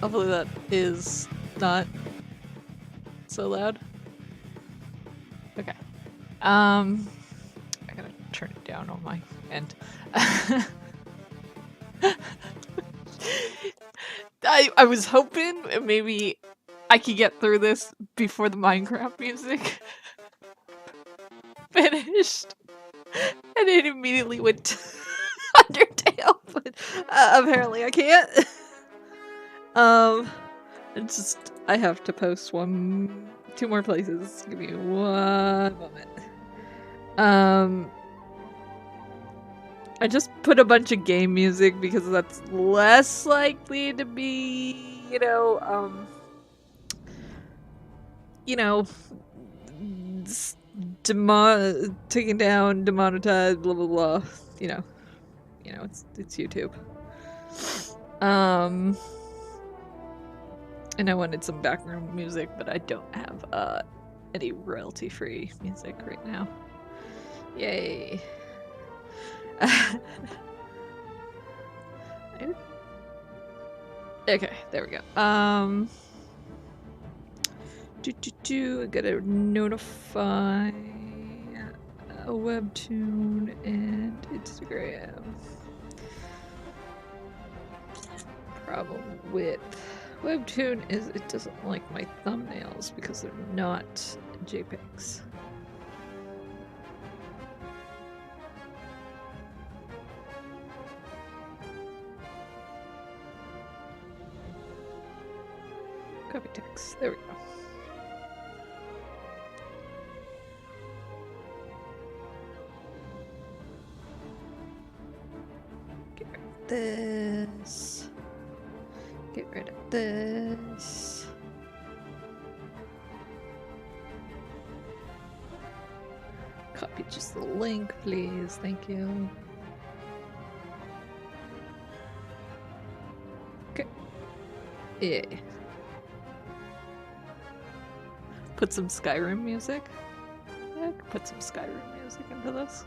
Hopefully that is not so loud. Okay. I gotta turn it down on my end. I was hoping maybe I could get through this before the Minecraft music finished. And it immediately went to Undertale, but apparently I can't. It's just I have to post 2 more places. Give me one moment. I just put a bunch of game music because that's less likely to be, taken down, demonetized, blah blah blah. It's YouTube. And I wanted some background music, but I don't have any royalty-free music right now. Yay. Okay, there we go. I gotta notify a Webtoon and Instagram. Problem with Webtoon is it doesn't like my thumbnails because they're not JPEGs. Copy text. There we go. Get rid of this. Get rid of this. Copy just the link, please. Thank you. Okay. Yeah. Put some Skyrim music. Yeah, I could put some Skyrim music into this.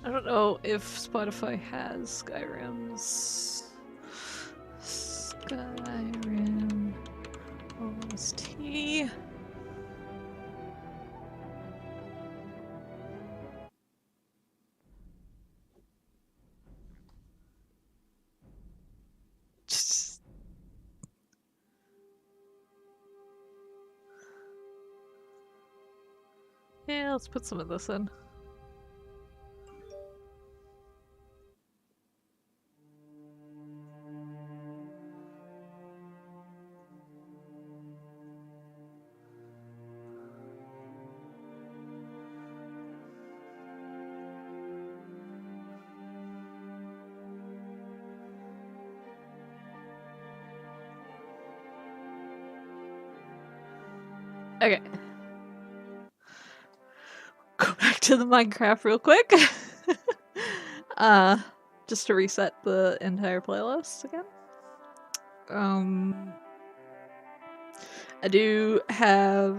I don't know if Spotify has Skyrim's. Skyrim OST. Yeah, let's put some of this in. Okay. Go back to the Minecraft real quick. Just to reset the entire playlist again. I do have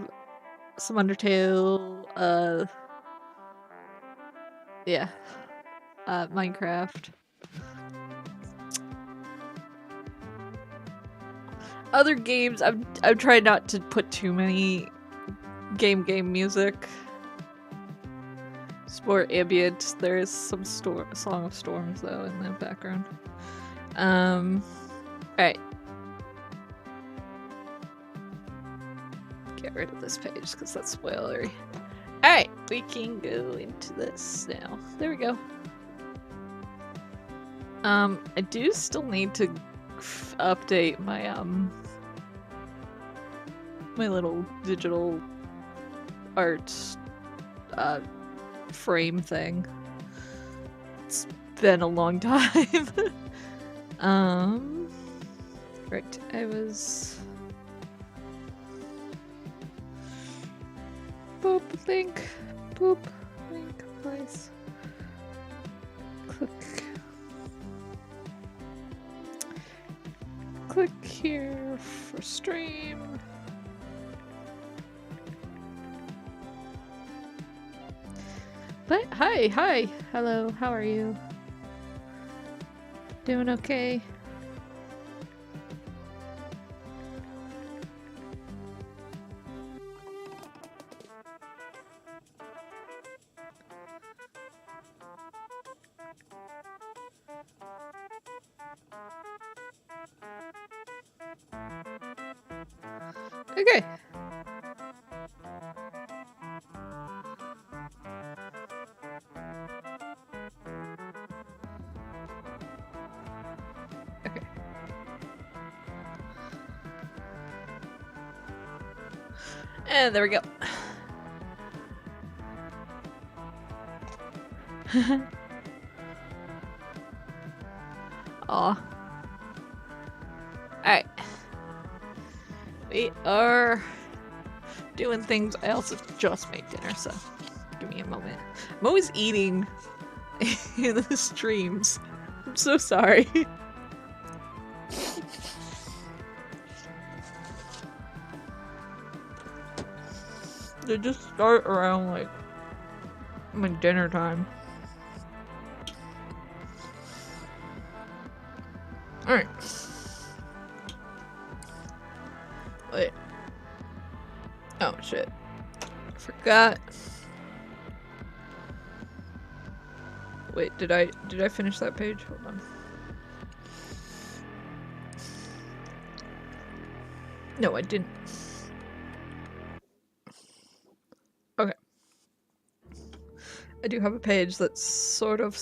some Undertale, Minecraft. Other games, I've tried not to put too many game music. It's more ambient. There is some Song of Storms though in the background. Alright. Get rid of this page because that's spoilery. Alright, we can go into this now. There we go. I do still need to update my my little digital art frame thing. It's been a long time. Right, I was boop link place. Click here for stream. But hi, hello, how are you? Doing okay? Okay. Okay. And there we go. Aw. Alright. We are doing things. I also just made dinner, so give me a moment. I'm always eating in the streams. I'm so sorry. They just start around like my dinner time. Alright. Wait. Oh shit. I forgot. Wait, did I finish that page? Hold on. No, I didn't. Okay. I do have a page that's sort of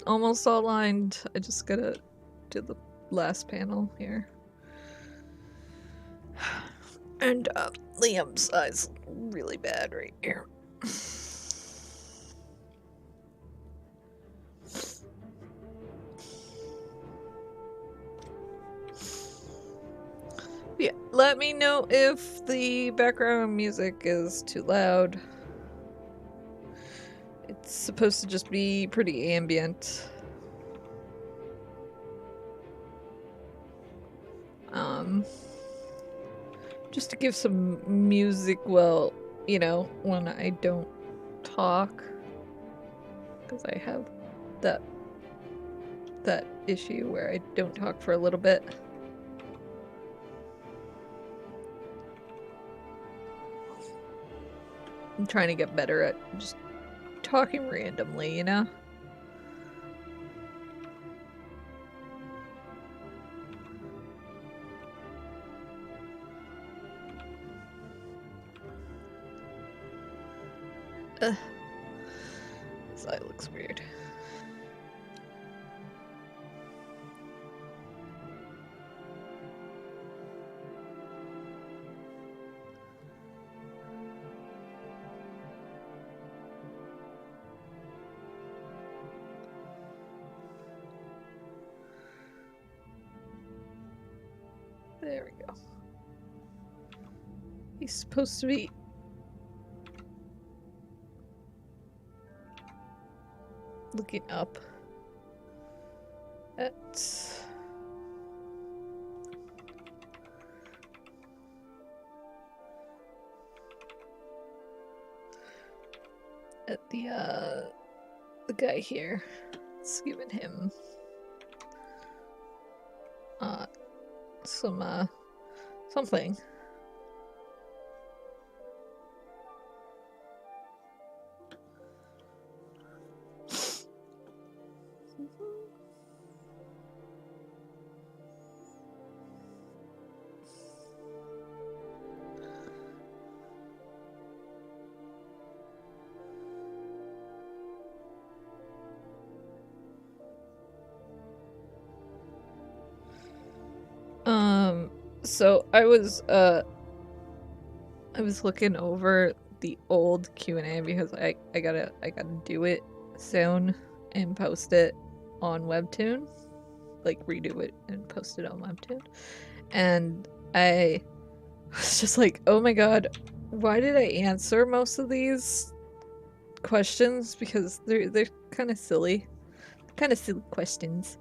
almost outlined. I just gotta do the last panel here. And Liam's eyes really bad right here. Yeah, let me know if the background music is too loud. It's supposed to just be pretty ambient. Just to give some music, well, you know, when I don't talk. Because I have that issue where I don't talk for a little bit. I'm trying to get better at just talking randomly, you know? This eye looks weird. There we go. He's supposed to be looking up at the guy here. It's giving him some something. So I was looking over the old Q&A because I gotta do it soon and post it on Webtoon, like redo it and post it on Webtoon, and I was just like, oh my god, why did I answer most of these questions? Because they're kind of silly questions.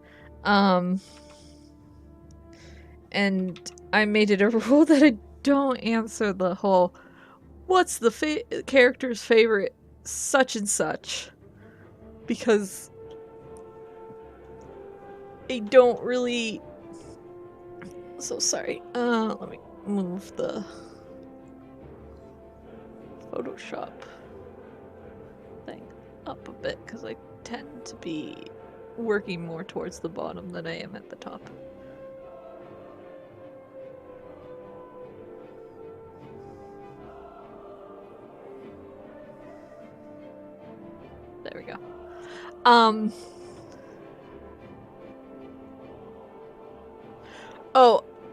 And I made it a rule that I don't answer the whole, what's the character's favorite such and such, because I don't really. So sorry. Let me move the Photoshop thing up a bit because I tend to be working more towards the bottom than I am at the top. Oh,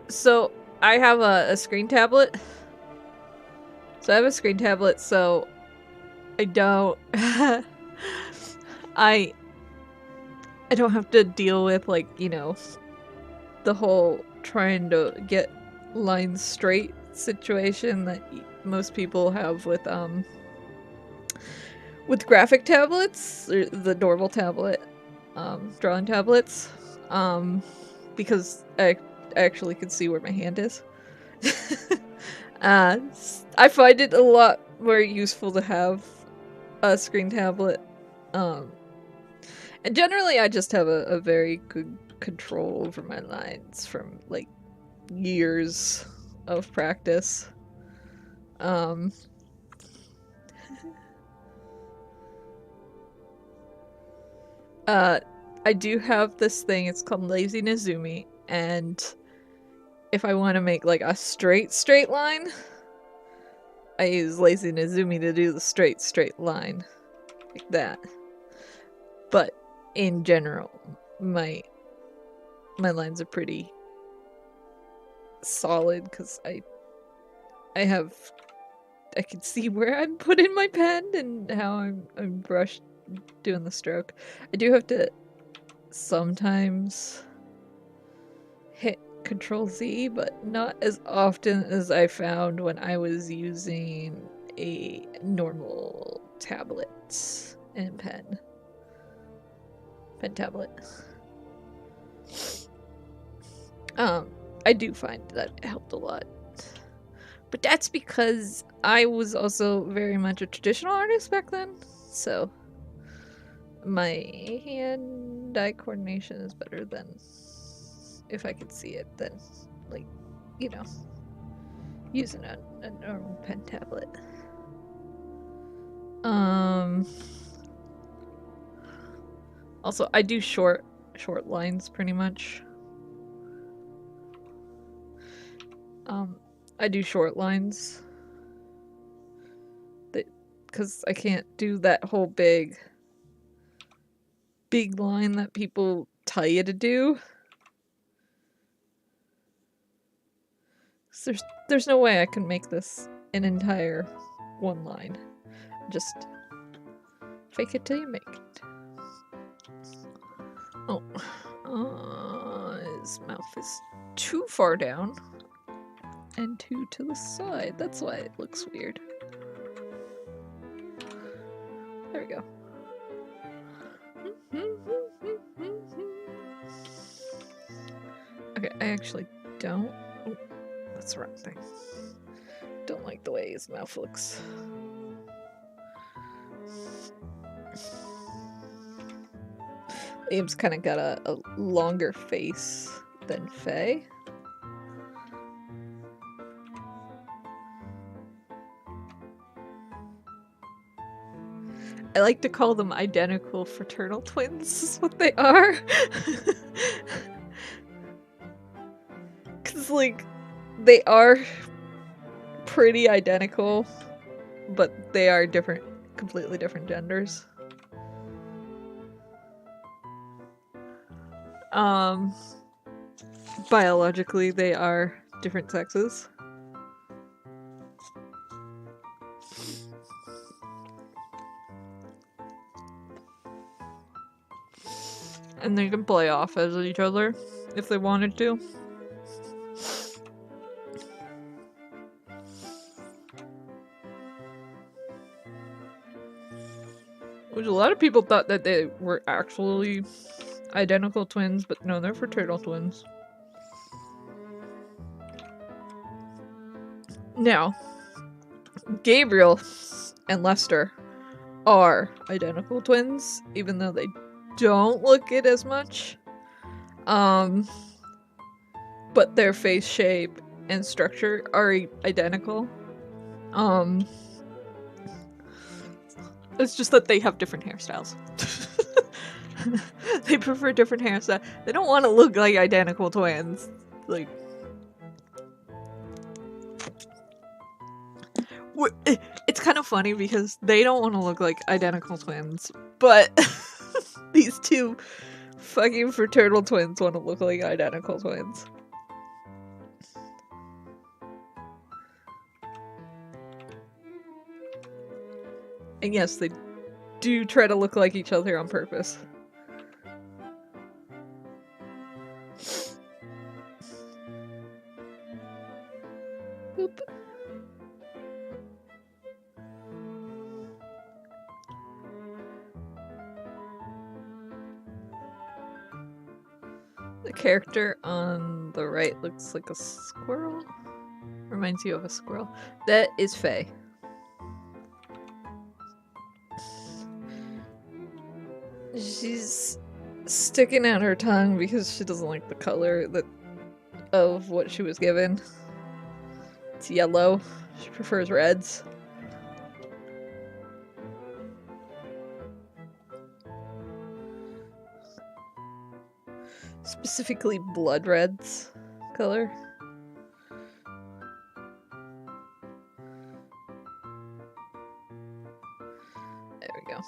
so I have a screen tablet. So I have a screen tablet, so I don't I don't have to deal with, like, you know, the whole trying to get lines straight situation that most people have with graphic tablets, or the normal tablet, drawing tablets, because I actually can see where my hand is. I find it a lot more useful to have a screen tablet, and generally I just have a very good control over my lines from, like, years of practice. I do have this thing, it's called Lazy Nezumi, and if I want to make, like, a straight line, I use Lazy Nezumi to do the straight line. Like that. But in general, my lines are pretty solid because I can see where I'm putting my pen and how I'm brushed doing the stroke. I do have to sometimes hit Control Z, but not as often as I found when I was using a normal tablet and pen tablet. I do find that it helped a lot. But that's because I was also very much a traditional artist back then, so my hand-eye coordination is better than if I could see it than, like, you know, using a normal pen tablet. Also, I do short lines pretty much. I do short lines because I can't do that whole big line that people tell you to do. There's no way I can make this an entire one line. Just fake it till you make it. Oh, his mouth is too far down and too to the side. That's why it looks weird. There we go. Okay, I actually don't. Oh, that's the wrong thing. Don't like the way his mouth looks. Liam's kind of got a longer face than Faye. I like to call them identical fraternal twins, is what they are. Because, like, they are pretty identical, but they are different, completely different genders. Biologically, they are different sexes. And they can play off as each other if they wanted to. Which a lot of people thought that they were actually identical twins, but no, they're fraternal twins. Now, Gabriel and Lester are identical twins, even though they don't look it as much. But their face shape and structure are identical. It's just that they have different hairstyles. They prefer different hairstyles. They don't want to look like identical twins. Like, it's kind of funny because they don't want to look like identical twins, but These two fucking fraternal twins want to look like identical twins. And yes, they do try to look like each other on purpose. Boop. The character on the right looks like a squirrel. Reminds you of a squirrel. That is Faye. She's sticking out her tongue because she doesn't like the color of what she was given. It's yellow. She prefers reds. Specifically blood reds color. There we go.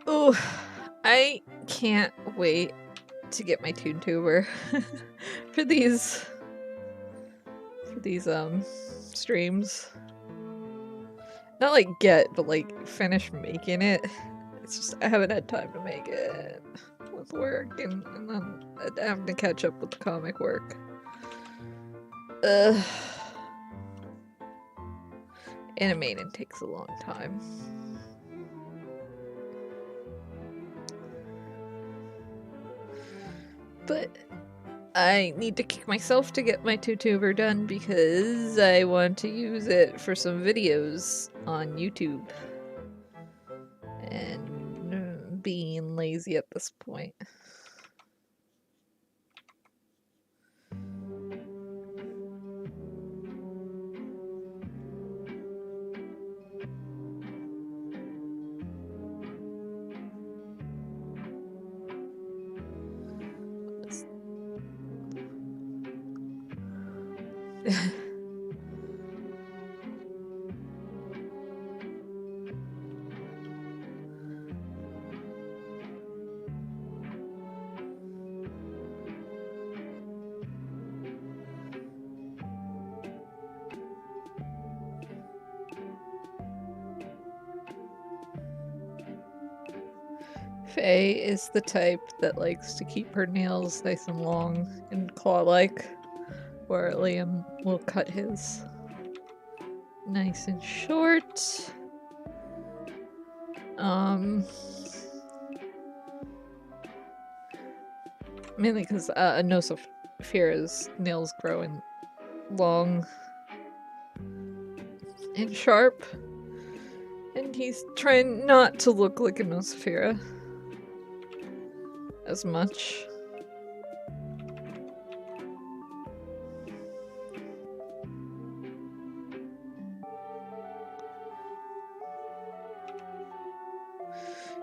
Oh, I can't wait to get my ToonTuber for these streams. Not like get, but like finish making it. It's just I haven't had time to make it with work and then having to catch up with the comic work. Animating takes a long time. But I need to kick myself to get my ToonTuber done because I want to use it for some videos on YouTube. And being lazy at this point. Faye is the type that likes to keep her nails nice and long and claw-like, where Liam will cut his nice and short. Mainly because Nosafira's nails grow in long and sharp, and he's trying not to look like a Nosafira as much.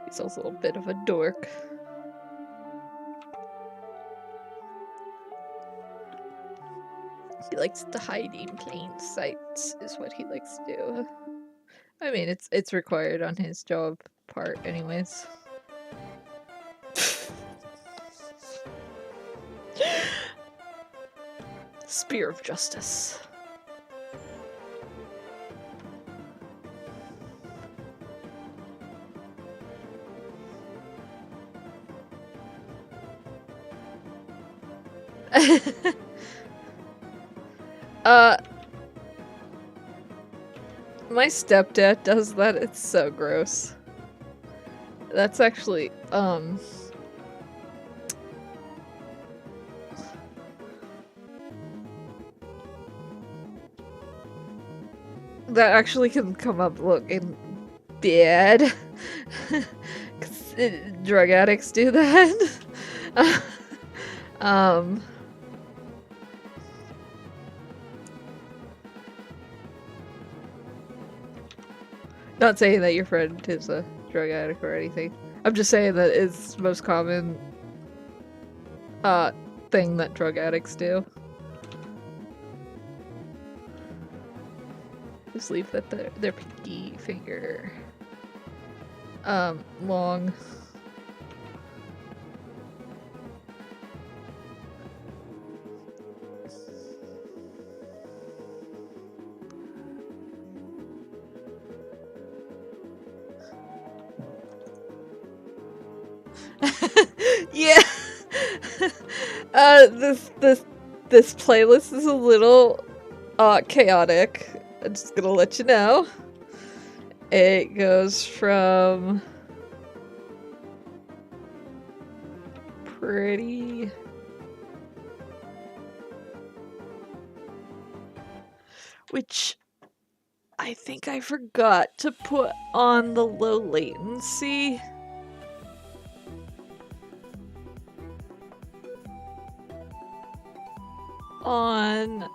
He's also a bit of a dork. He likes to hide in plain sight, is what he likes to do. I mean, it's required on his job part anyways. Spear of Justice. My stepdad does that. It's so gross. That's actually, that actually can come up looking bad. 'Cause drug addicts do that. Not saying that your friend is a drug addict or anything. I'm just saying that it's the most common thing that drug addicts do. just leave that their pinky finger long. Yeah. This playlist is a little chaotic. I'm just gonna let you know. It goes from pretty which I think I forgot to put on the low latency. On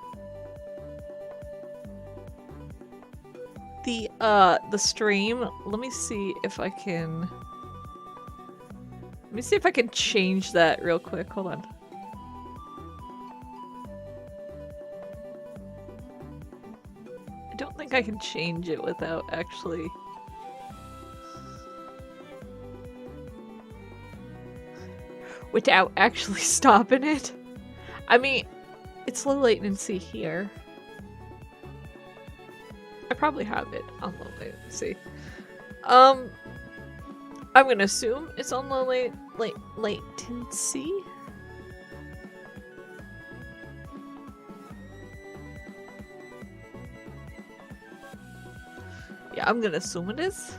the stream. Let me see if I can change that real quick. Hold on. I don't think I can change it without actually stopping it. I mean, it's low latency here. I probably have it on low latency. I'm gonna assume it's on low latency. Yeah, I'm gonna assume it is.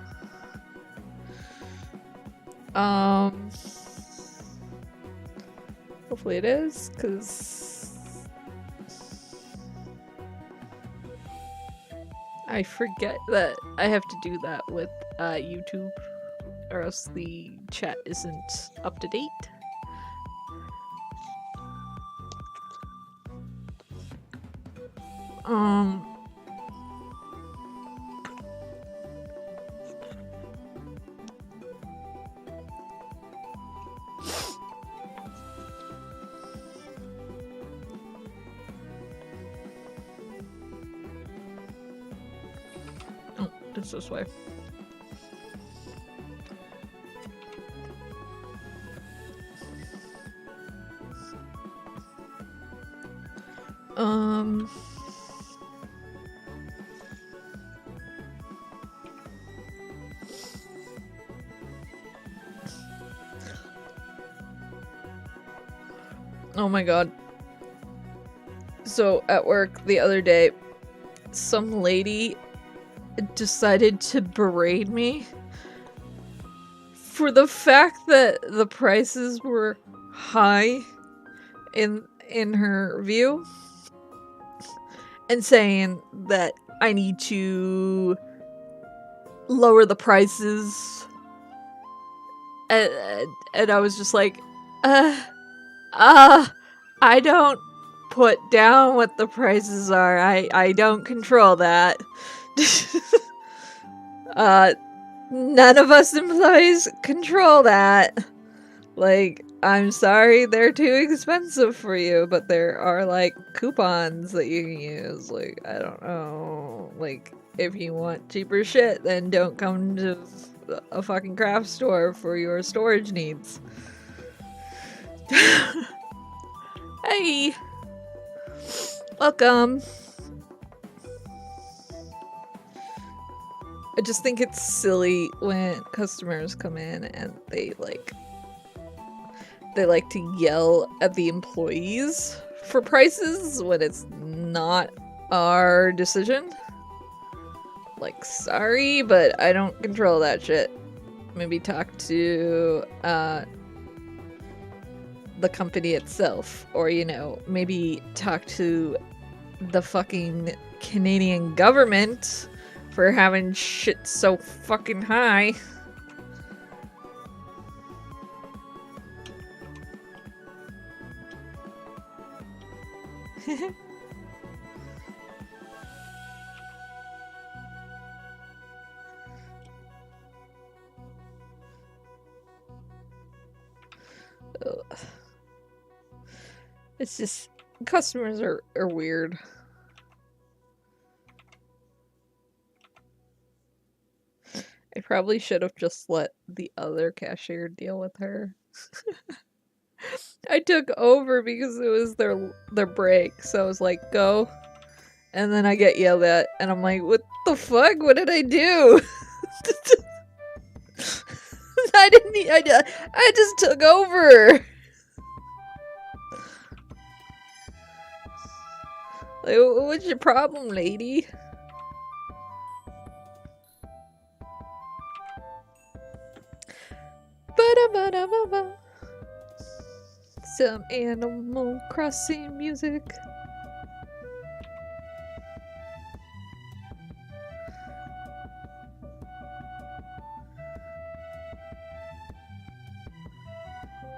Hopefully it is, because I forget that I have to do that with YouTube, or else the chat isn't up to date. Oh, it's this way. Oh my god. So at work the other day, some lady decided to berate me for the fact that the prices were high in her view, and saying that I need to lower the prices, and I was just like, I don't put down what the prices are. I don't control that. None of us employees control that. Like, I'm sorry they're too expensive for you, but there are, like, coupons that you can use. Like, I don't know. Like, if you want cheaper shit, then don't come to a fucking craft store for your storage needs. Hey! Welcome! I just think it's silly when customers come in and they like to yell at the employees for prices when it's not our decision. Like, sorry, but I don't control that shit. Maybe talk to the company itself, or, you know, maybe talk to the fucking Canadian government for having shit so fucking high. It's just, customers are weird. probably should have just let the other cashier deal with her. I took over because it was their break, so I was like, go. And then I get yelled at, and I'm like, what the fuck? What did I do? I didn't need, I just took over. Like, what's your problem, lady? Ba-da-ba-da-ba-ba. Some Animal Crossing music.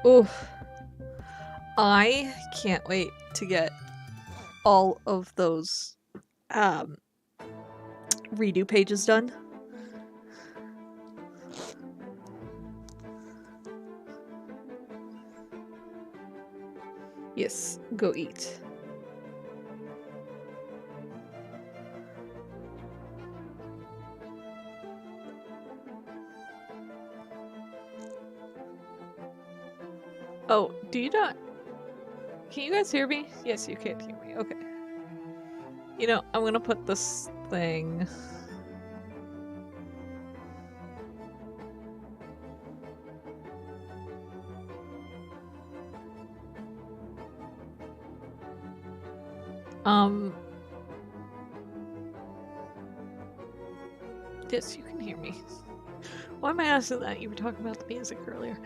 Oof. I can't wait to get all of those redo pages done. Yes, go eat. Oh, do you not? Can you guys hear me? Yes, you can't hear me. Okay. You know, I'm gonna put this thing. Yes, you can hear me. Why am I asking that? You were talking about the music earlier.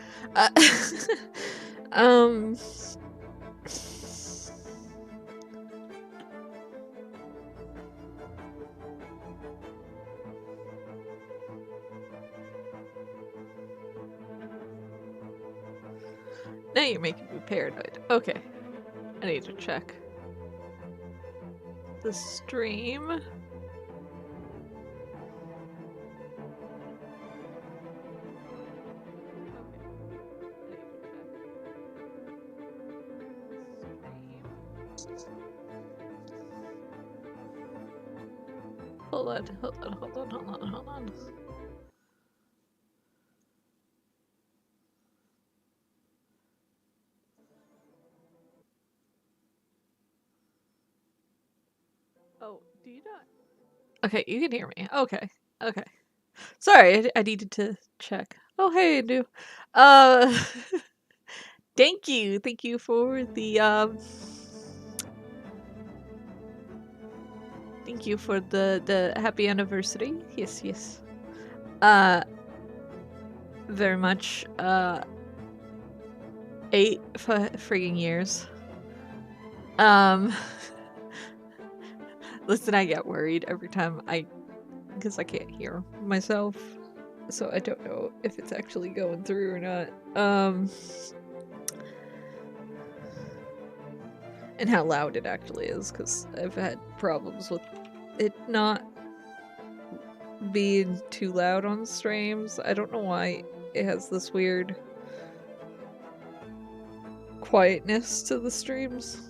Now you're making me paranoid. Okay. I need to check the stream. Hold on. Oh, do you not? Okay, you can hear me. Okay. Sorry, I needed to check. Oh, hey, Andu. Thank you for the thank you for the happy anniversary. Yes. Very much. 8 frigging years. Listen, I get worried every time because I can't hear myself, so I don't know if it's actually going through or not. And how loud it actually is, because I've had problems with it not being too loud on streams. I don't know why it has this weird quietness to the streams.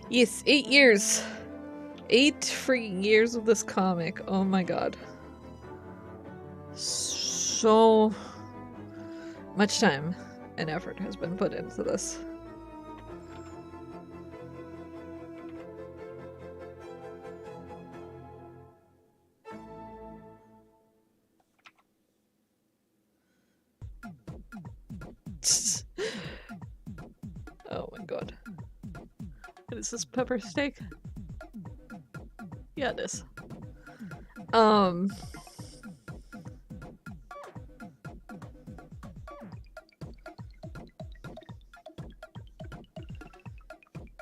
Yes, 8 years. 8 freaking years of this comic. Oh my god. So much time and effort has been put into this. Oh my god. What is this, pepper steak? Yeah, it is.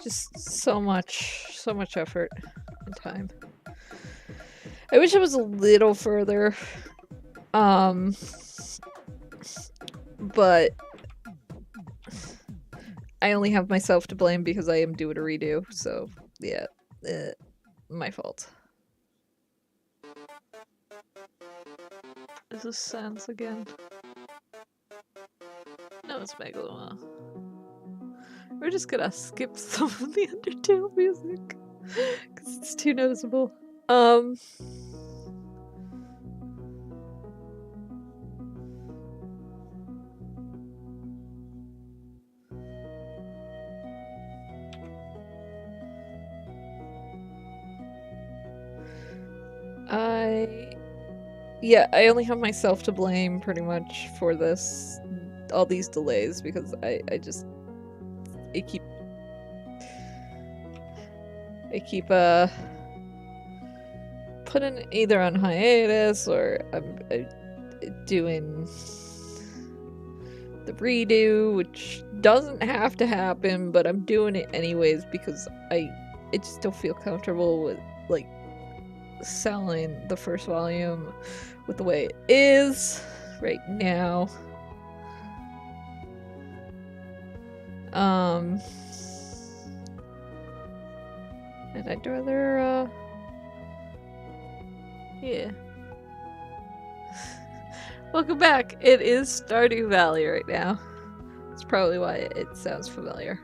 Just so much effort and time. I wish it was a little further. But I only have myself to blame because I am due to redo, so yeah, my fault. Is this Sans again? No, it's Megaloma. We're just gonna skip some of the Undertale music because it's too noticeable. Um, I only have myself to blame pretty much for all these delays, because I keep putting either on hiatus, or I'm doing the redo, which doesn't have to happen, but I'm doing it anyways because I just don't feel comfortable with like selling the first volume with the way it is right now. And I'd rather yeah. Welcome back. It is Stardew Valley right now. That's probably why it sounds familiar.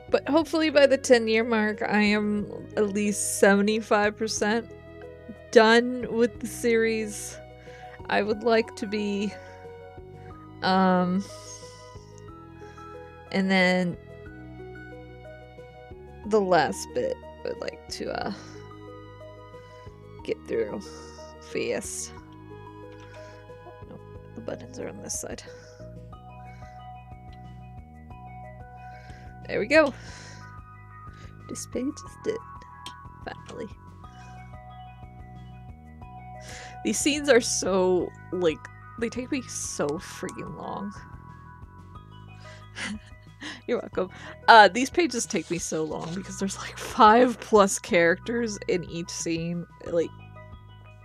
But hopefully by the 10-year mark, I am at least 75% done with the series. I would like to be. And then the last bit I would like to get through fast. Nope, the buttons are on this side. There we go. This page is done. Finally. These scenes are so, like, they take me so freaking long. You're welcome. These pages take me so long because there's like 5+ characters in each scene, like,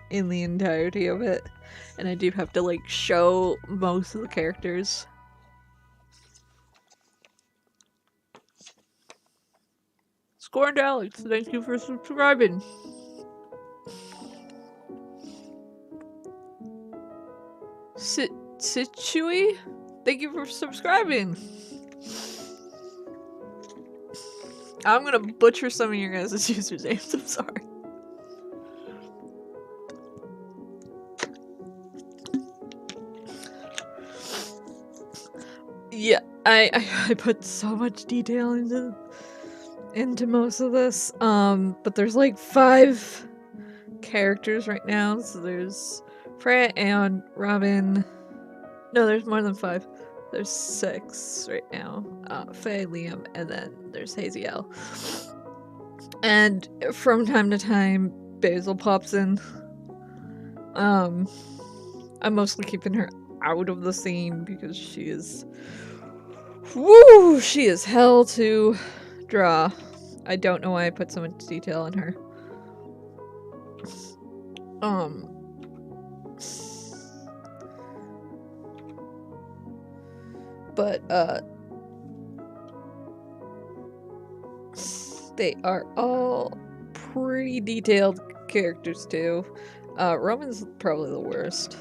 in the entirety of it. And I do have to, like, show most of the characters. Scorned Alex, thank you for subscribing. Situi, thank you for subscribing. I'm gonna butcher some of your guys' usernames, I'm sorry. Yeah, I put so much detail into most of this, but there's like 5 characters right now. So there's Freya, and Robin. No, there's more than 5. There's 6 right now. Faye, Liam, and then there's Haziel. And from time to time, Basil pops in. I'm mostly keeping her out of the scene because she is hell to draw. I don't know why I put so much detail in her. But they are all pretty detailed characters too. Roman's probably the worst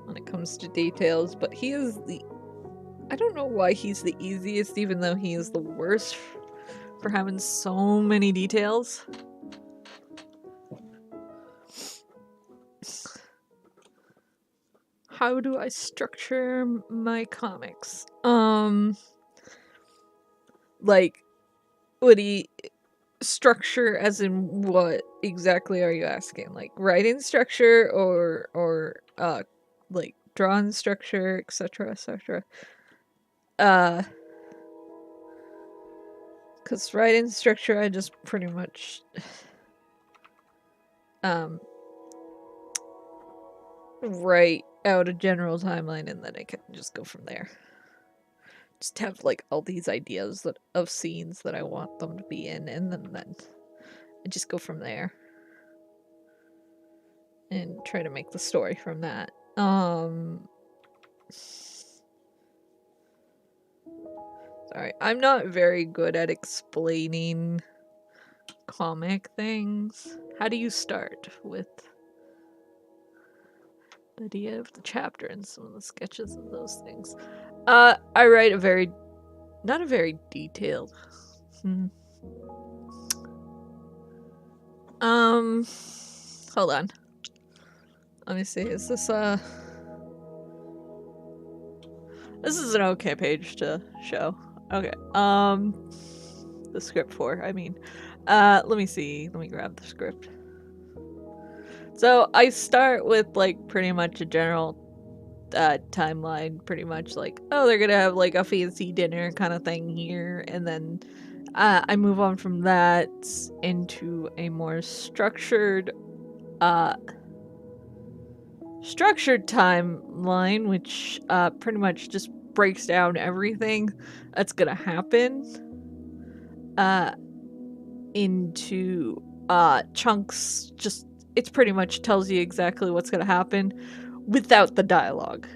when it comes to details, but he is I don't know why he's the easiest, even though he is the worst for having so many details. How do I structure my comics? Like, would he structure as in what exactly are you asking? Like writing structure or like drawing structure, etc, etc. Because writing structure, I just pretty much write out a general timeline and then I can just go from there. Just have like all these ideas of scenes that I want them to be in, and then I just go from there and try to make the story from that. Sorry, I'm not very good at explaining comic things. How do you start with the idea of the chapter and some of the sketches and those things? I write not a very detailed. Hold on. Let me see. Is this this is an okay page to show. Okay. The script for, I mean. Let me see. Let me grab the script. So I start with like pretty much a general timeline, pretty much like, oh, they're gonna have like a fancy dinner kind of thing here, and then I move on from that into a more structured timeline, which pretty much just breaks down everything that's gonna happen into chunks. Just, it pretty much tells you exactly what's gonna happen without the dialogue.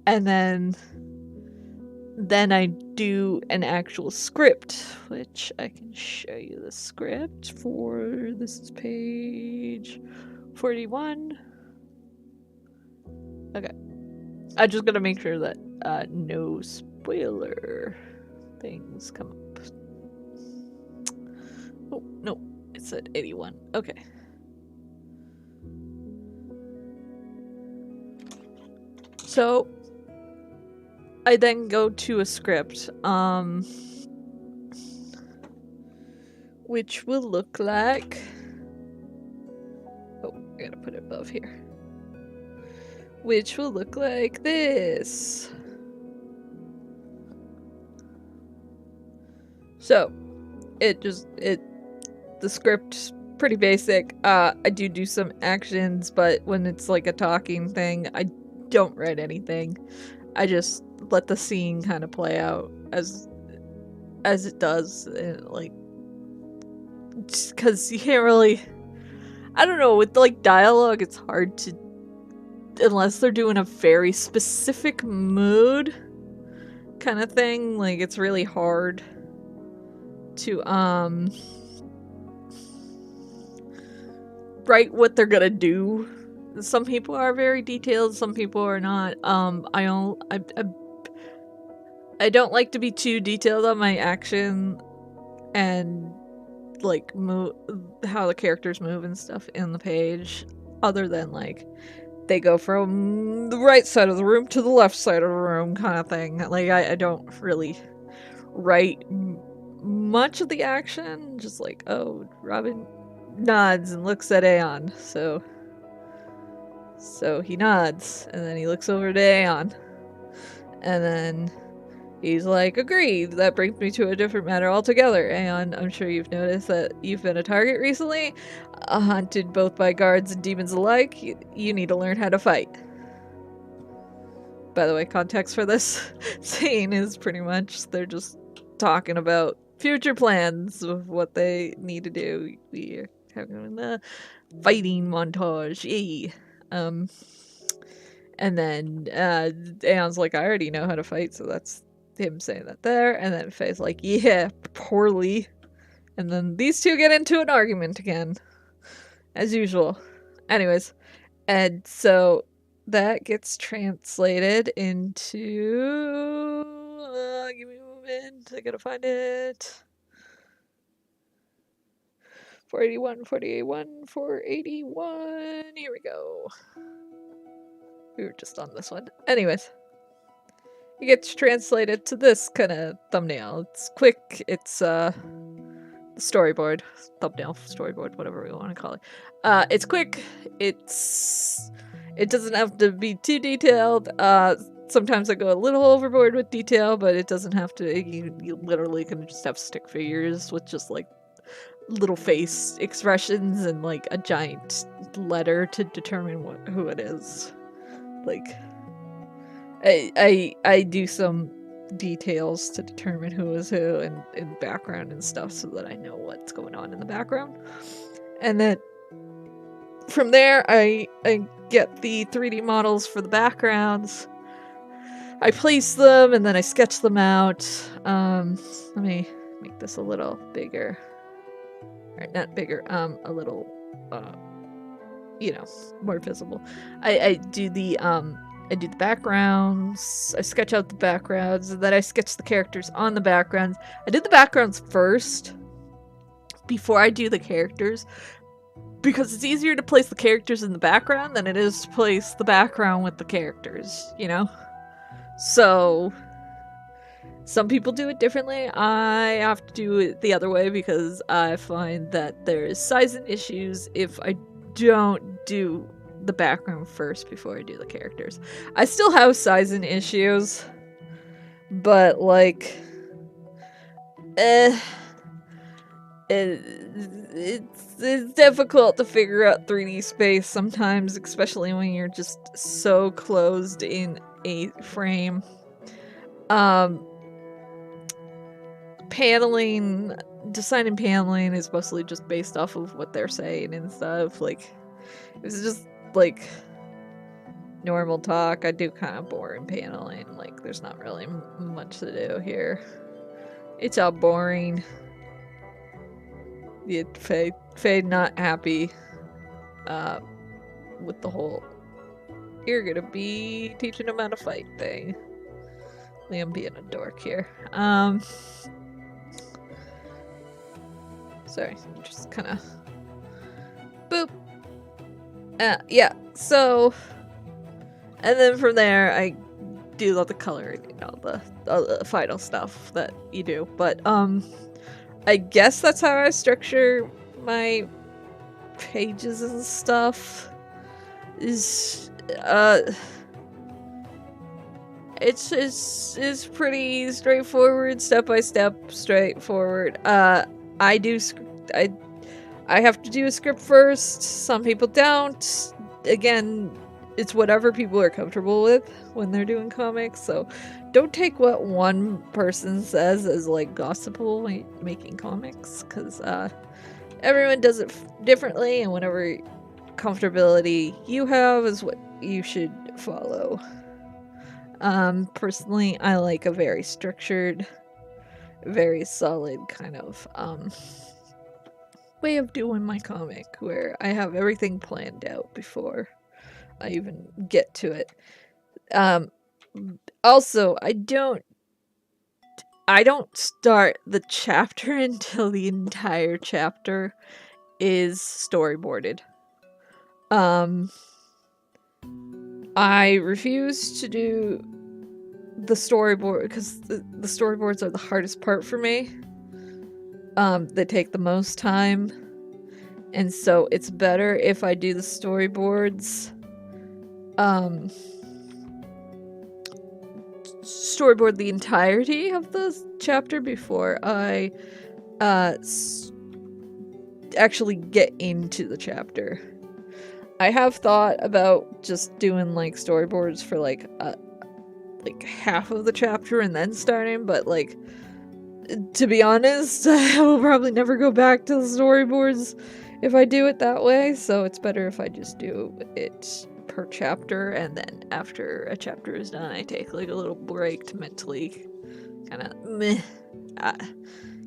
And then I do an actual script, which I can show you the script for. This is page 41. Okay. I'm just gonna make sure that no spoiler things come up. Oh, no. It said 81. Okay. So I then go to a script, which will look like, oh, I gotta put it above here, which will look like this. So the script's pretty basic. I do some actions, but when it's like a talking thing, I don't write anything. I just let the scene kind of play out as it does, and like, because you can't really, I don't know, with like dialogue, it's hard to, unless they're doing a very specific mood kind of thing, like it's really hard to write what they're gonna do. Some people are very detailed, some people are not. I don't like to be too detailed on my action and like how the characters move and stuff in the page, other than like they go from the right side of the room to the left side of the room kind of thing. Like I don't really write much of the action, just like, oh, Robin nods and looks at Aeon, so he nods, and then he looks over to Aeon, and then he's like, agreed, that brings me to a different matter altogether. Aeon, I'm sure you've noticed that you've been a target recently, haunted both by guards and demons alike. You need to learn how to fight. By the way, context for this scene is pretty much they're just talking about future plans of what they need to do. We are having a fighting montage. Yay. And then Aeon's like, I already know how to fight, so that's him saying that there. And then Faye's like, yeah, poorly. And then these two get into an argument again, as usual. Anyways, and so that gets translated into give me a moment, I gotta find it. 481, 481, 481. Here we go. We were just on this one. Anyways, it gets translated to this kind of thumbnail. It's quick. It's the storyboard, thumbnail, storyboard, whatever we want to call it. It's quick. It doesn't have to be too detailed. Sometimes I go a little overboard with detail, but it doesn't have to. You literally can just have stick figures with just like little face expressions and like a giant letter to determine who it is. Like, I do some details to determine who is who and in background and stuff, so that I know what's going on in the background. And then from there, I get the 3D models for the backgrounds. I place them and then I sketch them out. Let me make this a little bigger. Or not bigger, a little, you know, more visible. I do the I do the backgrounds, I sketch out the backgrounds, and then I sketch the characters on the backgrounds. I did the backgrounds first before I do the characters because it's easier to place the characters in the background than it is to place the background with the characters, you know? So some people do it differently. I have to do it the other way because I find that there's sizing issues if I don't do the background first before I do the characters. I still have sizing issues, but like, it's difficult to figure out 3D space sometimes, especially when you're just so closed in a frame. Paneling, designing paneling is mostly just based off of what they're saying and stuff. Like, it's just like normal talk. I do kind of boring paneling. Like, there's not really much to do here. It's all boring. Yeah, Faye not happy with the whole "you're gonna be teaching him how to fight" thing. Liam being a dork here. Sorry, I'm just kind of boop. Yeah, so, and then from there I do all the coloring, you know, the final stuff that you do. But I guess that's how I structure my pages and stuff. It's pretty straightforward, step by step, straightforward. I have to do a script first. Some people don't. Again, it's whatever people are comfortable with when they're doing comics. So don't take what one person says as like gospel when making comics, because everyone does it differently, and whatever comfortability you have is what you should follow. Personally, I like a very structured, very solid kind of way of doing my comic, where I have everything planned out before I even get to it. Also, I don't start the chapter until the entire chapter is storyboarded. I refuse to do the storyboard because the storyboards are the hardest part for me. They take the most time, and so it's better if I do the storyboards. Storyboard the entirety of the chapter before I actually get into the chapter. I have thought about just doing like storyboards for like half of the chapter and then starting, but like, to be honest, I will probably never go back to the storyboards if I do it that way, so it's better if I just do it per chapter, and then after a chapter is done, I take like a little break to mentally kind of meh.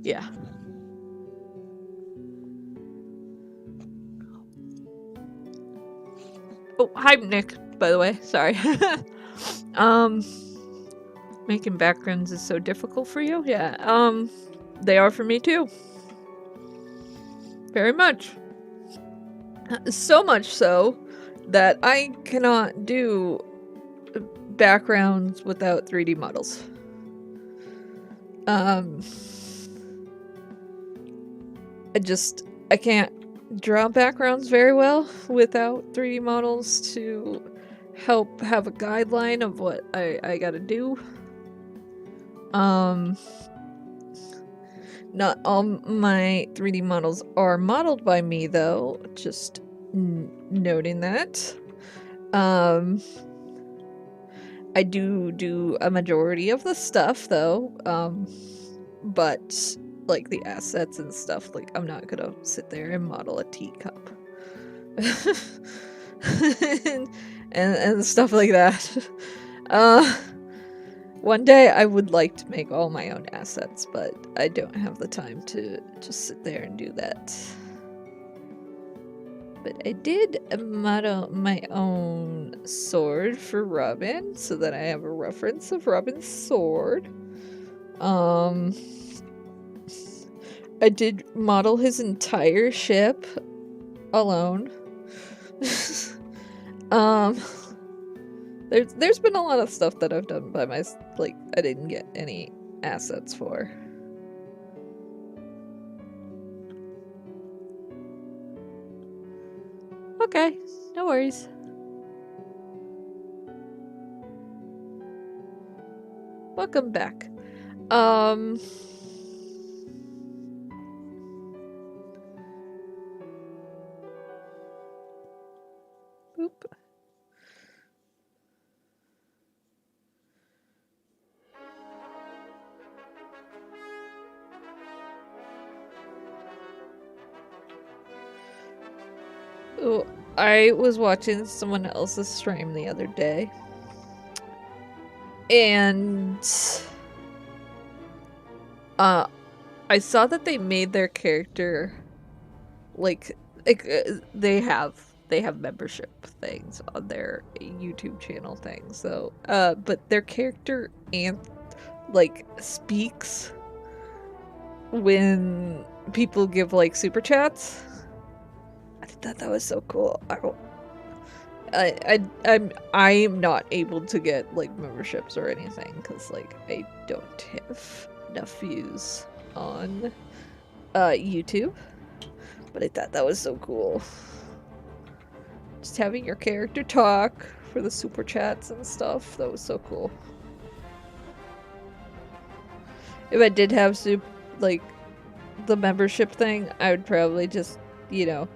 Yeah. Oh, hi, Nick, by the way. Sorry. Making backgrounds is so difficult for you? Yeah, they are for me too. Very much. So much so that I cannot do backgrounds without 3D models. I can't draw backgrounds very well without 3D models to help have a guideline of what I gotta do. Not all my 3D models are modeled by me, though, just noting that. I do a majority of the stuff, though, but like the assets and stuff, like I'm not gonna sit there and model a teacup and stuff like that. One day I would like to make all my own assets, but I don't have the time to just sit there and do that. But I did model my own sword for Robin so that I have a reference of Robin's sword. I did model his entire ship alone. There's been a lot of stuff that I've done by myself, like I didn't get any assets for. Okay, no worries. Welcome back. Boop. Oh, I was watching someone else's stream the other day, and I saw that they made their character like they have membership things on their YouTube channel thing. So, but their character like speaks when people give like super chats. I thought that was so cool. I'm not able to get like memberships or anything because like I don't have enough views on YouTube, but I thought that was so cool. Just having your character talk for the super chats and stuff, that was so cool. If I did have like the membership thing, I would probably just, you know,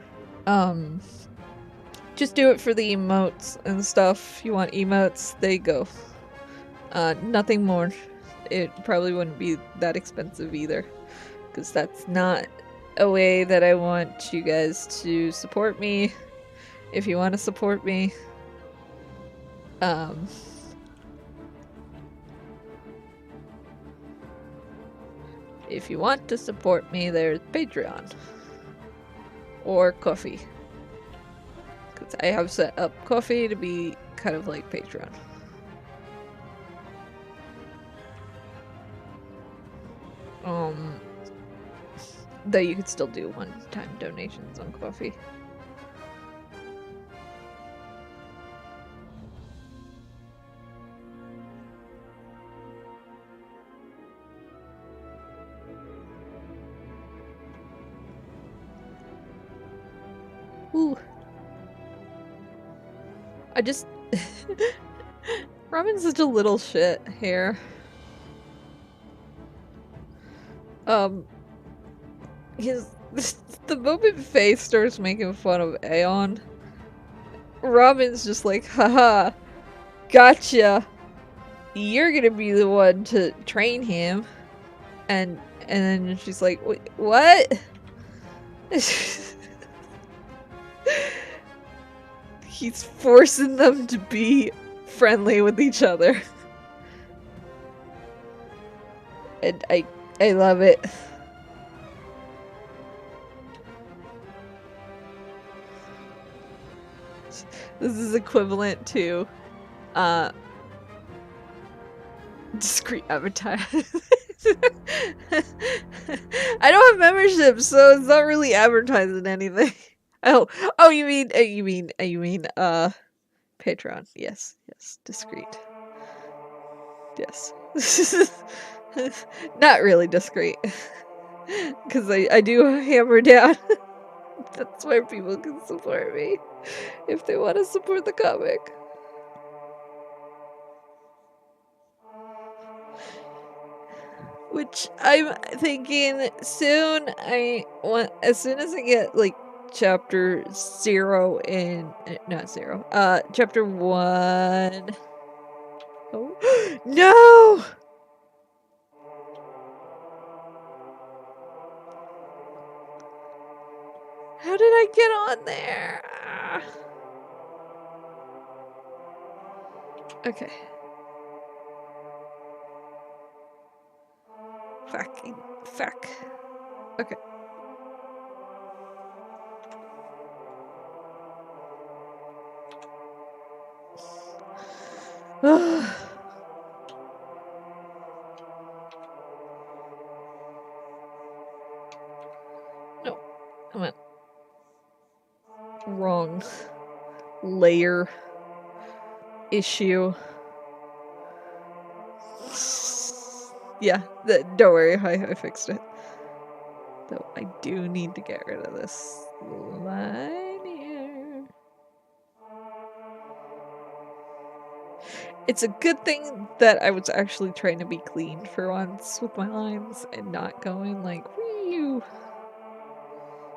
just do it for the emotes and stuff. If you want emotes, there you go. Nothing more. It probably wouldn't be that expensive either, because that's not a way that I want you guys to support me. If you want to support me, if you want to support me, there's Patreon or Coffee, because I have set up Coffee to be kind of like Patreon. Though you could still do one-time donations on Coffee. Ooh. I just... Robin's such a little shit here. The moment Faye starts making fun of Aeon, Robin's just like, haha, gotcha. You're gonna be the one to train him. And then she's like, wait, what? He's forcing them to be friendly with each other. And I love it. This is equivalent to discreet advertising. I don't have memberships, so it's not really advertising anything. Oh, you mean Patreon. Yes, discreet. Yes. Not really discreet. Because I do hammer down. That's where people can support me if they want to support the comic. Which I'm thinking soon. As soon as I get like chapter 0 in not 0, chapter 1. Oh no! How did I get on there? Okay. Fuck. Okay. No, I went wrong layer issue. Yeah, don't worry, I fixed it. Though I do need to get rid of this line here. It's a good thing that I was actually trying to be clean for once with my lines and not going like, whew.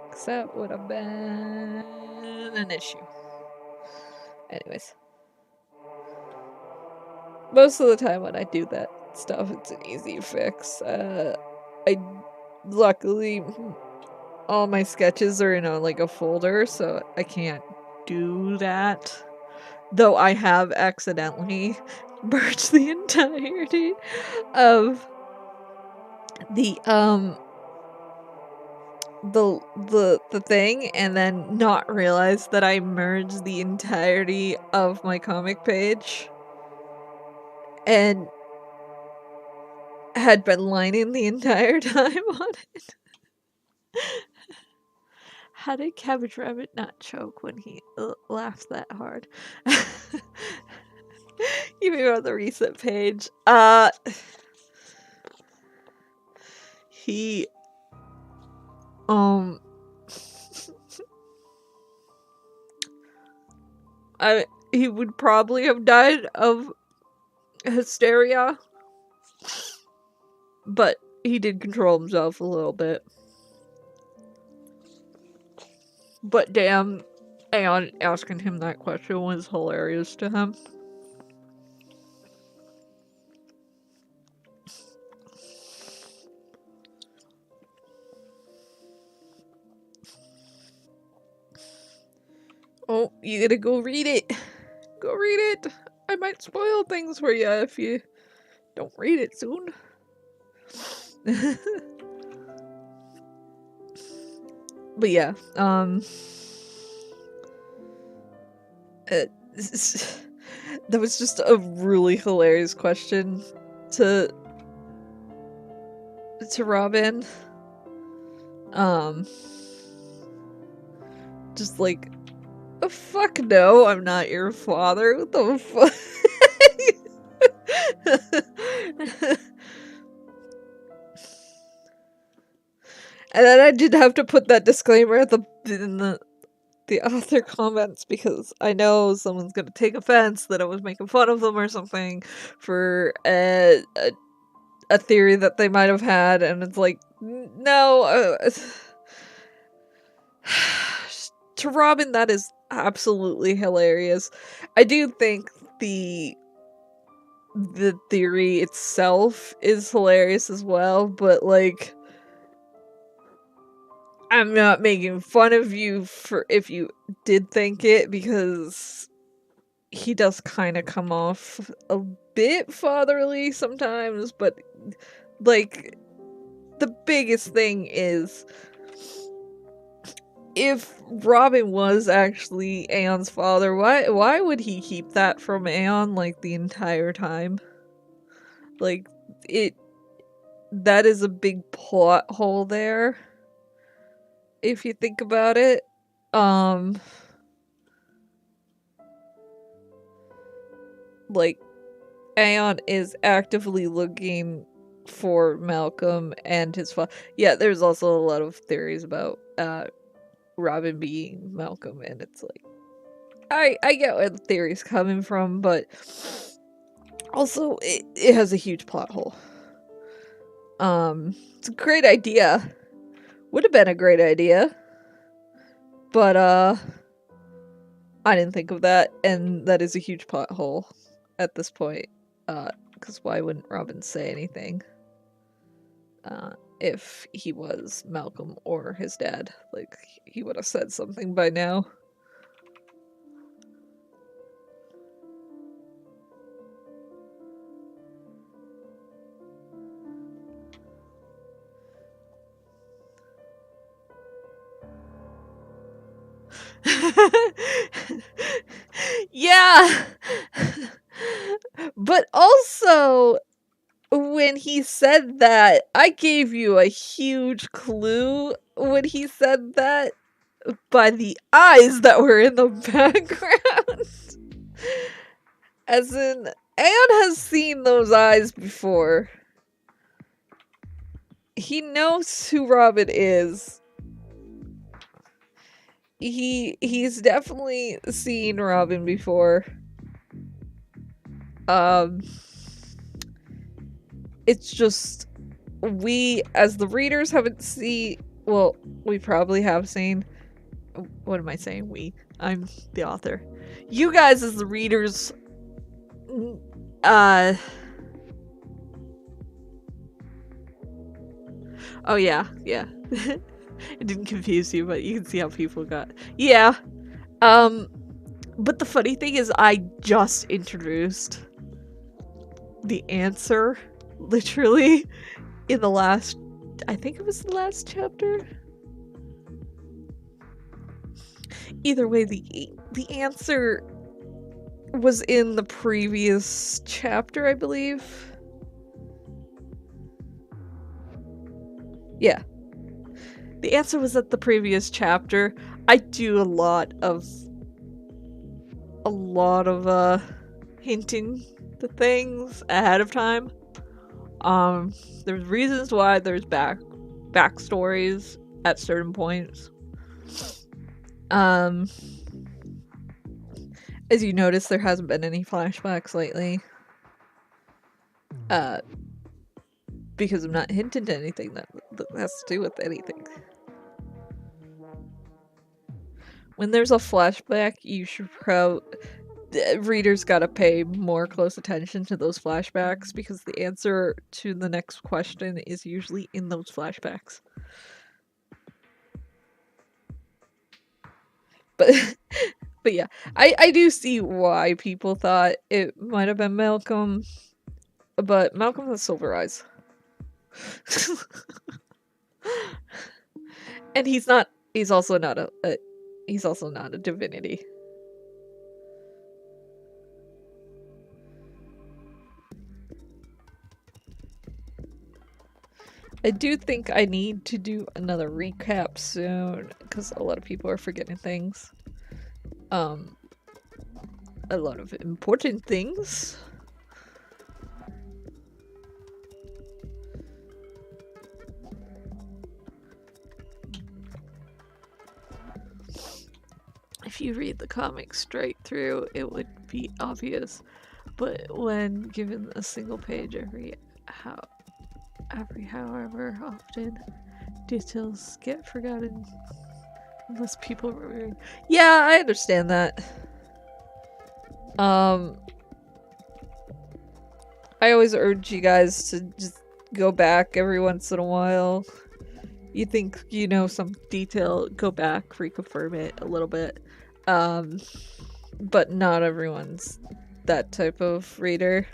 Because that would have been an issue. Anyways. Most of the time when I do that stuff, it's an easy fix. Luckily, all my sketches are in a folder, so I can't do that. Though I have accidentally merged the entirety of the thing and then not realize that I merged the entirety of my comic page and had been lining the entire time on it. How did Cabbage Rabbit not choke when he laughed that hard? You mean on the recent page? He he would probably have died of hysteria, but he did control himself a little bit. But damn, Aeon asking him that question was hilarious to him. Oh, you gotta go read it. Go read it. I might spoil things for you if you don't read it soon. But yeah, that was just a really hilarious question to Robin. Just like, oh, fuck no, I'm not your father. What the fuck? And then I did have to put that disclaimer at in the author comments because I know someone's gonna take offense that I was making fun of them or something for a theory that they might have had, and it's like, no. To Robin, that is absolutely hilarious. I do think the theory itself is hilarious as well, but like, I'm not making fun of you for if you did think it, because he does kind of come off a bit fatherly sometimes, but like, the biggest thing is, if Robin was actually Aeon's father, why would he keep that from Aeon like the entire time? Like, that is a big plot hole there, if you think about it. Like, Aeon is actively looking for Malcolm and his father. Yeah, there's also a lot of theories about Robin being Malcolm, and it's like, I get where the theory's coming from, but also it has a huge plot hole. It's a great idea. Would have been a great idea. But I didn't think of that, and that is a huge plot hole at this point. Because why wouldn't Robin say anything? If he was Malcolm or his dad. Like, he would have said something by now. Yeah! But also, when he said that, I gave you a huge clue when he said that by the eyes that were in the background. As in, Aeon has seen those eyes before. He knows who Robin is. He's definitely seen Robin before. It's just we as the readers haven't seen. Well, we probably have seen. What am I saying? We. I'm the author. You guys as the readers. Oh yeah. It didn't confuse you, but you can see how people got. Yeah. But the funny thing is, I just introduced the answer, literally, in the last. I think it was the last chapter. Either way, the answer was in the previous chapter, I believe. Yeah. The answer was at the previous chapter. I do a lot of hinting to things ahead of time. There's reasons why there's backstories at certain points. As you notice, there hasn't been any flashbacks lately. Because I'm not hinting to anything that has to do with anything. When there's a flashback, you should readers gotta pay more close attention to those flashbacks because the answer to the next question is usually in those flashbacks. But yeah, I do see why people thought it might have been Malcolm, but Malcolm has silver eyes. And he's also not a divinity. I do think I need to do another recap soon because a lot of people are forgetting things. A lot of important things. If you read the comic straight through, it would be obvious, but when given a single page every however often, details get forgotten unless people remember. Yeah, I understand that. I always urge you guys to just go back every once in a while. You think you know some detail, go back, reconfirm it a little bit. But not everyone's that type of reader.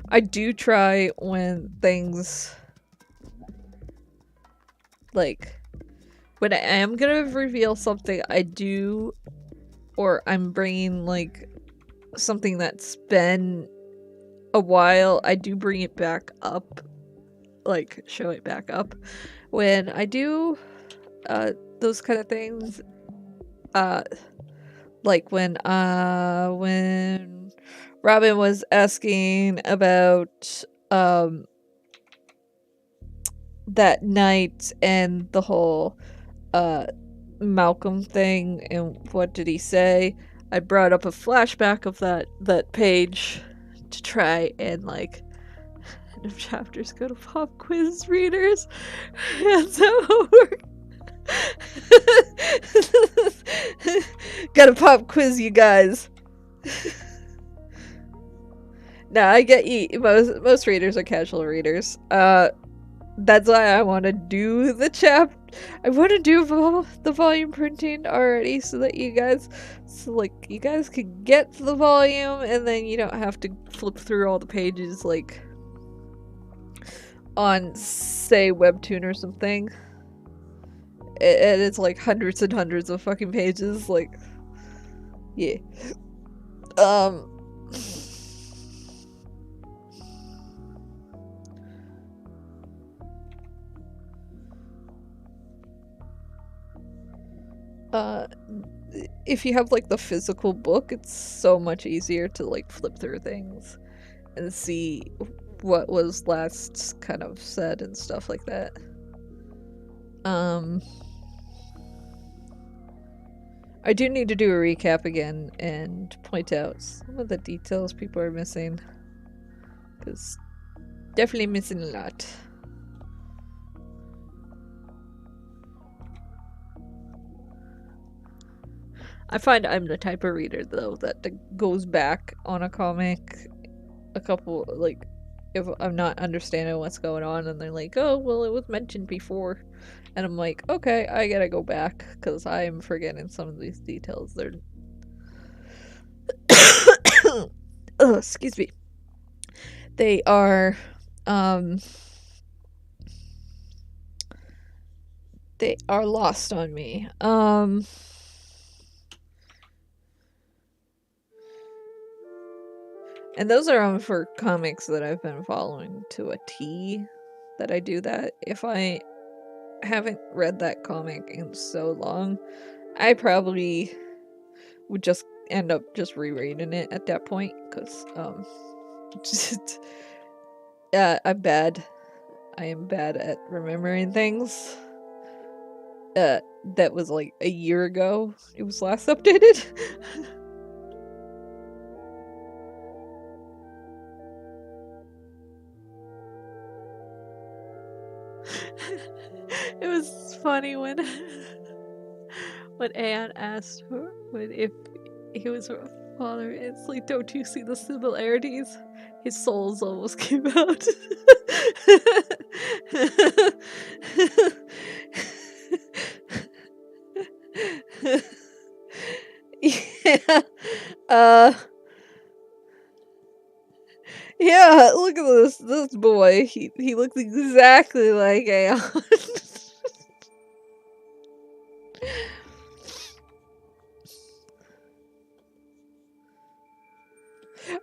I do try when things like when I am gonna reveal something, or I'm bringing like something that's been a while, I do bring it back up, like show it back up. When I do those kind of things, like when Robin was asking about that night and the whole Malcolm thing and what did he say, I brought up a flashback of that page to try and like end of chapters go to pop quiz readers. That's how it works. Gotta pop quiz you guys. Nah, I get you. Most readers are casual readers. That's why I want to do I want to do the volume printing already so that you guys can get the volume and then you don't have to flip through all the pages like on, say, Webtoon or something. and it's like hundreds and hundreds of fucking pages. Like, yeah. If you have like the physical book, it's so much easier to like flip through things and see what was last kind of said and stuff like that. I do need to do a recap again and point out some of the details people are missing, because definitely missing a lot. I find I'm the type of reader, though, that goes back on a comic a couple, like, if I'm not understanding what's going on and they're like, oh, well, it was mentioned before. And I'm like, okay, I gotta go back, because I'm forgetting some of these details. They're... oh, excuse me. They are, they are lost on me. And those are for comics that I've been following to a T, that I do that. If I haven't read that comic in so long, I probably would just end up just rereading it at that point, because just, I'm bad. I am bad at remembering things. That was like a year ago. It was last updated. It was funny when Aeon asked her if he was her father. It's like, don't you see the similarities? His souls almost came out. Yeah. Yeah, look at this boy. He looks exactly like Aeon.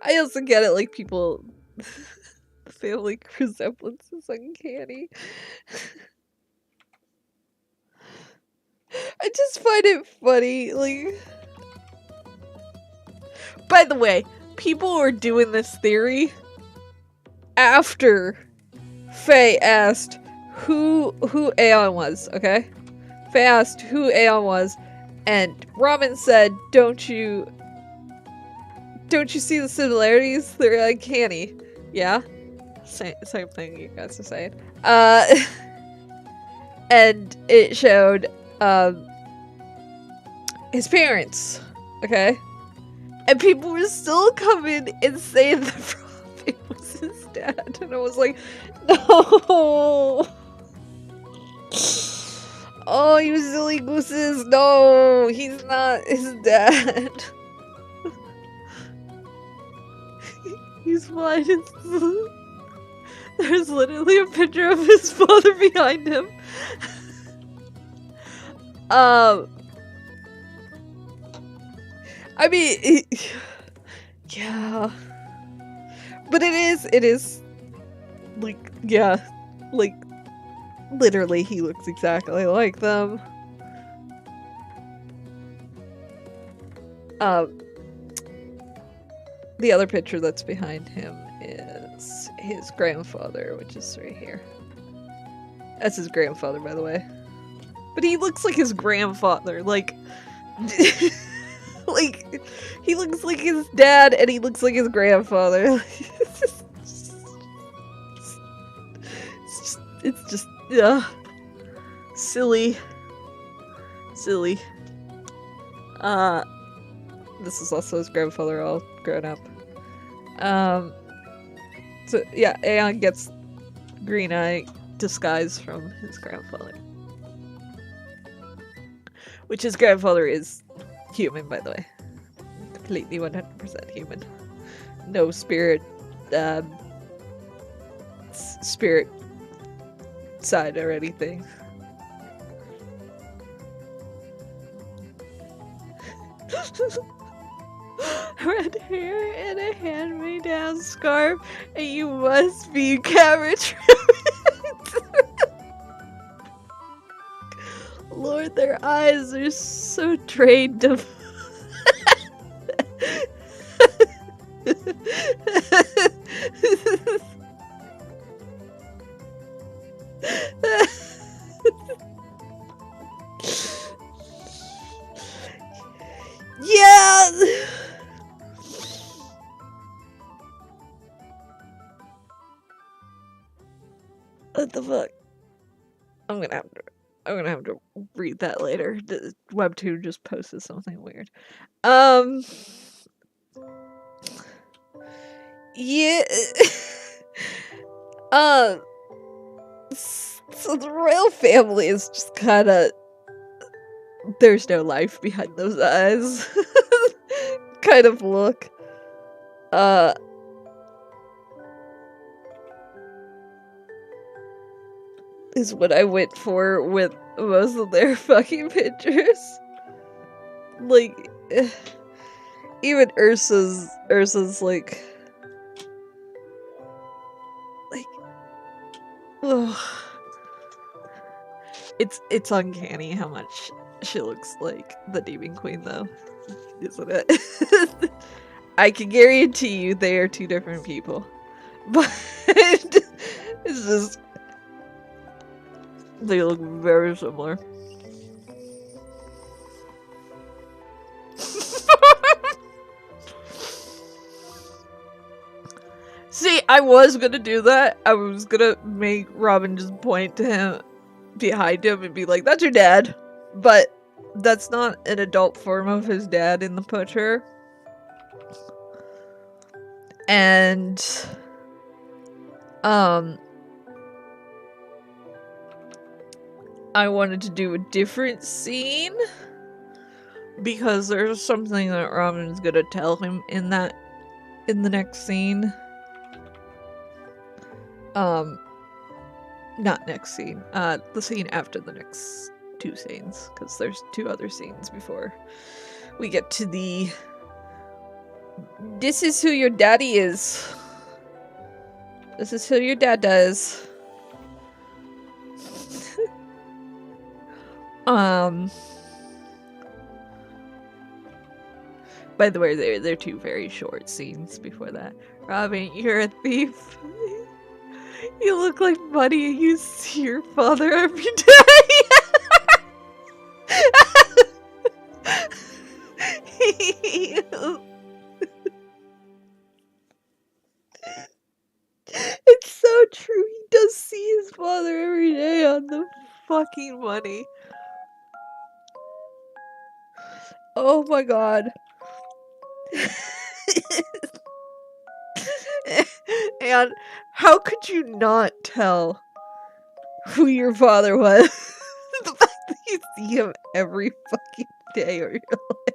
I also get it, like, people family resemblance is uncanny. I just find it funny, like... By the way, people were doing this theory after Faye asked who Aeon was, okay? Faye asked who Aeon was, and Ramen said, don't you see the similarities? They're uncanny. Yeah? Same thing you guys are saying. And it showed, his parents, okay? And people were still coming and saying the prophet was his dad. And I was like, no! Oh, you silly gooses, no! He's not his dad. He's blind. There's literally a picture of his father behind him. I mean, yeah. But it is, like, yeah, like, literally he looks exactly like them. The other picture that's behind him is his grandfather, which is right here. That's his grandfather, by the way. But he looks like his grandfather, like... like, he looks like his dad, and he looks like his grandfather. It's just, yeah. Silly. Silly. This is also his grandfather all grown up. So, yeah, Aeon gets green eye disguise from his grandfather. Which his grandfather is human, by the way. Completely 100% human. No spirit, spirit side or anything. Red hair and a hand-me-down scarf, and you must be camera trimmings. Lord, their eyes are so trained to. Yeah. What the fuck? I'm gonna have to read that later. The Webtoon just posted something weird. Yeah. So the royal family is just kind of, there's no life behind those eyes kind of look. Is what I went for with most of their fucking pictures. Like, even Ursa's like, ugh. It's uncanny how much she looks like the Demon Queen, though, isn't it? I can guarantee you they are two different people, but it's just they look very similar. See, I was gonna do that. I was gonna make Robin just point to him behind him and be like, "That's your dad," but that's not an adult form of his dad in the picture. And I wanted to do a different scene because there's something that Robin's gonna tell him in the next scene. Not next scene. The scene after the next two scenes, because there's two other scenes before we get to the "This is who your daddy is. This is who your dad does." By the way, they're two very short scenes before that. "Robin, you're a thief. You look like money and you see your father every day." It's so true. He does see his father every day on the fucking money. Oh my god. And how could you not tell who your father was? The fact that you see him every fucking day of your life.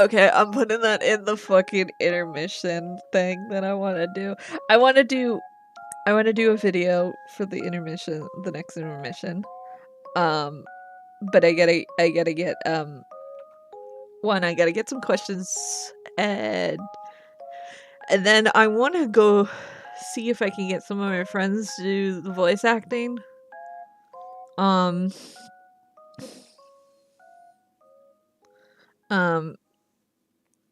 Okay, I'm putting that in the fucking intermission thing that I want to do. I want to do a video for the intermission, the next intermission. But I gotta get one, I gotta get some questions, and then I want to go see if I can get some of my friends to do the voice acting.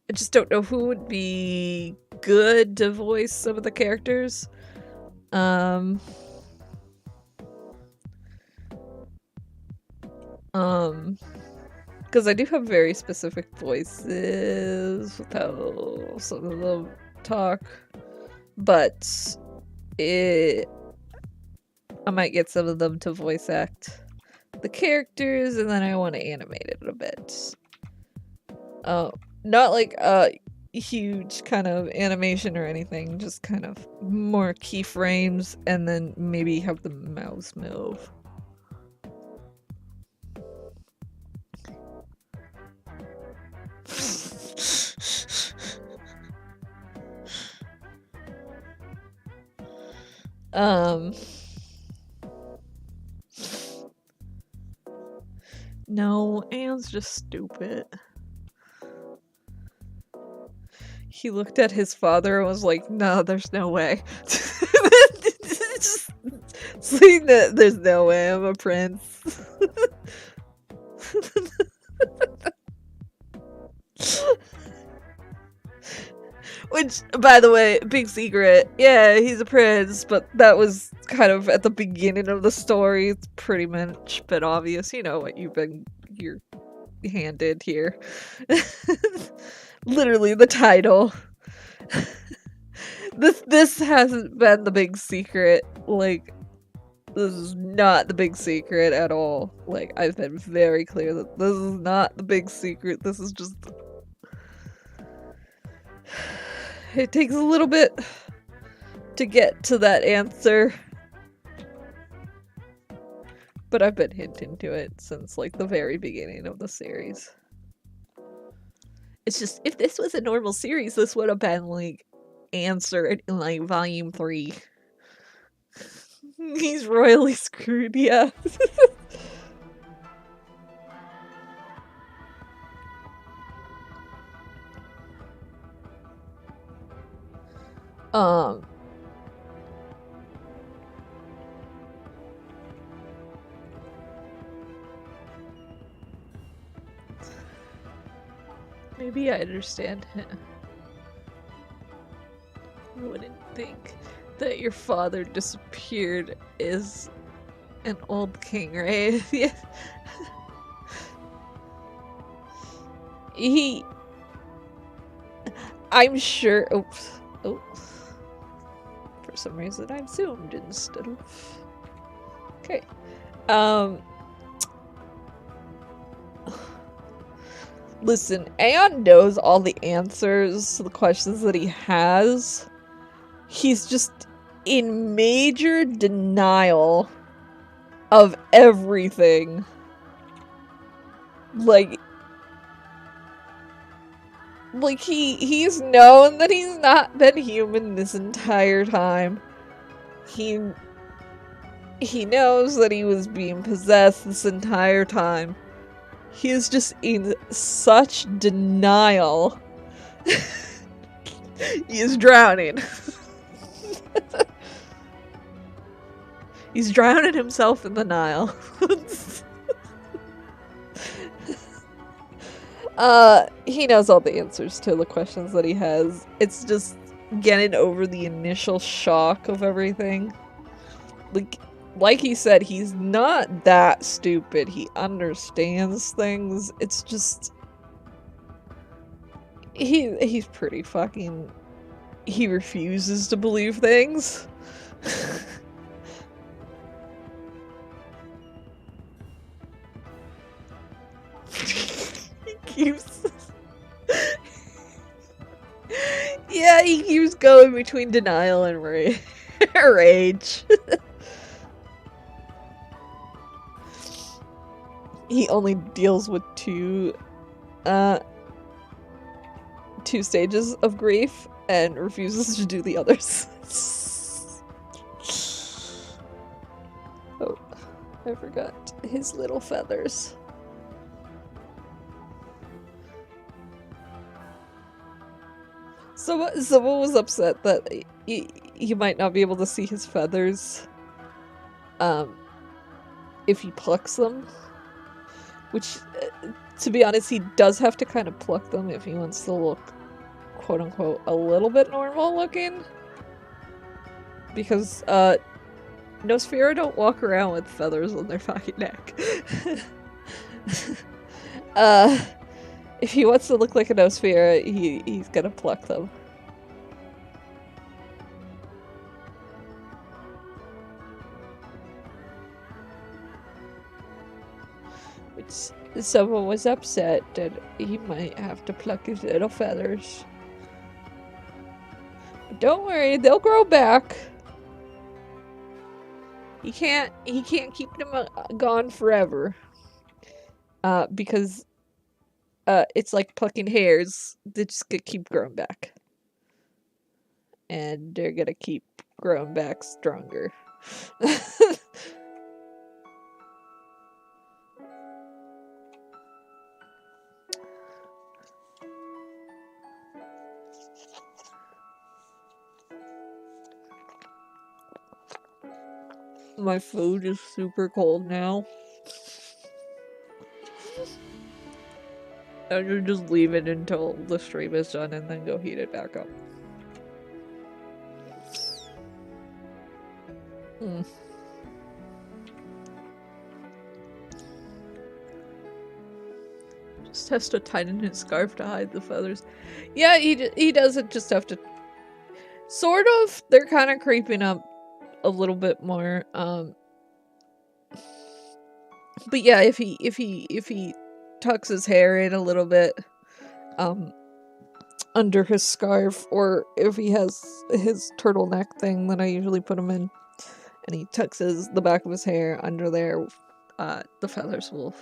I just don't know who would be good to voice some of the characters. Because I do have very specific voices with how some of them talk, but I might get some of them to voice act the characters, and then I want to animate it a bit. Not like a huge kind of animation or anything, just kind of more keyframes, and then maybe have the mouse move. No, Anne's just stupid. He looked at his father and was like, no, there's no way. Just saying that there's no way I'm a prince. Which, by the way, big secret. Yeah, he's a prince, but that was kind of at the beginning of the story. It's pretty much been obvious. You know what you're handed here. Literally the title. This hasn't been the big secret. Like, this is not the big secret at all. Like, I've been very clear that this is not the big secret. This is just... It takes a little bit to get to that answer. But I've been hinting to it since, like, the very beginning of the series. It's just, if this was a normal series, this would have been, like, answered in, like, volume 3. He's royally screwed, yeah. Maybe I understand him. I wouldn't think that your father disappeared as an old king, right? Yeah. I'm sure. Oops. Oh. For some reason, I'm zoomed instead of. Okay. Listen, Aeon knows all the answers to the questions that he has. He's just in major denial of everything. Like he's known that he's not been human this entire time. He knows that he was being possessed this entire time. He is just in such denial. He is drowning. He's drowning himself in the Nile. He knows all the answers to the questions that he has. It's just getting over the initial shock of everything. Like he said, he's not that stupid. He understands things. It's just... He's pretty fucking... He refuses to believe things. He keeps... Yeah, he keeps going between denial and rage. He only deals with two stages of grief and refuses to do the others. Oh, I forgot his little feathers. Someone was upset that he might not be able to see his feathers if he plucks them. Which, to be honest, he does have to kind of pluck them if he wants to look, quote-unquote, a little bit normal looking. Because, Nosfera don't walk around with feathers on their fucking neck. If he wants to look like a Nosfera, he's gonna pluck them. Which, someone was upset that he might have to pluck his little feathers. But don't worry, they'll grow back. He can't keep them gone forever. Because it's like plucking hairs. They just keep growing back. And they're gonna keep growing back stronger. My food is super cold now. I should just leave it until the stream is done and then go heat it back up. Just has to tighten his scarf to hide the feathers. Yeah, he doesn't just have to. Sort of. They're kind of creeping up a little bit more. But yeah, if he tucks his hair in a little bit, under his scarf, or if he has his turtleneck thing that I usually put him in, and he tucks the back of his hair under there, the feathers will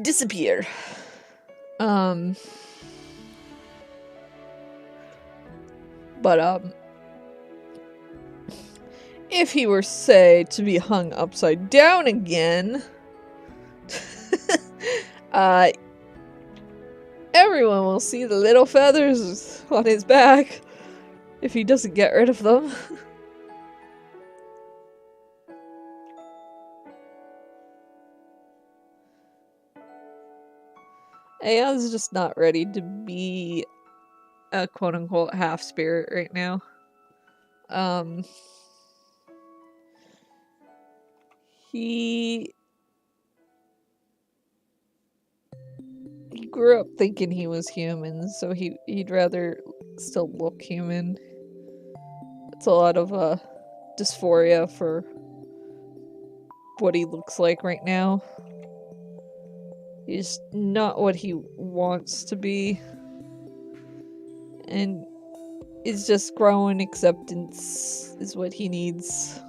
disappear. But if he were, say, to be hung upside down again, everyone will see the little feathers on his back if he doesn't get rid of them. Aeon's just not ready to be a quote-unquote half-spirit right now. He grew up thinking he was human, so he'd rather still look human. It's a lot of dysphoria for what he looks like right now. He's not what he wants to be. And it's just growing acceptance is what he needs.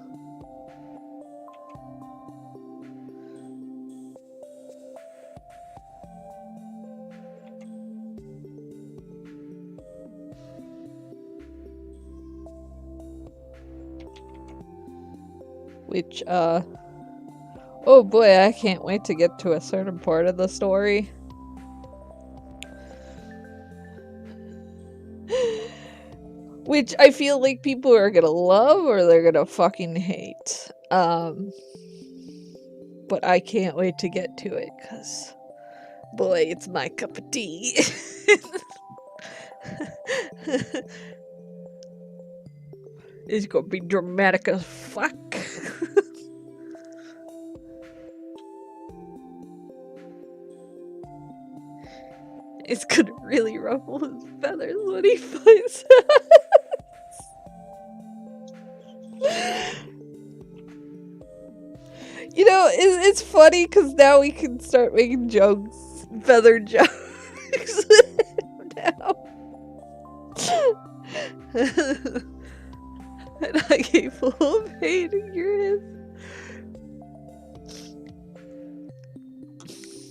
Which, oh boy, I can't wait to get to a certain part of the story. Which I feel like people are gonna love or they're gonna fucking hate. But I can't wait to get to it, cause boy, it's my cup of tea. It's gonna be dramatic as fuck. It's gonna really ruffle his feathers when he finds out. You know, it's funny because now we can start making jokes, feather jokes now. And I get full of hate and curious.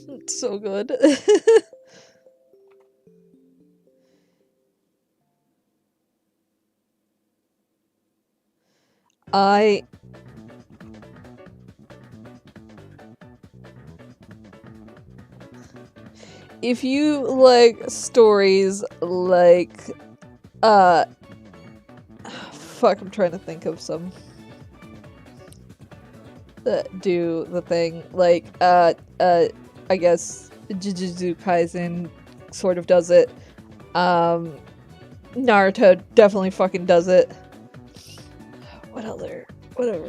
It's so good. If you like stories like, fuck, I'm trying to think of some that do the thing, like, I guess Jujutsu Kaisen sort of does it, Naruto definitely fucking does it. Whatever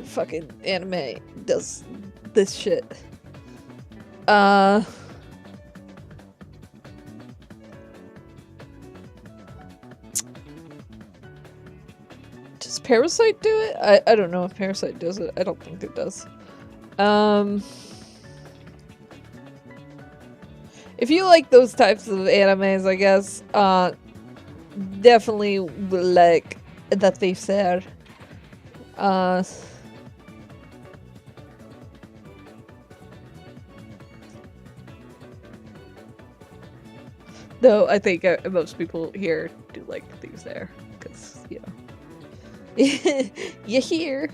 fucking anime does this shit. Does Parasite do it? I don't know if Parasite does it. I don't think it does. If you like those types of animes, I guess, definitely like that they said. Though I think most people here do like these there, because, you know. You hear.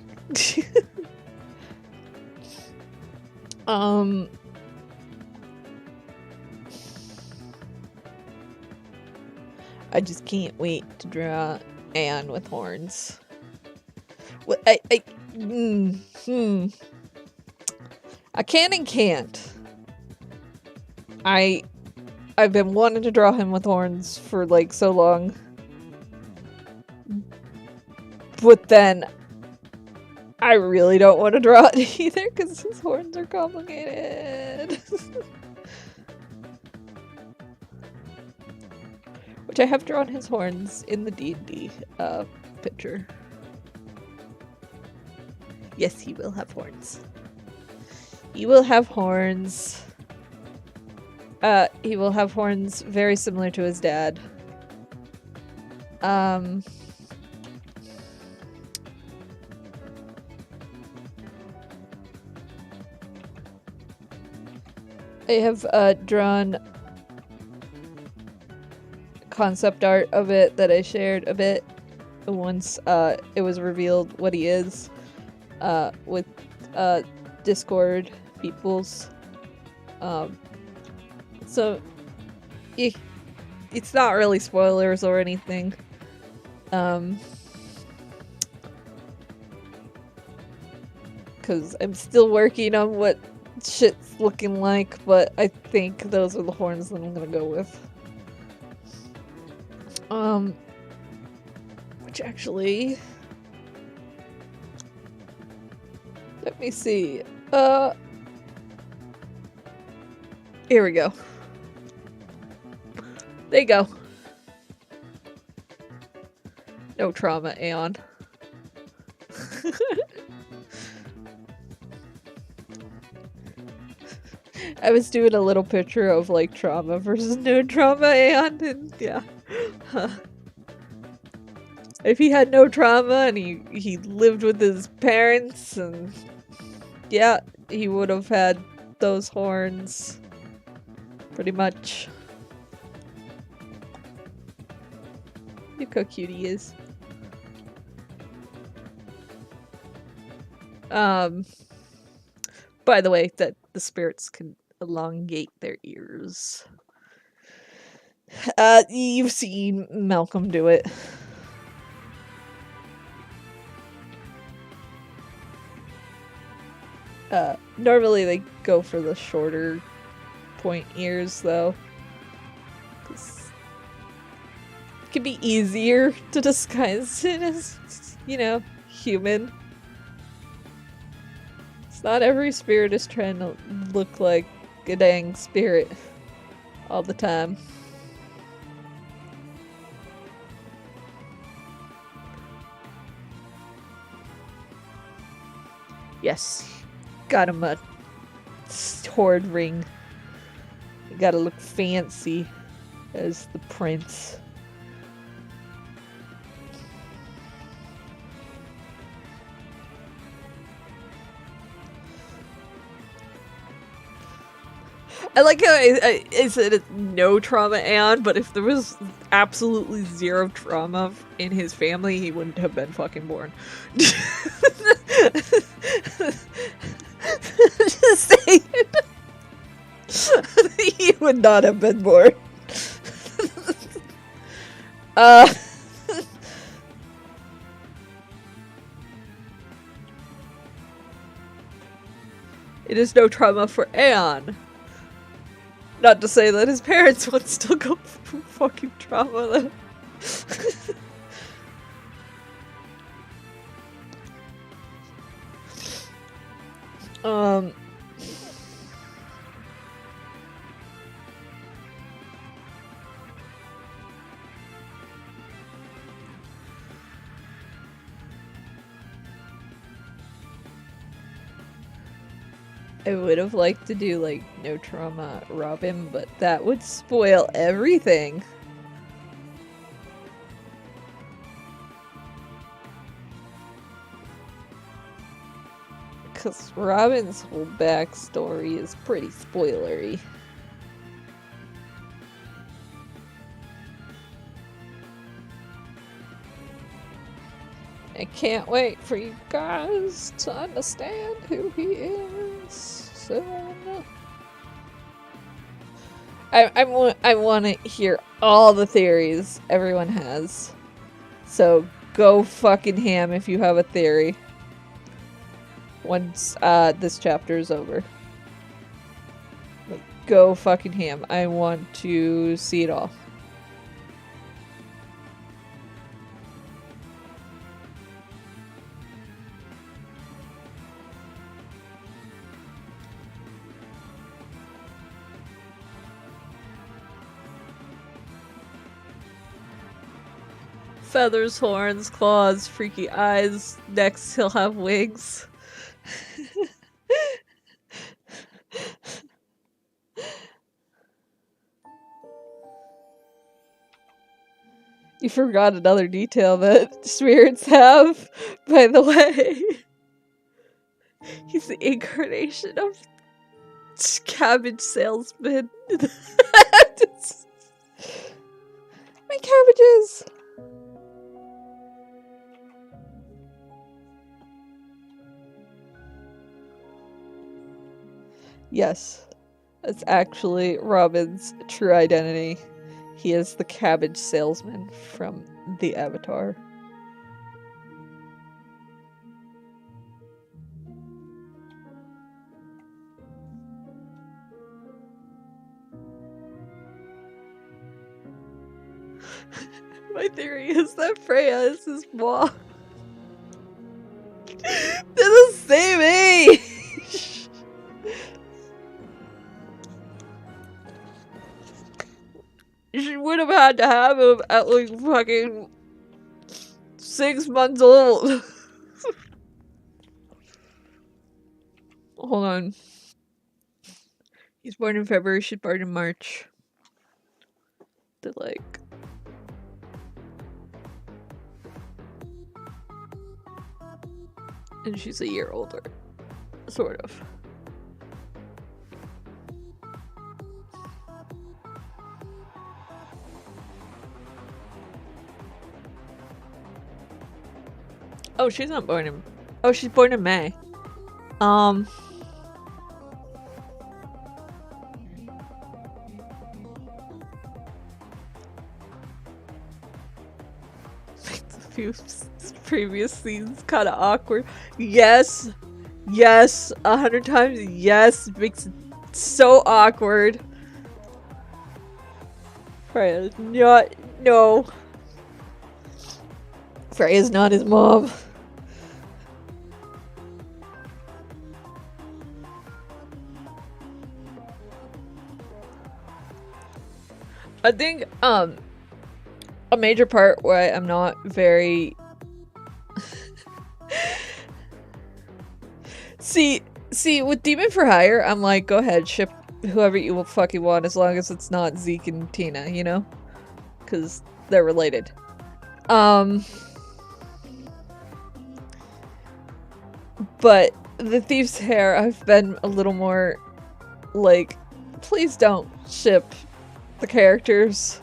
I just can't wait to draw Anne with horns. What I can and can't. I've been wanting to draw him with horns for like so long. But then I really don't want to draw it either because his horns are complicated. Which I have drawn his horns in the D&D picture. Yes, he will have horns. He will have horns. He will have horns very similar to his dad. I have drawn concept art of it that I shared a bit once it was revealed what he is with Discord peoples. So it's not really spoilers or anything. Because I'm still working on what shit's looking like, but I think those are the horns that I'm gonna go with. Which actually... Let me see. Here we go. There you go. No trauma, Aeon. I was doing a little picture of like trauma versus no trauma, Aeon, and yeah. If he had no trauma and he lived with his parents, and yeah, he would have had those horns. Pretty much. Look how cute he is. By the way, that the spirits can elongate their ears. You've seen Malcolm do it. Normally they go for the shorter point ears, though. It can be easier to disguise it as, you know, human. It's not every spirit is trying to look like a dang spirit all the time. Yes, got him a sword ring. You gotta look fancy as the prince. I like how I said it's no trauma, Aeon, but if there was absolutely zero trauma in his family, he wouldn't have been fucking born. Just saying. He would not have been born. It is no trauma for Aeon. Not to say that his parents would still go through fucking trauma, though. I would have liked to do, like, no trauma Robin, but that would spoil everything. Because Robin's whole backstory is pretty spoilery. I can't wait for you guys to understand who he is. So I want to hear all the theories everyone has. So go fucking ham if you have a theory. once this chapter is over. Like, go fucking ham. I want to see it all. Feathers, horns, claws, freaky eyes. Next, he'll have wings. You forgot another detail that spirits have, by the way. He's the incarnation of cabbage salesman. My cabbages! Yes, that's actually Robin's true identity. He is the cabbage salesman from the Avatar. My theory is that Freya is his mom. They're the same age! She would have had to have him at like fucking 6 months old. Hold on. He's born in February, she's born in March. They're like... And she's a year older. Sort of. Oh, she's not born in... Oh, she's born in May. Few previous scenes kind of awkward. Yes, yes, 100 times yes. Makes it so awkward. Freya's not. No. Freya's not his mom. I think a major part where I'm not very see with Demon for Hire, I'm like, go ahead, ship whoever you fucking want as long as it's not Zeke and Tina, you know? Because they're related. But the Thief's Heir, I've been a little more like, please don't ship the characters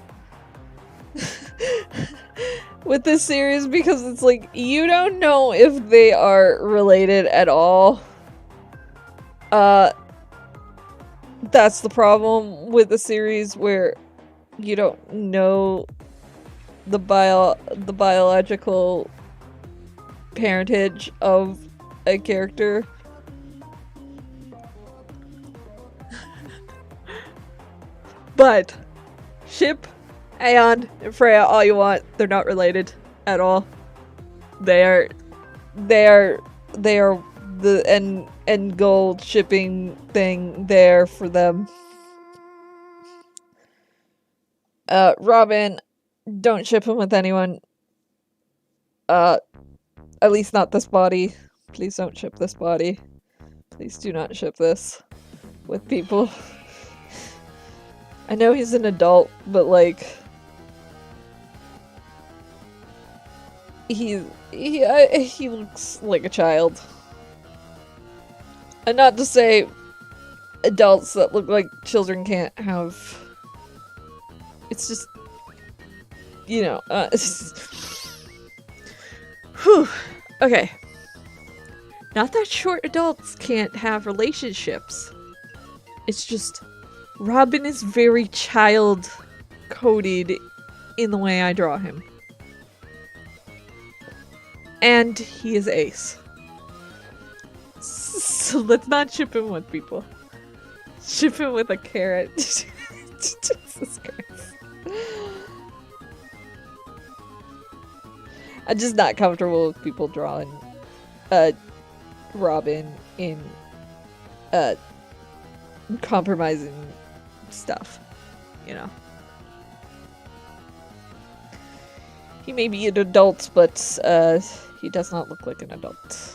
with this series, because it's like, you don't know if they are related at all. That's the problem with the series, where you don't know the biological parentage of a character. But ship Aeon and Freya all you want. They're not related at all. They are the end goal shipping thing there for them. Robin, don't ship him with anyone. At least not this body. Please don't ship this body. Please do not ship this with people. I know he's an adult, but like, he looks like a child. And not to say adults that look like children can't have... It's just... You know, Whew. Okay. Not that short adults can't have relationships. It's just... Robin is very child-coded in the way I draw him. And he is Ace. So let's not ship him with people. Ship him with a carrot. Jesus Christ. I'm just not comfortable with people drawing Robin in compromising stuff, you know. He may be an adult, but he does not look like an adult.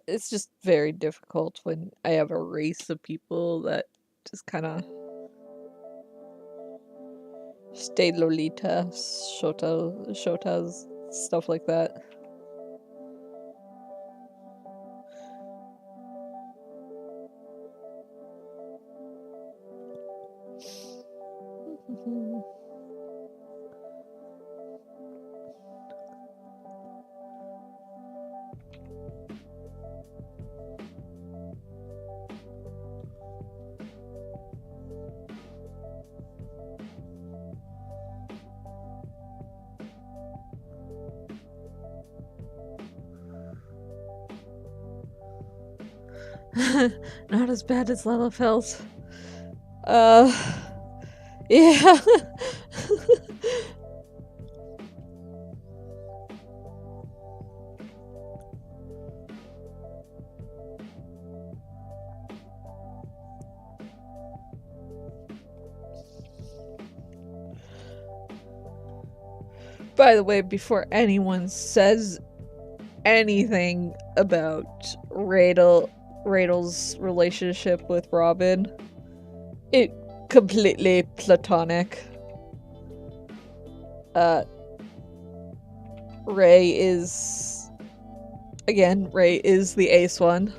It's just very difficult when I have a race of people that just kind of stay Lolita, Shotas, stuff like that. Not as bad as Lalafels. Yeah. By the way, before anyone says anything about Raidel's relationship with Robin, it completely platonic. Ray is the ace one.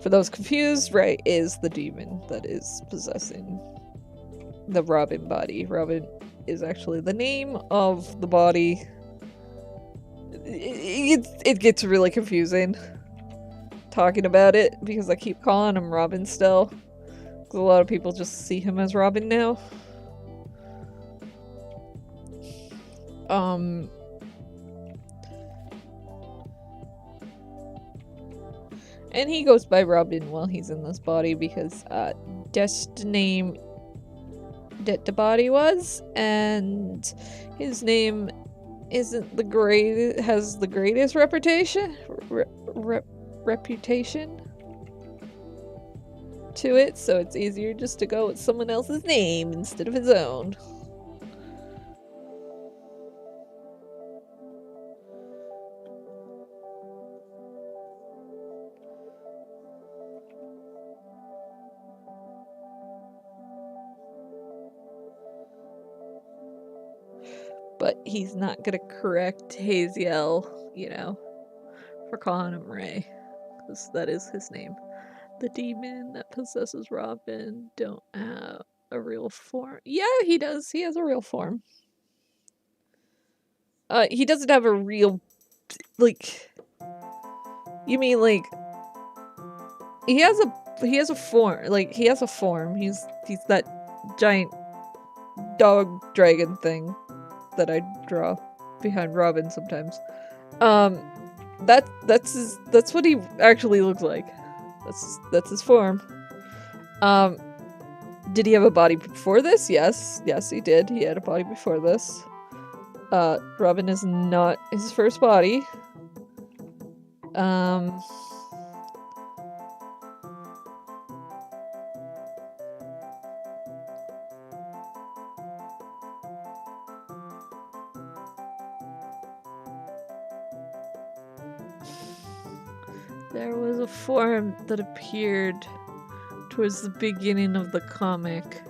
For those confused, Ray is the demon that is possessing the Robin body. Robin is actually the name of the body. It gets really confusing talking about it because I keep calling him Robin still. Because a lot of people just see him as Robin now. And he goes by Robin while he's in this body because that's the name that the body was, and his name isn't has the greatest reputation to it, so it's easier just to go with someone else's name instead of his own. But he's not gonna correct Haziel, you know, for calling him Ray, because that is his name. The demon that possesses Robin don't have a real form. Yeah, he does. He has a real form. He doesn't have a real, like, you mean like he has a form. Like, he has a form. He's that giant dog dragon thing that I draw behind Robin sometimes. That's what he actually looks like. That's his form. Did he have a body before this? Yes, he did. He had a body before this. Robin is not his first body. There was a form that appeared towards the beginning of the comic.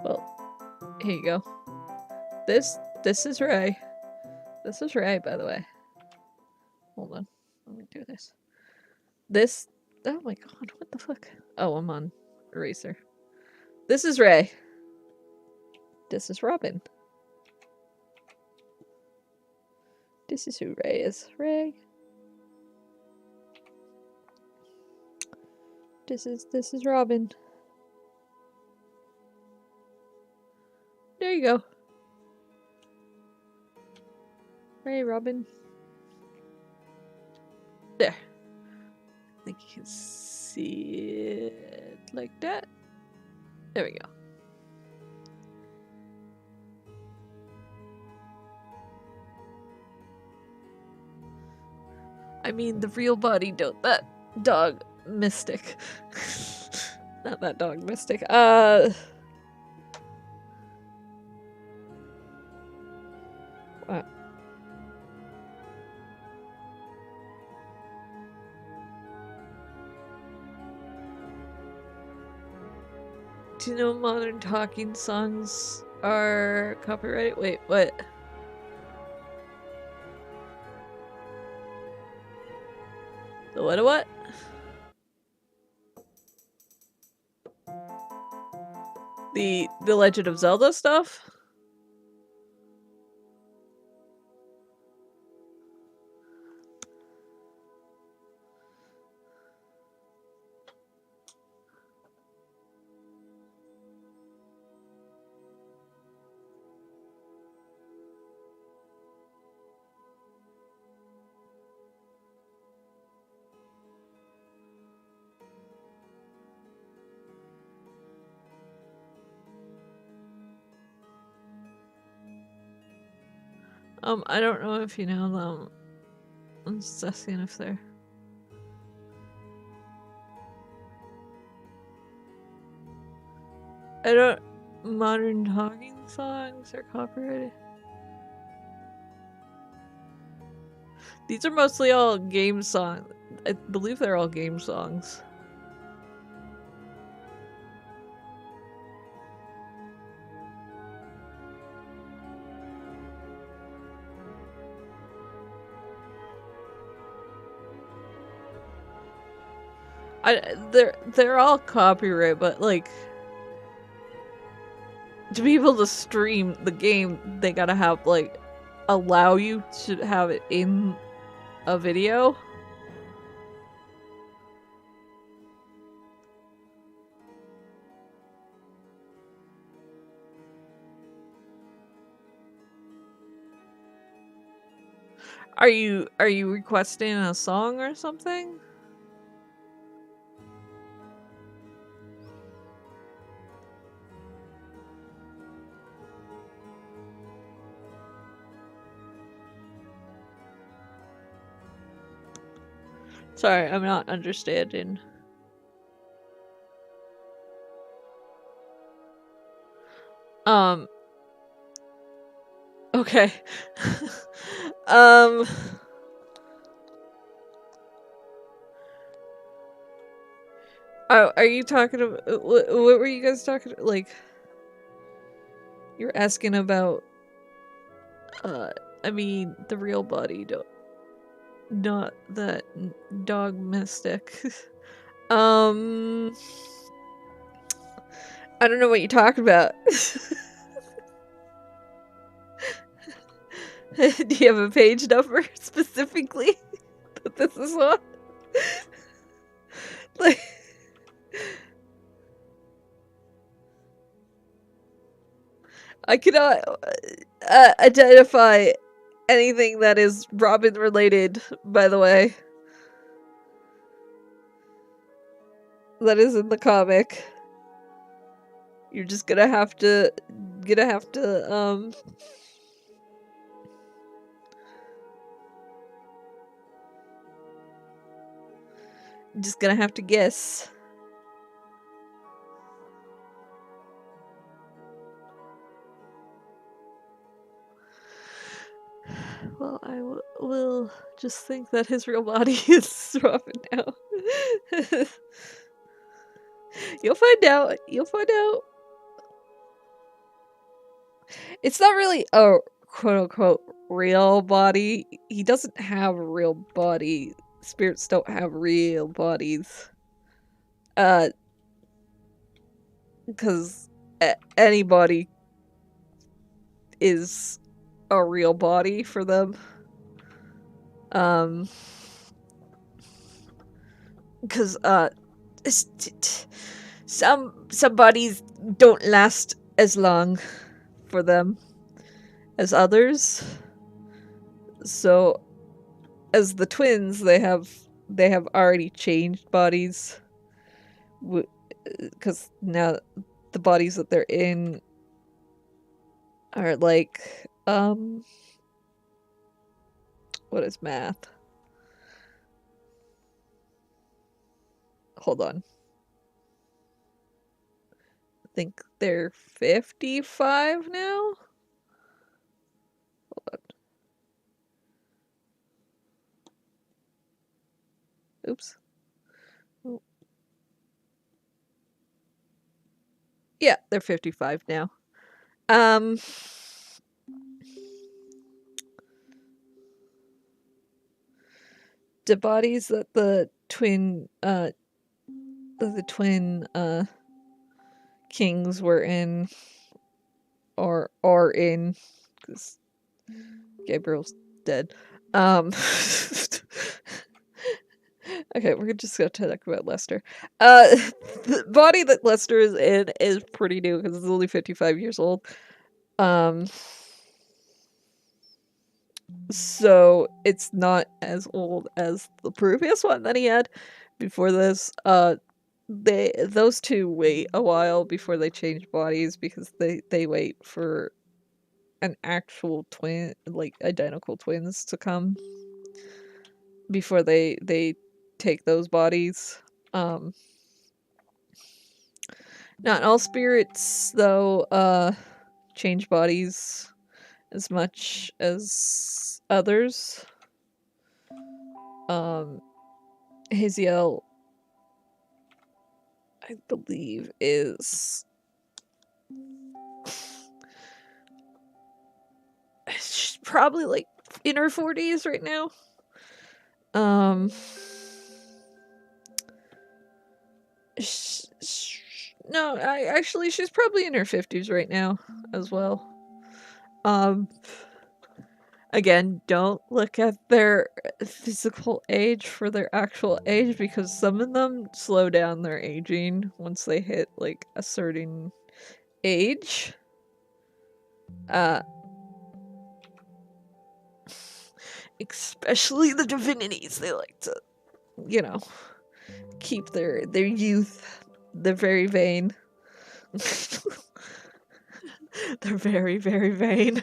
Well, here you go. This is Ray. This is Ray, by the way. Hold on. Let me do this. This... Oh my god, what the fuck? Oh, I'm on Eraser. This is Ray. This is Robin. This is who Ray is. Ray. This is Robin. There you go. Ray, Robin. There. I think you can see it like that. There we go. I mean, the real body don't. That dog mystic. Not that dog mystic. Wow. Do you know modern talking songs are copyrighted? Wait, what? The what? The Legend of Zelda stuff? I don't know if you know them. I'm just asking if they're... I don't... Modern talking songs are copyrighted. These are mostly all game songs. I believe they're all game songs. They're all copyright, but like to be able to stream the game, they gotta have like allow you to have it in a video. Are you requesting a song or something? Sorry, I'm not understanding. Okay. Oh, are you talking about... What were you guys talking about? Like... You're asking about... I mean, the real body, not that dog mystic. I don't know what you're talking about. Do you have a page number specifically that this is on? Like, I cannot identify anything that is Robin related, by the way. That is in the comic. You're just gonna have to just gonna have to guess. Well, I will just think that his real body is Robin now. You'll find out. You'll find out. It's not really a quote-unquote real body. He doesn't have a real body. Spirits don't have real bodies. Because anybody is a real body for them. Because, some bodies don't last as long for them as others. So, as the twins, they have already changed bodies. Because now the bodies that they're in are like, what is math? Hold on. I think they're 55 now? Hold on. Oops. Oh. Yeah, they're 55 now. The bodies that the twin kings were in or are in, because Gabriel's dead. Okay, we're just gonna talk about Lester. The body that Lester is in is pretty new because it's only 55 years old. So it's not as old as the previous one that he had before this. Those two wait a while before they change bodies because they wait for an actual twin, like identical twins, to come before they take those bodies. Not all spirits though change bodies as much as others. Haziel, I believe, is she's probably like in her 40s right now. No, actually she's probably in her 50s right now as well. Again, don't look at their physical age for their actual age because some of them slow down their aging once they hit like a certain age. Especially the divinities, they like to, you know, keep their youth. They're very vain. They're very, very vain.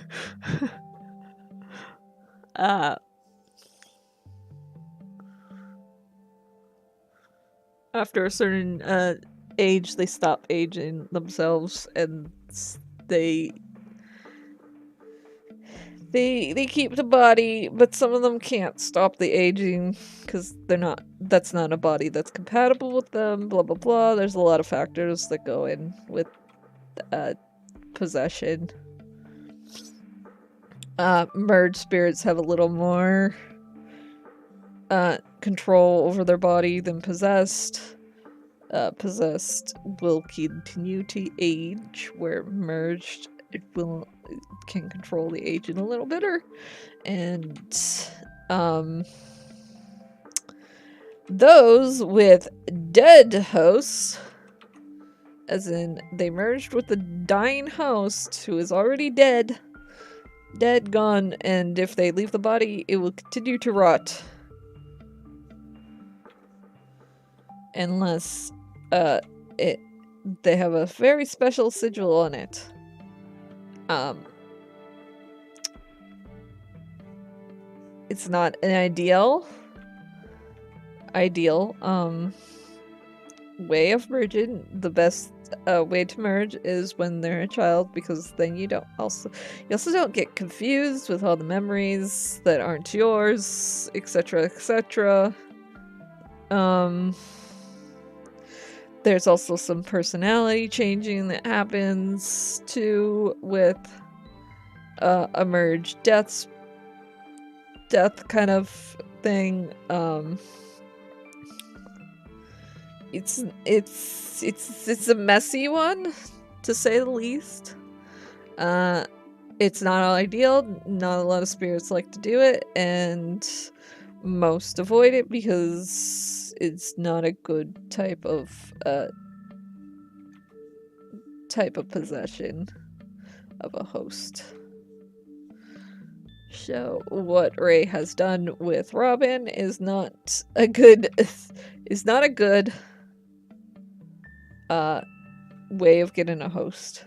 After a certain age, they stop aging themselves, and they keep the body, but some of them can't stop the aging because that's not a body that's compatible with them, blah blah blah. There's a lot of factors that go in with possession. Merged spirits have a little more control over their body than possessed. Possessed will continue to age, where merged can control the aging a little better. And those with dead hosts, as in they merged with the dying host who is already dead, gone, and if they leave the body, it will continue to rot. Unless they have a very special sigil on it. It's not an ideal way of merging. The best a way to merge is when they're a child, because then you also don't get confused with all the memories that aren't yours, etc., etc. There's also some personality changing that happens too with a merge death kind of thing. It's a messy one, to say the least. It's not ideal. Not a lot of spirits like to do it, and most avoid it because it's not a good type of possession of a host. So what Ray has done with Robin is not a good way of getting a host.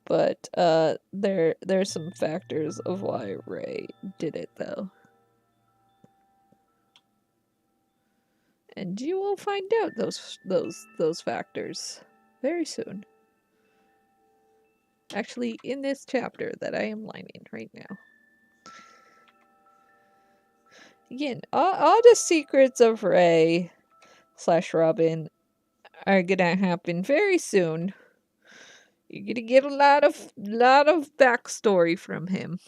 But there's some factors of why Ray did it, though. And you will find out those factors very soon. Actually, in this chapter that I am lining right now. Again, all the secrets of Ray / Robin are gonna happen very soon. You're gonna get a lot of backstory from him.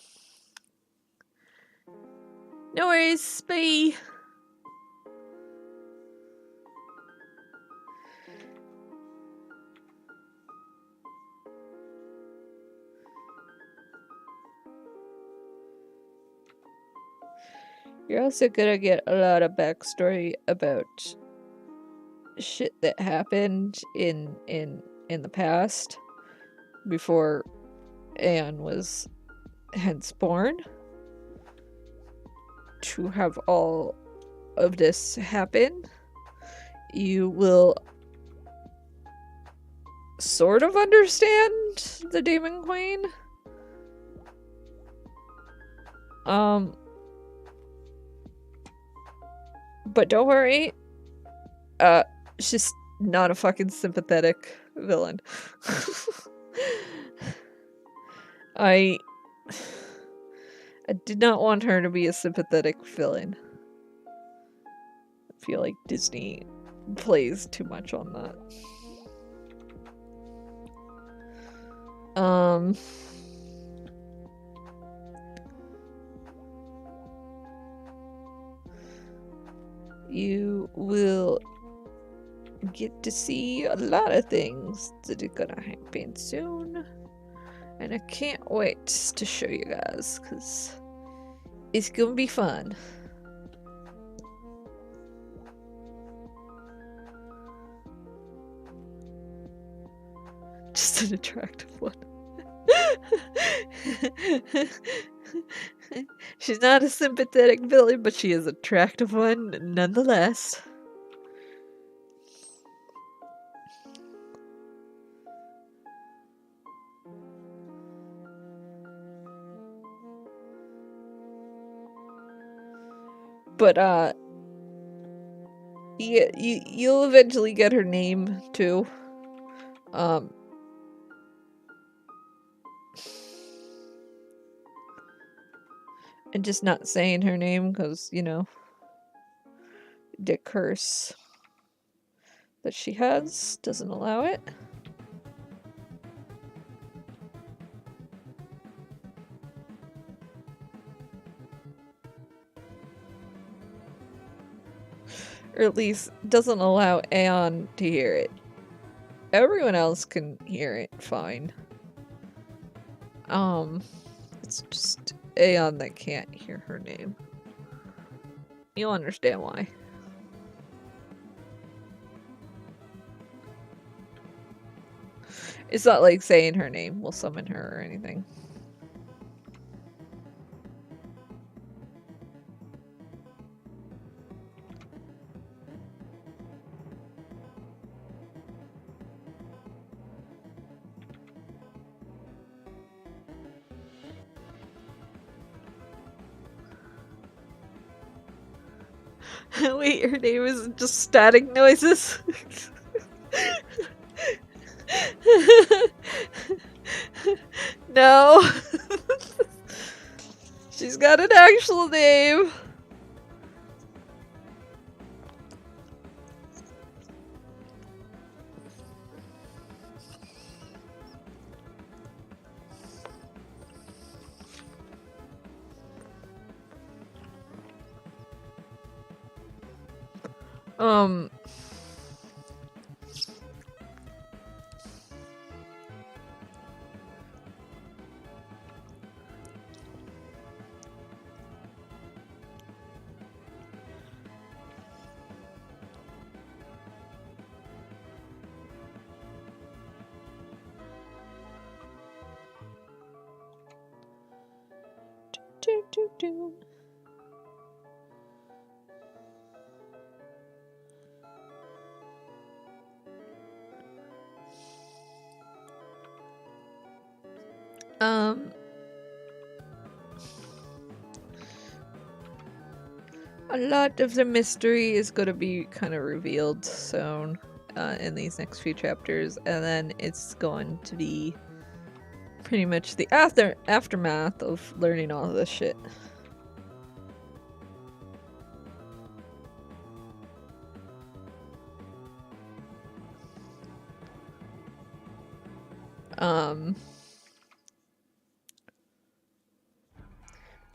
No worries, bye. You're also gonna get a lot of backstory about shit that happened in the past before Aeon was hence born. To have all of this happen, you will sort of understand the Demon Queen. But don't worry, she's not a fucking sympathetic villain. I did not want her to be a sympathetic villain. I feel like Disney plays too much on that. You will get to see a lot of things that are gonna happen soon. And I can't wait to show you guys, because it's gonna be fun. Just an attractive one. She's not a sympathetic villain, but she is an attractive one nonetheless. But yeah, you'll eventually get her name too. And just not saying her name because, you know, the curse that she has doesn't allow it. Or at least doesn't allow Aeon to hear it. Everyone else can hear it fine. It's just Aeon that can't hear her name. You'll understand why. It's not like saying her name will summon her or anything. Wait, her name is just static noises? No. She's got an actual name. A lot of the mystery is going to be kind of revealed soon in these next few chapters, and then it's going to be pretty much the aftermath of learning all of this shit.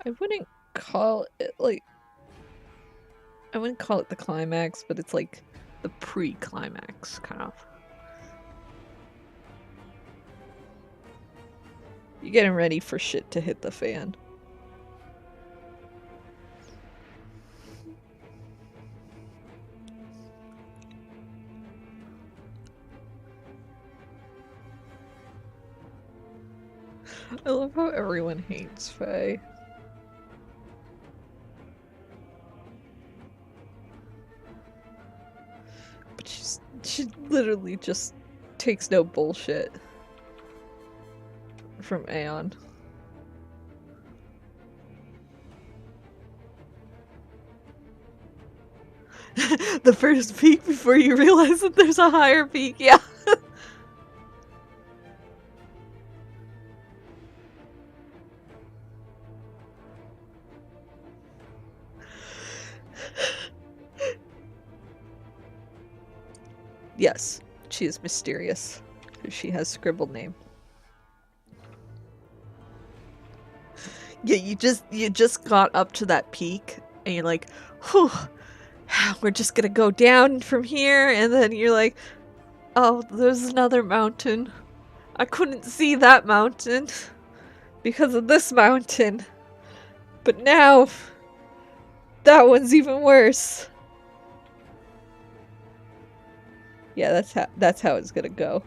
I wouldn't call it I wouldn't call it the climax, but it's like the pre-climax, kind of. You're getting ready for shit to hit the fan. I love how everyone hates Faye. But she literally just takes no bullshit from Aeon. The first peak before you realize that there's a higher peak, yeah. Yes, she is mysterious. She has scribbled name. Yeah, you just got up to that peak and you're like, whew, we're just gonna go down from here, and then you're like, oh, there's another mountain. I couldn't see that mountain because of this mountain. But now that one's even worse. Yeah, that's how it's gonna go.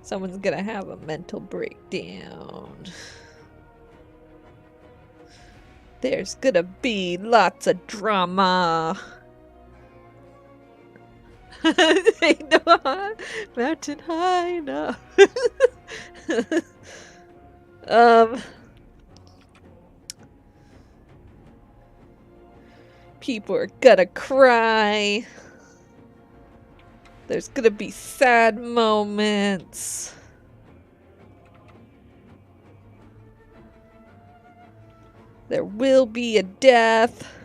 Someone's gonna have a mental breakdown. There's gonna be lots of drama. Ain't no mountain high enough. People are gonna cry. There's gonna be sad moments. There will be a death.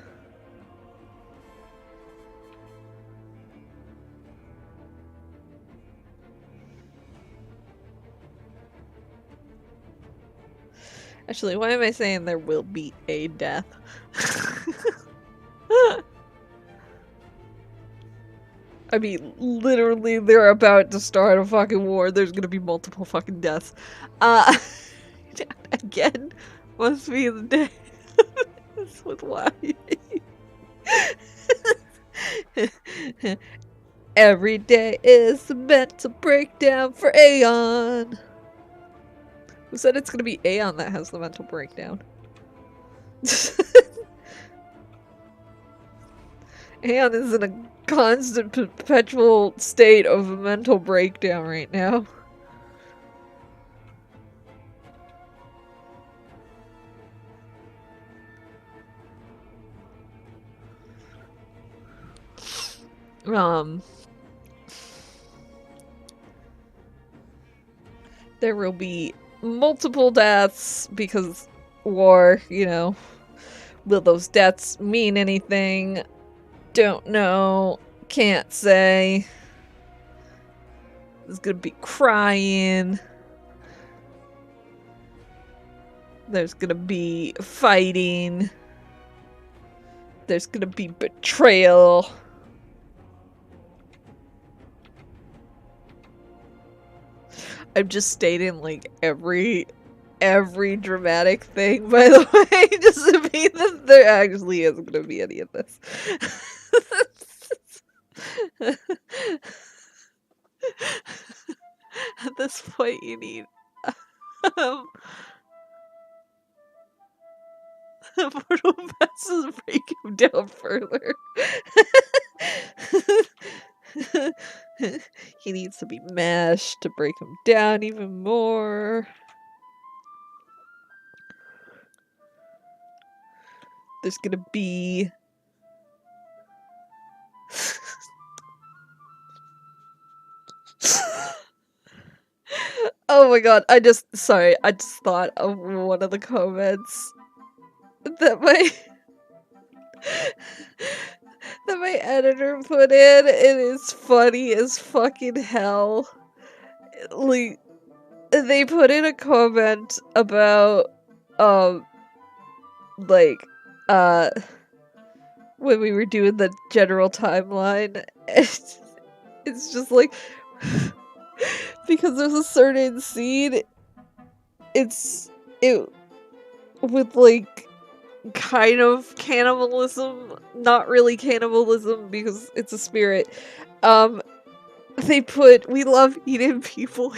Actually, why am I saying there will be a death? I mean, literally, they're about to start a fucking war. There's gonna be multiple fucking deaths. Again, must be the day. That's with why. Every day is a mental breakdown for Aeon. Who said it's gonna be Aeon that has the mental breakdown? Aeon is in a constant perpetual state of a mental breakdown right now. There will be multiple deaths because war, you know. Will those deaths mean anything? Don't know. Can't say. There's gonna be crying. There's gonna be fighting. There's gonna be betrayal. I'm just stating like every dramatic thing, by the way, just to mean that there actually isn't gonna be any of this. At this point, you need Mortal passes break him down further. He needs to be mashed to break him down even more. There's gonna be oh my god, I just thought of one of the comments that my that my editor put in. It is funny as fucking hell. Like, they put in a comment about like when we were doing the general timeline. It's just like because there's a certain scene, it with like kind of cannibalism, not really cannibalism because it's a spirit. They put, "We love eating people."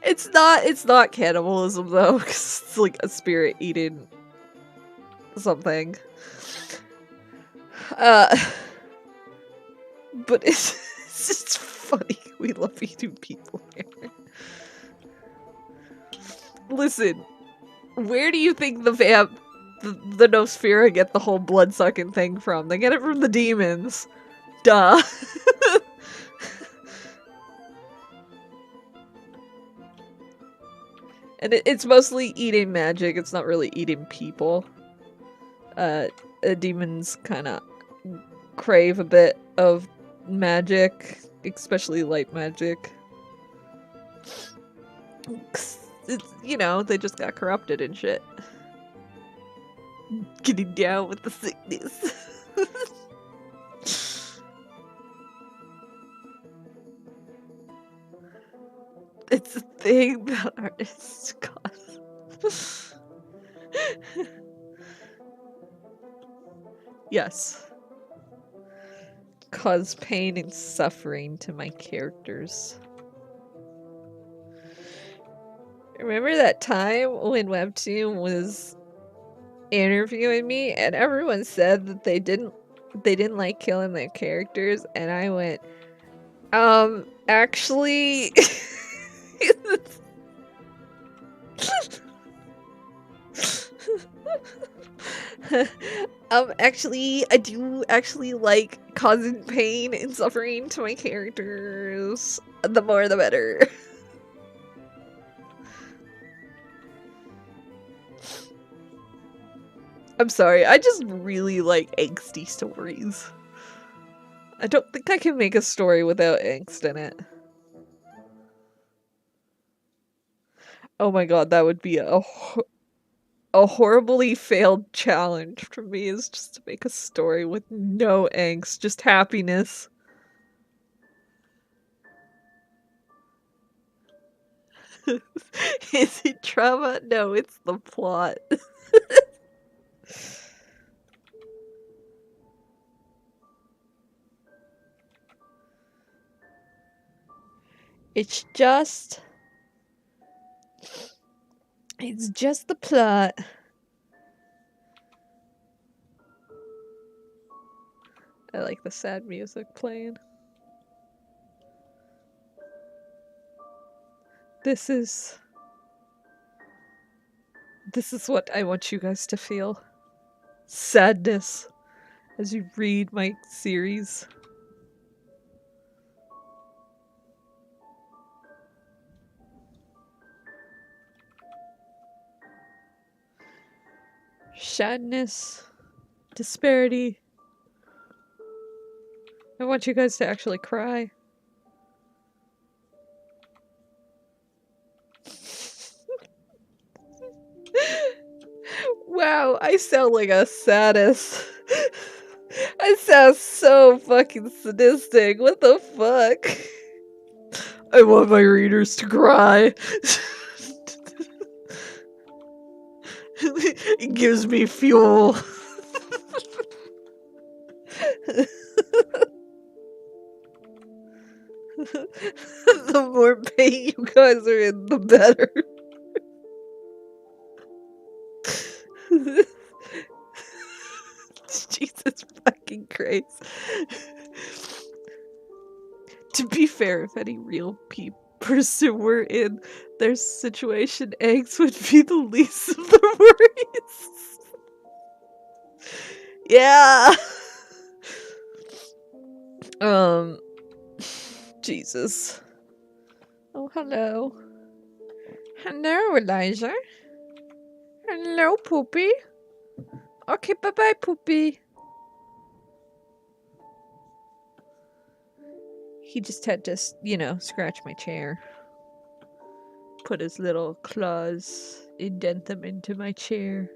It's not cannibalism though, because it's like a spirit eating something. But it's just funny. We love eating people here. Listen, where do you think the Nosphera get the whole blood-sucking thing from? They get it from the demons. Duh. And it's mostly eating magic, it's not really eating people. Demons kinda crave a bit of magic, especially light magic. It's, you know, they just got corrupted and shit. Getting down with the sickness. It's a thing that artists cause. Yes. Cause pain and suffering to my characters. Remember that time when Webtoon was interviewing me and everyone said that they didn't like killing their characters, and I went, actually actually, I do actually like causing pain and suffering to my characters. The more the better. I'm sorry, I just really like angsty stories. I don't think I can make a story without angst in it. Oh my god, that would be a horribly failed challenge for me, is just to make a story with no angst, just happiness. Is it drama? No, it's the plot. It's just the plot. I like the sad music playing. This is what I want you guys to feel. Sadness as you read my series. Sadness, disparity. I want you guys to actually cry. Wow, I sound like a sadist. I sound so fucking sadistic. What the fuck? I want my readers to cry. It gives me fuel. The more pain you guys are in, the better. Jesus fucking Christ. To be fair, if any real person were in their situation, eggs would be the least of the worries. Yeah. Jesus. Oh, hello. Hello, Elijah. Hello, Poopy. Okay, bye-bye, Poopy. He just had to, you know, scratch my chair. Put his little claws, indent them into my chair.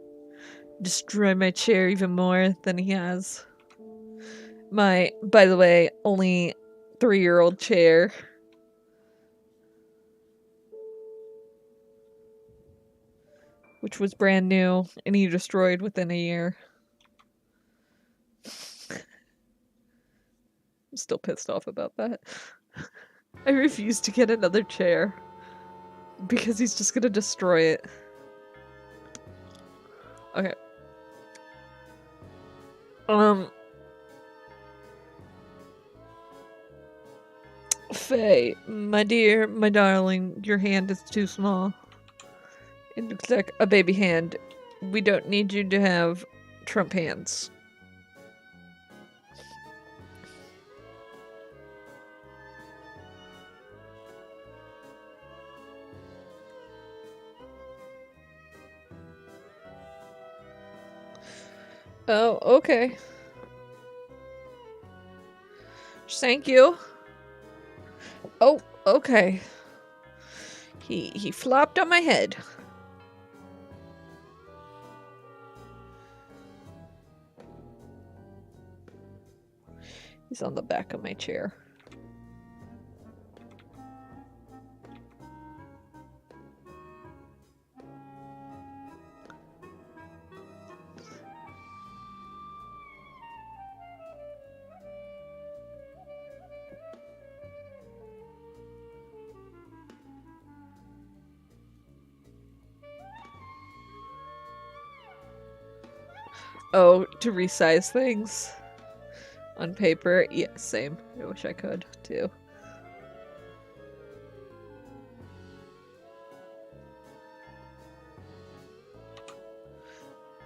Destroy my chair even more than he has. My, by the way, only 3-year-old chair. Which was brand new, and he destroyed within a year. I'm still pissed off about that. I refuse to get another chair. Because he's just gonna destroy it. Okay. Faye, my dear, my darling, your hand is too small. It looks like a baby hand. We don't need you to have Trump hands. Oh, okay. Thank you. Oh, okay. He flopped on my head. He's on the back of my chair. Oh, to resize things on paper? Yeah, same. I wish I could, too.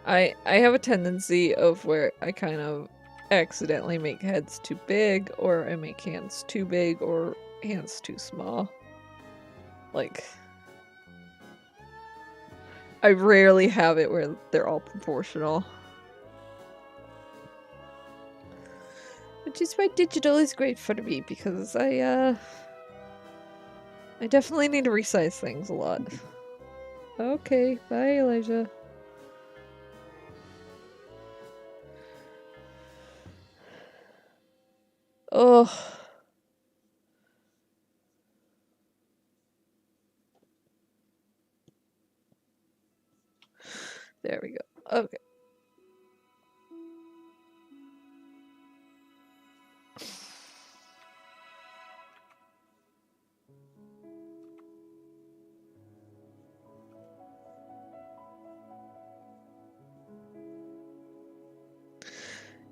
I have a tendency of where I kind of accidentally make heads too big, or I make hands too big, or hands too small. Like, I rarely have it where they're all proportional. Which is why digital is great for me, because I definitely need to resize things a lot. Okay, bye, Elijah. Oh. There we go. Okay.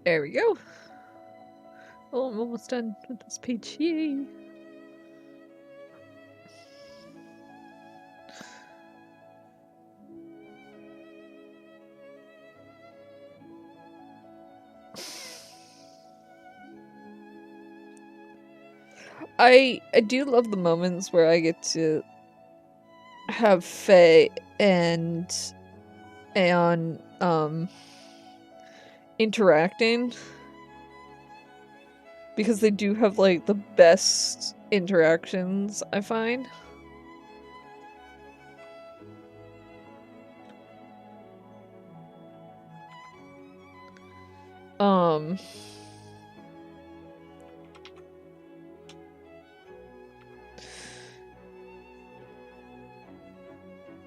There we go. Oh, I'm almost done with this page. Yay! I do love the moments where I get to have Faye and Aeon interacting, because they do have like the best interactions, I find.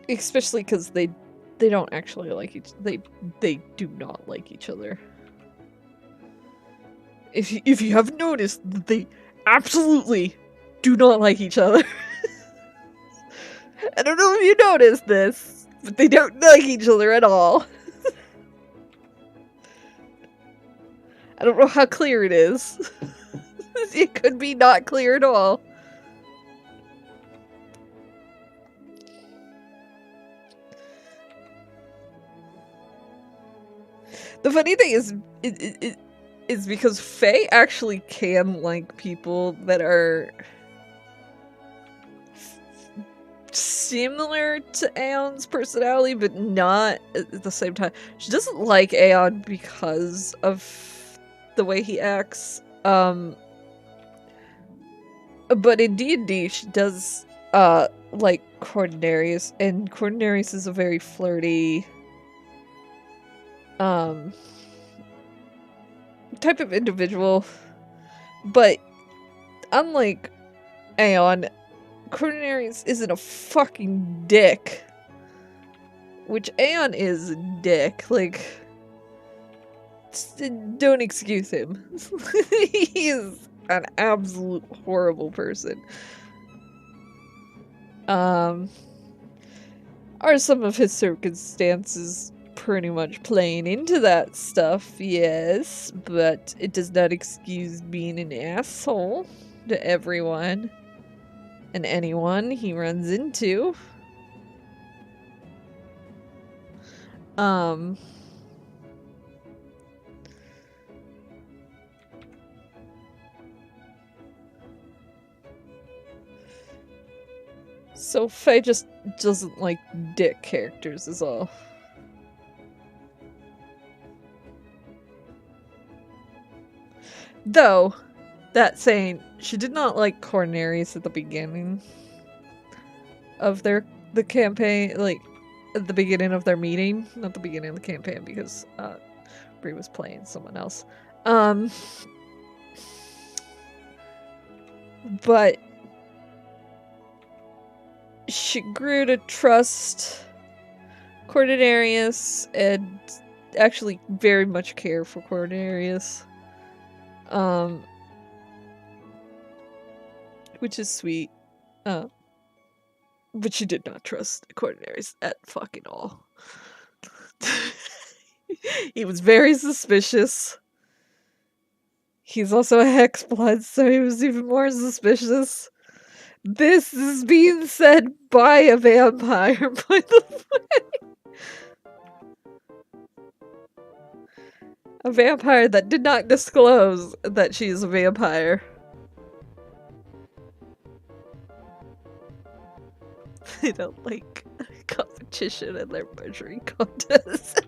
Especially because they don't actually like they do not like each other. If you haven't noticed, they absolutely do not like each other. I don't know if you noticed this, but they don't like each other at all. I don't know how clear it is. It could be not clear at all. The funny thing is because Faye actually can like people that are similar to Aeon's personality, but not at the same time. She doesn't like Aeon because of the way he acts. But in D&D, she does like Cornelius, and Cornelius is a very flirty type of individual. But unlike Aeon, Cornelius isn't a fucking dick. Which Aeon is a dick. Like, don't excuse him. He is an absolute horrible person. Are some of his circumstances pretty much playing into that stuff? Yes, but it does not excuse being an asshole to everyone and anyone he runs into. So Faye just doesn't like dick characters is all. Though, that saying, she did not like Cornelius at the beginning of the campaign, like, at the beginning of their meeting. Not the beginning of the campaign, because, Bree was playing someone else. But she grew to trust Cornelius and actually very much care for Cornelius. Which is sweet. But she did not trust Cornelius at fucking all. He was very suspicious. He's also a hexblood, so he was even more suspicious. This is being said by a vampire, by the way. A vampire that did not disclose that she is a vampire. They don't like competition in their measuring contest.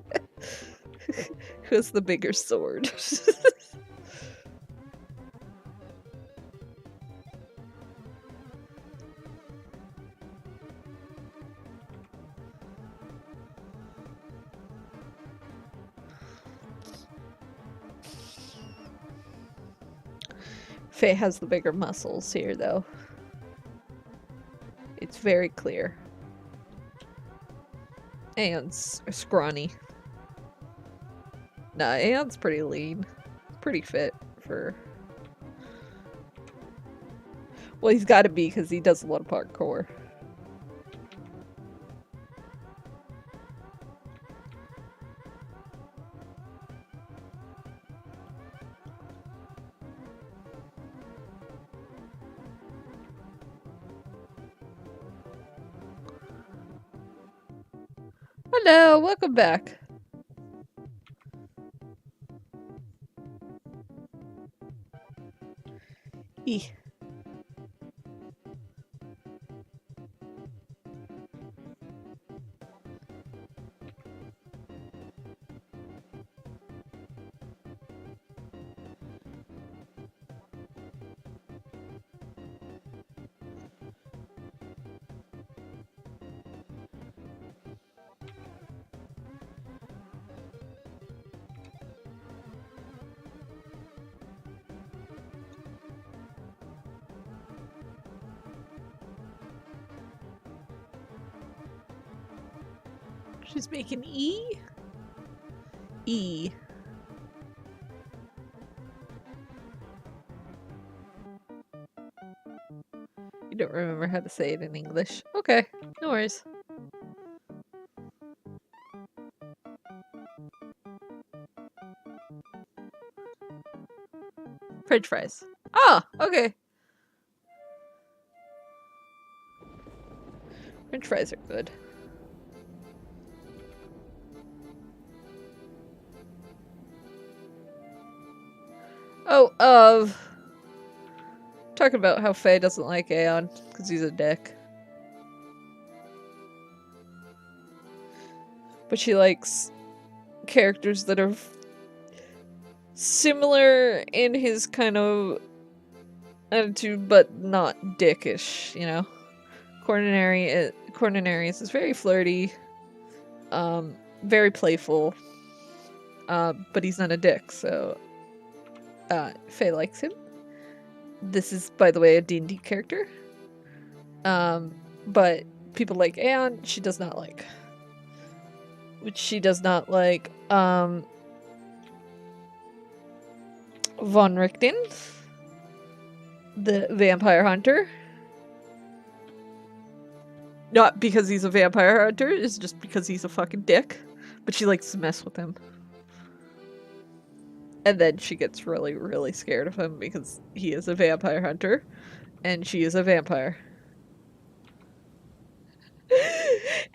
Who has the bigger sword? Faye has the bigger muscles here, though. It's very clear. Aeon's scrawny. Nah, Aeon's pretty lean. Pretty fit for... Well, he's gotta be, because he does a lot of parkour. Hello, welcome back. Eeh. She's making E? E. You don't remember how to say it in English. Okay, no worries. French fries. Ah, okay. French fries are good. Oh, talking about how Faye doesn't like Aeon because he's a dick. But she likes characters that are similar in his kind of attitude, but not dickish, you know? Cornelius is very flirty, very playful, but he's not a dick, so Faye likes him. This is, by the way, a D&D character. But people like Aeon, she does not like. Which she does not like, Von Richten, the vampire hunter. Not because he's a vampire hunter, it's just because he's a fucking dick. But she likes to mess with him. And then she gets really, really scared of him because he is a vampire hunter. And she is a vampire.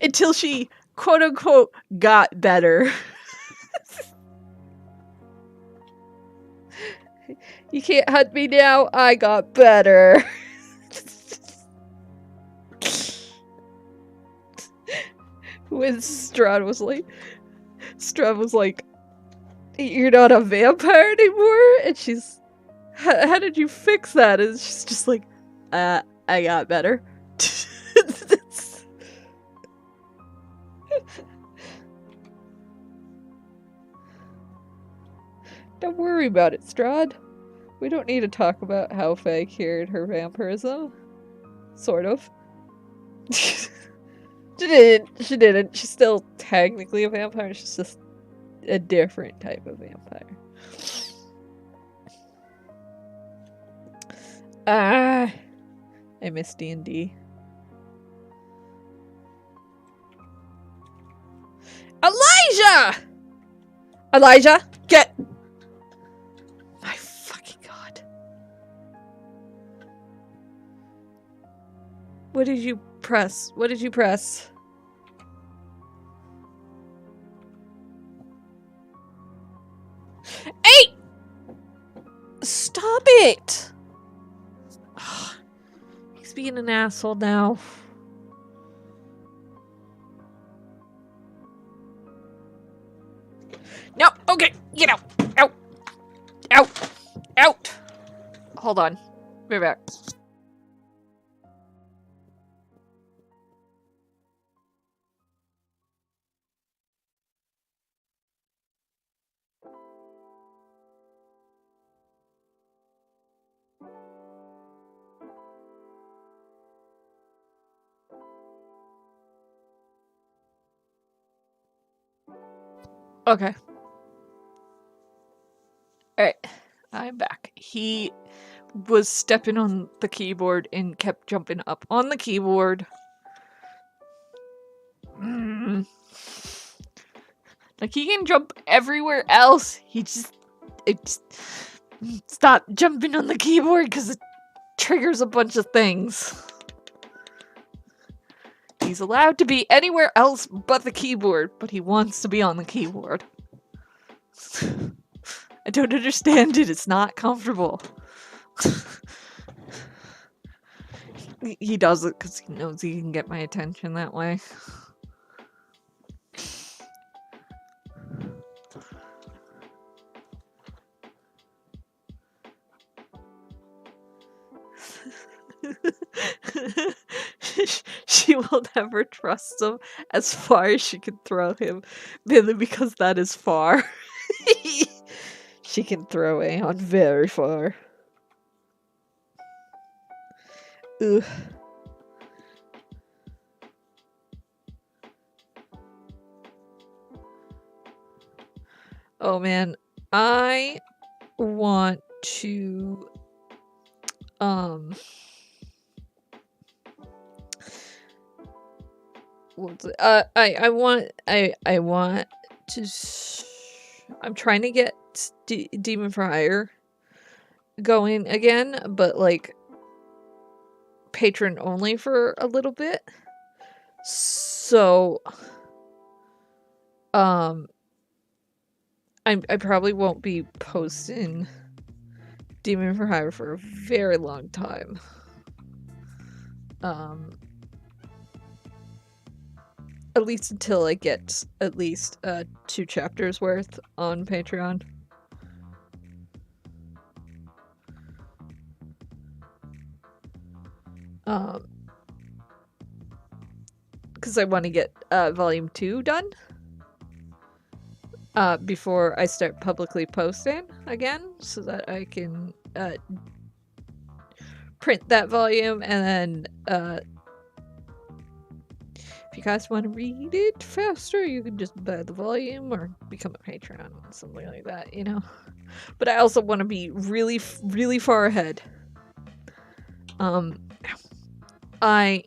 Until she, quote unquote, got better. You can't hunt me now, I got better. When Strahd was like, you're not a vampire anymore? And she's, how did you fix that? And she's just like, I got better. Don't worry about it, Strahd. We don't need to talk about how Faye cured her vampirism. Sort of. She didn't. She's still technically a vampire. She's just a different type of vampire. I miss D&D. Elijah, get. My fucking god. What did you press? What did you press? Hey! Stop it! He's being an asshole now. No, okay, get out. Out. Out. Out. Hold on. Be back. Okay. Alright. I'm back. He was stepping on the keyboard and kept jumping up on the keyboard. Like, he can jump everywhere else. He just stop jumping on the keyboard because it triggers a bunch of things. He's allowed to be anywhere else but the keyboard, but he wants to be on the keyboard. I don't understand it. It's not comfortable. He does it because he knows he can get my attention that way. She will never trust him as far as she can throw him, mainly because that is far. She can throw Aeon very far. Ugh. Oh man, I want to I want to I'm trying to get Demon for Hire going again, but like patron only for a little bit. So I probably won't be posting Demon for Hire for a very long time. At least until I get at least 2 chapters worth on Patreon. Because I want to get volume 2 done before I start publicly posting again, so that I can print that volume, and then if you guys want to read it faster, you can just buy the volume or become a Patreon or something like that, you know. But I also want to be really, really far ahead. I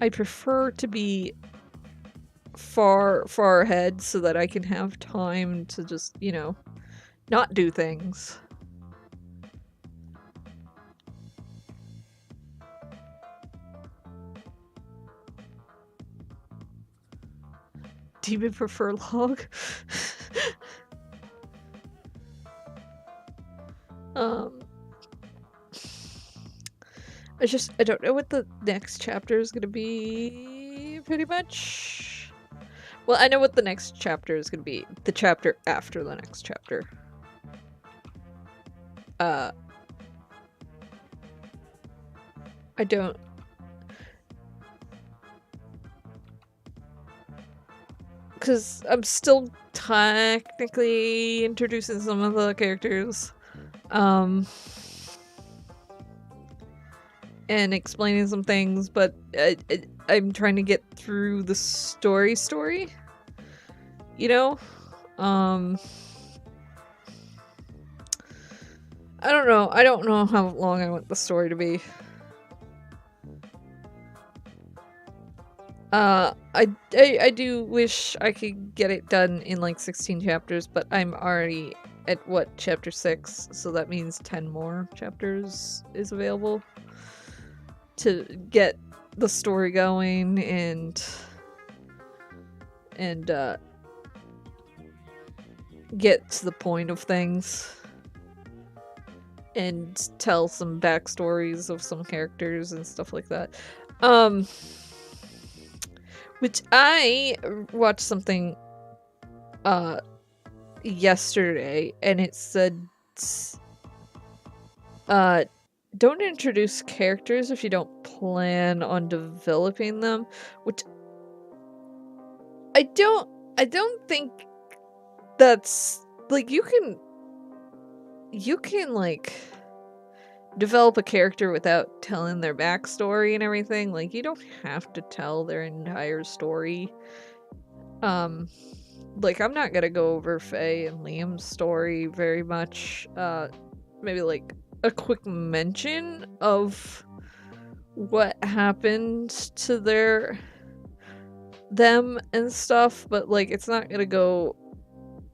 prefer to be far ahead so that I can have time to just, you know, not do things. Demon prefer log. I don't know what the next chapter is gonna be, pretty much. Well, I know what the next chapter is gonna be. The chapter after the next chapter. I don't... Because I'm still technically introducing some of the characters. And explaining some things, but I'm trying to get through the story, you know? I don't know. I don't know how long I want the story to be. I do wish I could get it done in like 16 chapters, but I'm already at what, chapter 6, so that means 10 more chapters is available to get the story going and get to the point of things and tell some backstories of some characters and stuff like that. Which I watched something yesterday, and it said don't introduce characters if you don't plan on developing them, which I don't think that's like you can like develop a character without telling their backstory and everything. Like, you don't have to tell their entire story. Like, I'm not gonna go over Faye and Liam's story very much. Maybe like a quick mention of what happened to them and stuff, but like it's not gonna go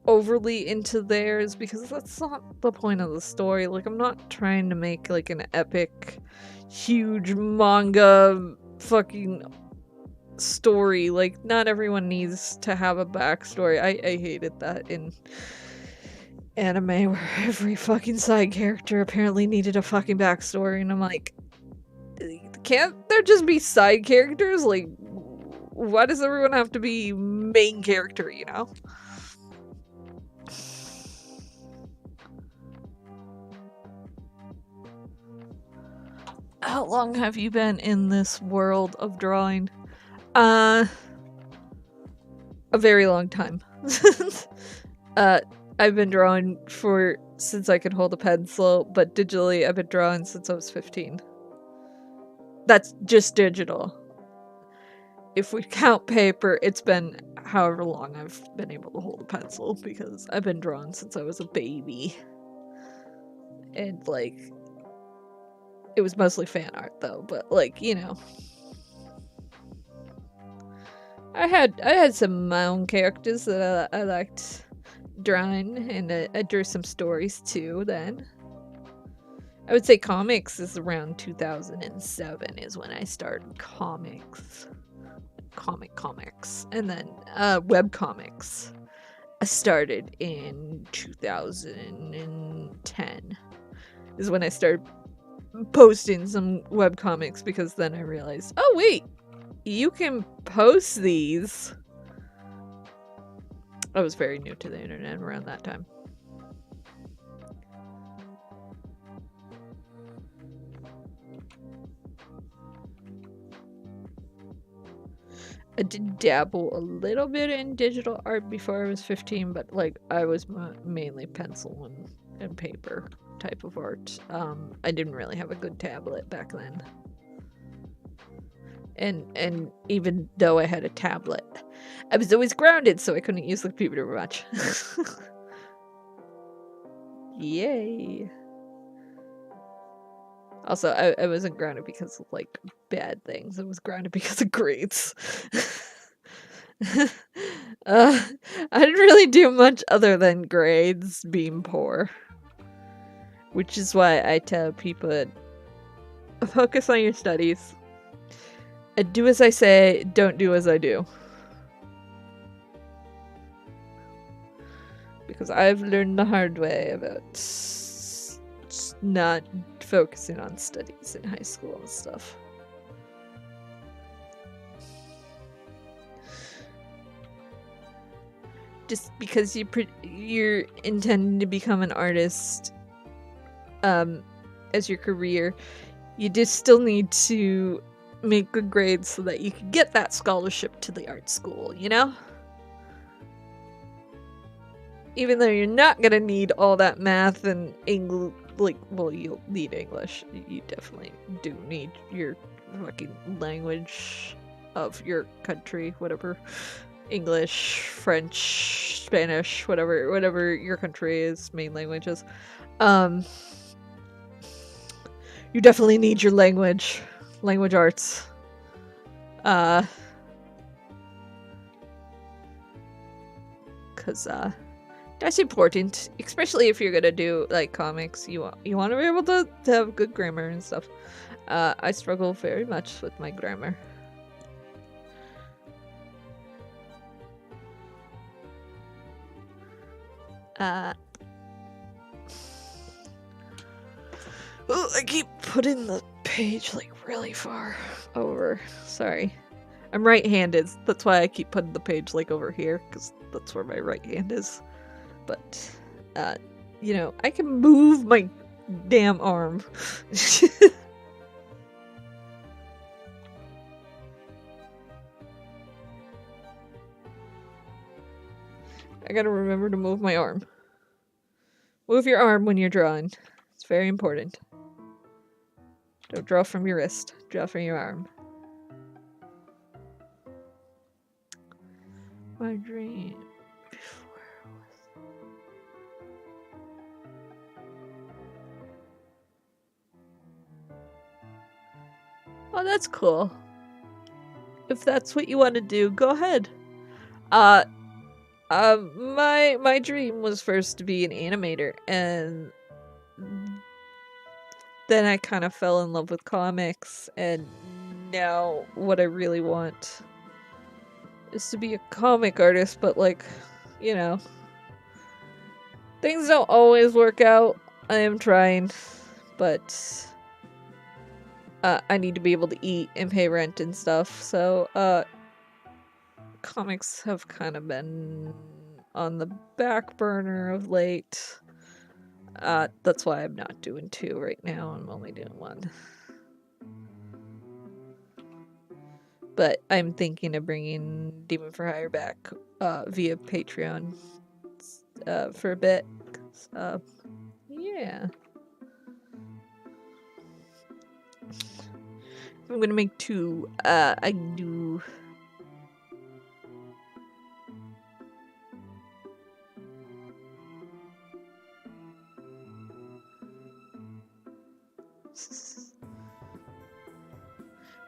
overly into theirs because that's not the point of the story. Like, I'm not trying to make like an epic, huge manga fucking story. Like, not everyone needs to have a backstory. I hated that in anime where every fucking side character apparently needed a fucking backstory, and I'm like, can't there just be side characters? Like, why does everyone have to be main character, you know? How long have you been in this world of drawing? A very long time. I've been drawing since I could hold a pencil, but digitally I've been drawing since I was 15. That's just digital. If we count paper, it's been however long I've been able to hold a pencil, because I've been drawing since I was a baby. And, like, it was mostly fan art though, but, like, you know. I had some of my own characters that I liked drawing, and I drew some stories too then. I would say comics is around 2007 is when I started comics. Comics. And then web comics. I started in 2010 is when I started posting some web comics, because then I realized, oh wait, you can post these. I was very new to the internet around that time. I did dabble a little bit in digital art before I was 15, but like I was mainly pencil and paper type of art. I didn't really have a good tablet back then. And even though I had a tablet, I was always grounded, so I couldn't use the computer much. Yay. Also, I wasn't grounded because of, like, bad things. I was grounded because of grades. I didn't really do much other than grades being poor. Which is why I tell people, focus on your studies. Do as I say, don't do as I do. Because I've learned the hard way about not focusing on studies in high school and stuff. Just because you're intending to become an artist as your career, you just still need to make good grades so that you can get that scholarship to the art school, you know? Even though you're not gonna need all that math and English, like, well, you'll need English. You definitely do need your fucking language of your country, whatever. English, French, Spanish, whatever your country is, main languages. You definitely need your language arts. Cause that's important, especially if you're gonna do like comics. You want to be able to have good grammar and stuff. I struggle very much with my grammar. Oh, I keep putting the page like really far over. Sorry. I'm right-handed. That's why I keep putting the page like over here, because that's where my right hand is. But, you know, I can move my damn arm. I gotta remember to move my arm. Move your arm when you're drawing. It's very important. Don't draw from your wrist. Draw from your arm. My dream before was... Oh, that's cool. If that's what you want to do, go ahead. My dream was first to be an animator, and then I kind of fell in love with comics, and now what I really want is to be a comic artist, but like, you know, things don't always work out. I am trying, but I need to be able to eat and pay rent and stuff, so comics have kind of been on the back burner of late. That's why I'm not doing 2 right now. I'm only doing 1. But I'm thinking of bringing Demon for Hire back via Patreon for a bit. Yeah. If I'm gonna make 2, I can do...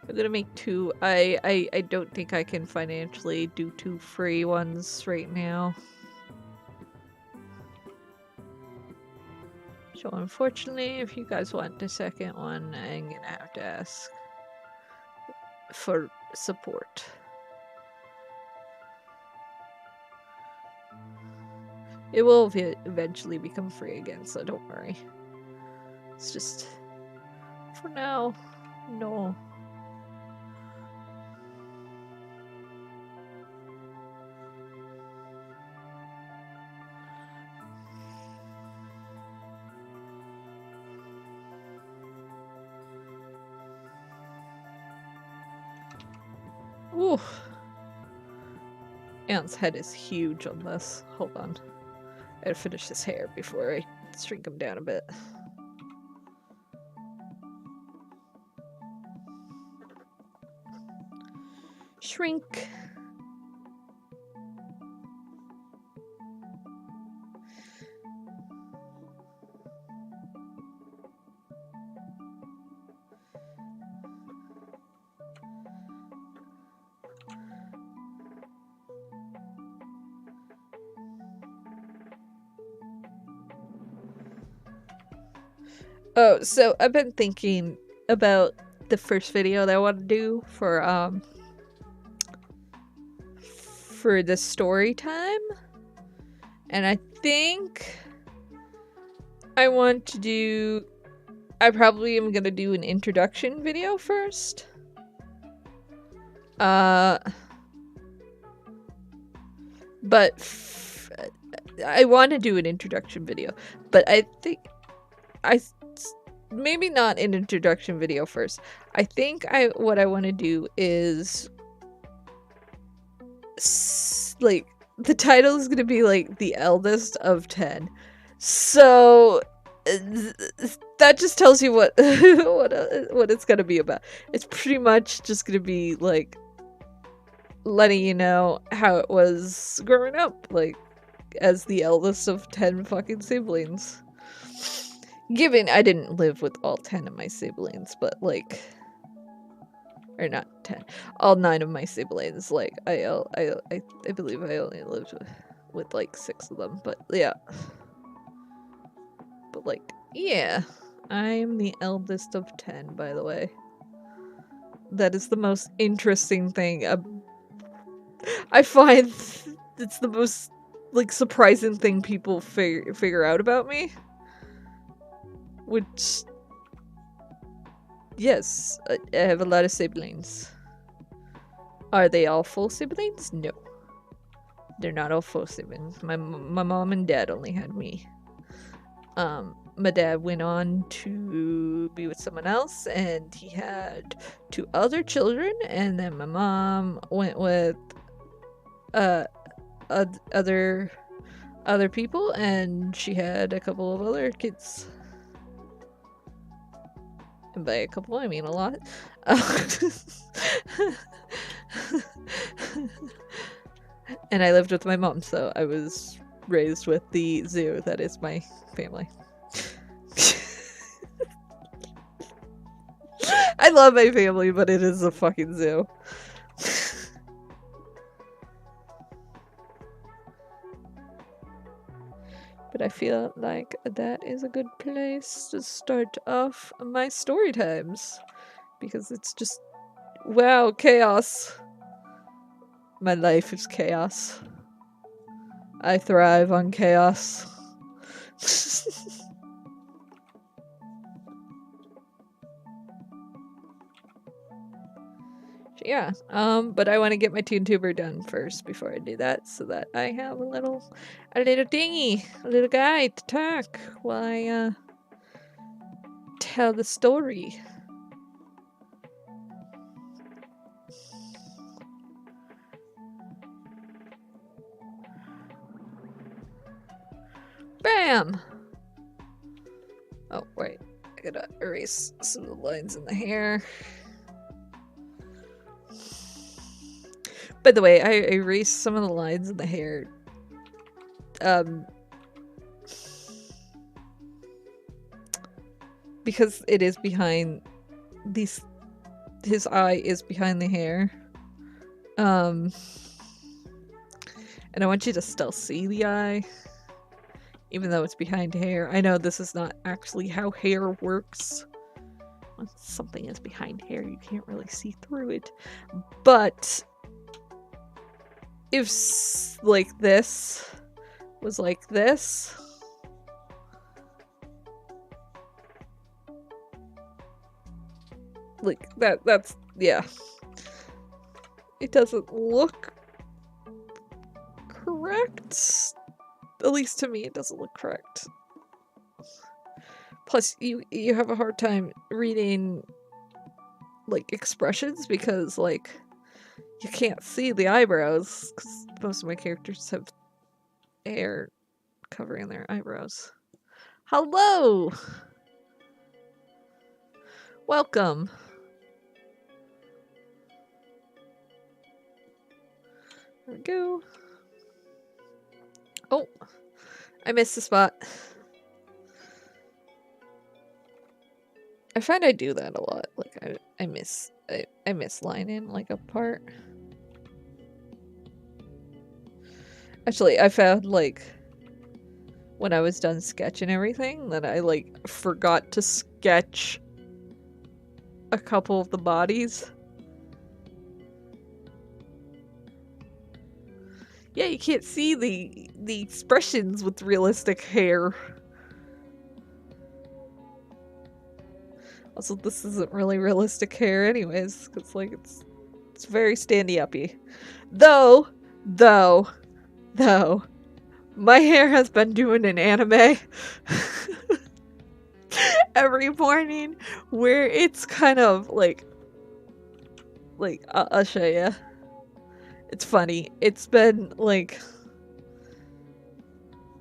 I'm gonna make 2. I don't think I can financially do 2 free ones right now. So unfortunately, if you guys want the second one, I'm gonna have to ask for support. It will eventually become free again, so don't worry. It's just, for now, no. Ooh. Ant's head is huge on this. Hold on. I gotta finish his hair before I shrink him down a bit. Shrink. Oh, so I've been thinking about the first video that I want to do for the story time, and I think I want to do... I probably am gonna do an introduction video first. But I want to do an introduction video, but I think maybe not an introduction video first. I think what I want to do is like the title is gonna be like the eldest of 10, so that just tells you what what it's gonna be about. It's pretty much just gonna be like letting you know how it was growing up, like as the eldest of 10 fucking siblings. Given I didn't live with all 10 of my siblings, but like, or not 10, all 9 of my siblings. Like I believe I only lived with like 6 of them, but yeah. But like, yeah, I am the eldest of 10, by the way. That is the most interesting thing. I find it's the most like surprising thing people figure out about me. Which, yes, I have a lot of siblings. Are they all full siblings? No. They're not all full siblings. My mom and dad only had me. My dad went on to be with someone else, and he had 2 other children, and then my mom went with other people, and she had a couple of other kids. And by a couple, I mean a lot. And I lived with my mom, so I was raised with the zoo that is my family. I love my family, but it is a fucking zoo. But I feel like that is a good place to start off my story times. Because it's just, wow, chaos. My life is chaos. I thrive on chaos. Yeah, but I want to get my ToonTuber done first before I do that, so that I have a little dingy, a little guy to talk while I tell the story. Bam! Oh, wait. I gotta erase some of the lines in the hair. By the way, I erased some of the lines in the hair. Because it is behind these. His eye is behind the hair. And I want you to still see the eye. Even though it's behind hair. I know this is not actually how hair works. When something is behind hair, you can't really see through it. But if like this was like this, like that's yeah. It doesn't look correct. At least to me, it doesn't look correct. Plus, you have a hard time reading like expressions because like you can't see the eyebrows because most of my characters have hair covering their eyebrows. Hello! Welcome. There we go. Oh, I missed the spot. I find I do that a lot. Like I miss lining like a part. Actually, I found like when I was done sketching everything that I like forgot to sketch a couple of the bodies. Yeah, you can't see the expressions with realistic hair. Also, this isn't really realistic hair anyways, because like it's very standy-uppy. Though, my hair has been doing an anime every morning where it's kind of like I'll show you. It's funny. It's been like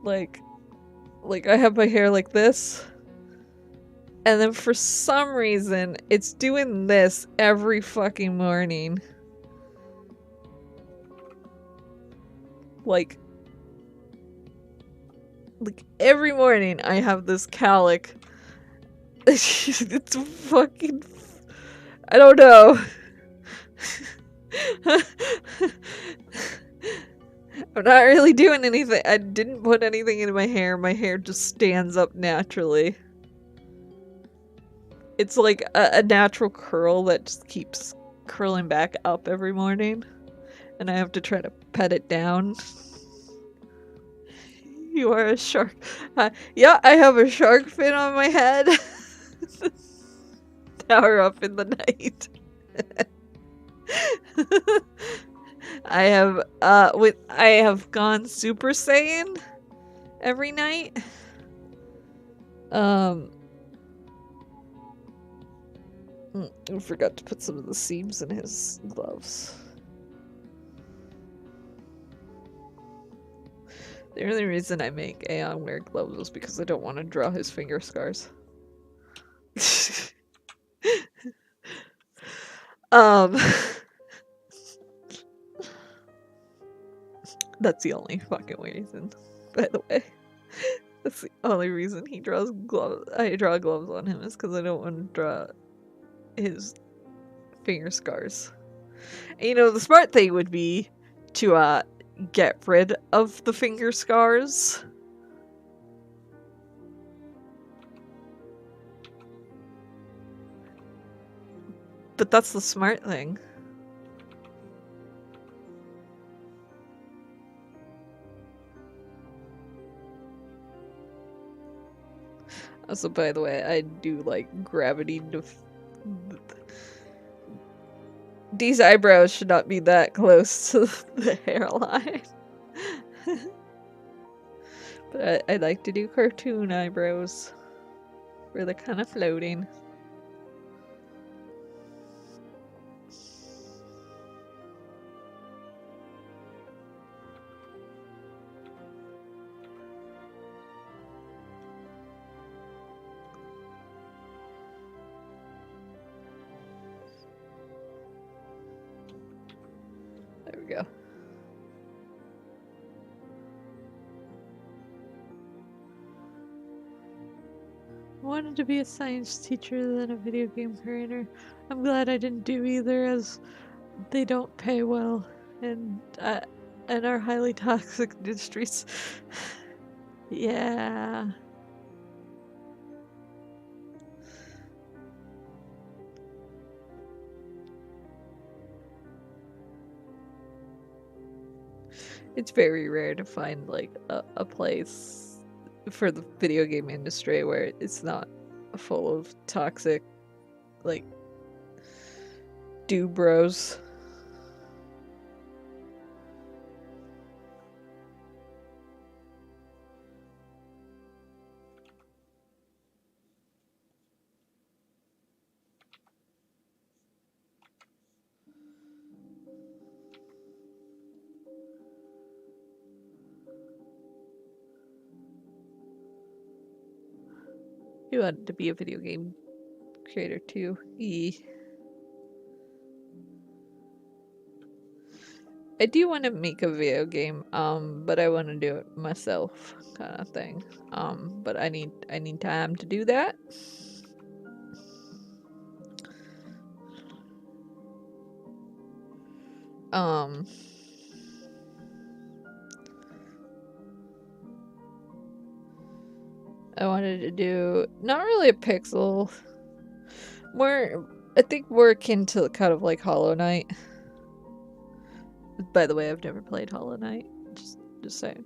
I have my hair like this. And then for some reason, it's doing this every fucking morning. Like every morning I have this calic. It's fucking... I don't know. I'm not really doing anything. I didn't put anything in my hair. My hair just stands up naturally. It's like a natural curl that just keeps curling back up every morning. And I have to try to pet it down. You are a shark. Yeah, I have a shark fin on my head. Tower up in the night. I have gone Super Saiyan every night. I forgot to put some of the seams in his gloves. The only reason I make Aeon wear gloves is because I don't want to draw his finger scars. That's the only fucking reason, by the way. That's the only reason he draws gloves. I draw gloves on him is because I don't want to draw his finger scars. And, you know, the smart thing would be to get rid of the finger scars But that's the smart thing. Also, by the way, I do like gravity. These eyebrows should not be that close to the hairline. But I like to do cartoon eyebrows, where they're kind of floating. There we go. I wanted to be a science teacher than a video game creator. I'm glad I didn't do either, as they don't pay well and are highly toxic industries. Yeah. It's very rare to find like a place for the video game industry where it's not full of toxic, like, bros. You wanted to be a video game creator too. I do want to make a video game, but I want to do it myself, kind of thing. But I need time to do that. I wanted to do not really a pixel, more, I think more akin to kind of like Hollow Knight. By the way, I've never played Hollow Knight. Just saying.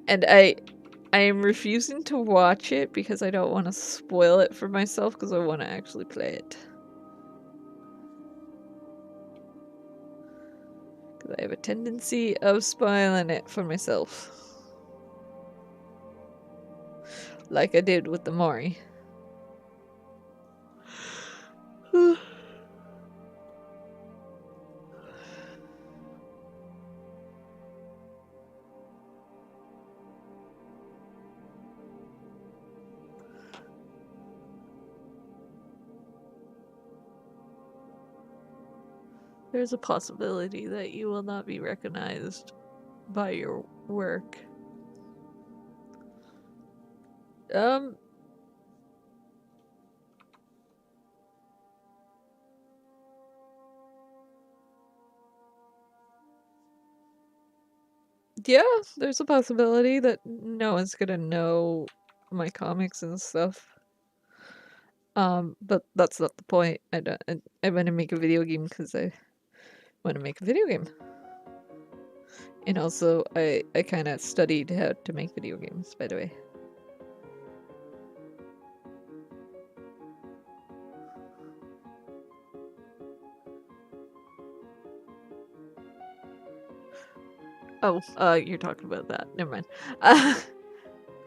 And I am refusing to watch it because I don't want to spoil it for myself, because I want to actually play it. Because I have a tendency of spoiling it for myself. Like I did with the Mori. There's a possibility that you will not be recognized by your work. Yeah, there's a possibility that no one's gonna know my comics and stuff. But that's not the point. I want to make a video game because I want to make a video game. And also, I kind of studied how to make video games, by the way. Oh, you're talking about that. Never mind.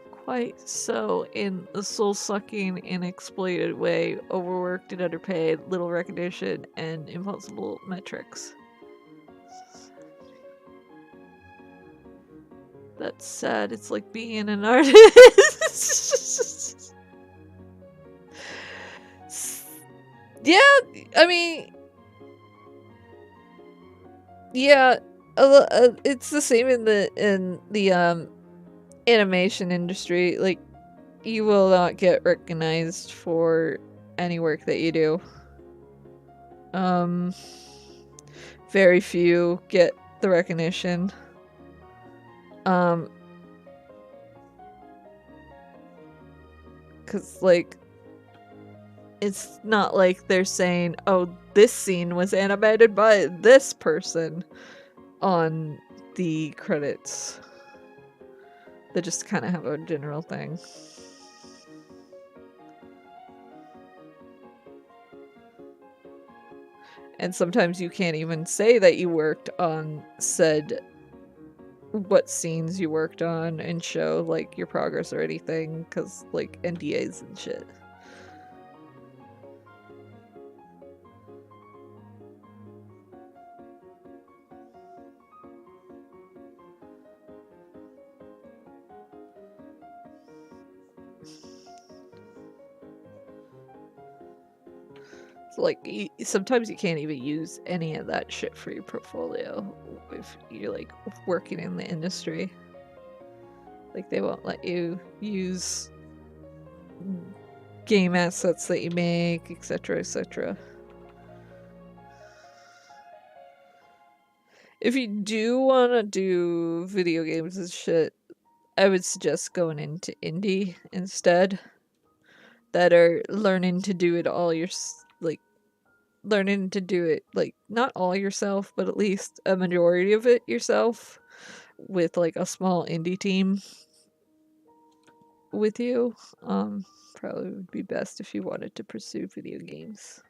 Quite so, in a soul-sucking and exploited way, overworked and underpaid, little recognition, and impossible metrics. That's sad. It's like being an artist. Yeah, I mean, yeah, it's the same in the animation industry. Like, you will not get recognized for any work that you do. Very few get the recognition. Cause like It's not like they're saying, oh, this scene was animated by this person on the credits. They just kind of have a general thing. And sometimes you can't even say that you worked on said what scenes you worked on and show like your progress or anything, because like NDAs and shit. So like sometimes you can't even use any of that shit for your portfolio if you're like working in the industry. Like they won't let you use game assets that you make, etc., etc. If you do want to do video games and shit, I would suggest going into indie instead. That are learning to do it all like learning to do it like not all yourself, but at least a majority of it yourself, with like a small indie team with you. Probably would be best if you wanted to pursue video games.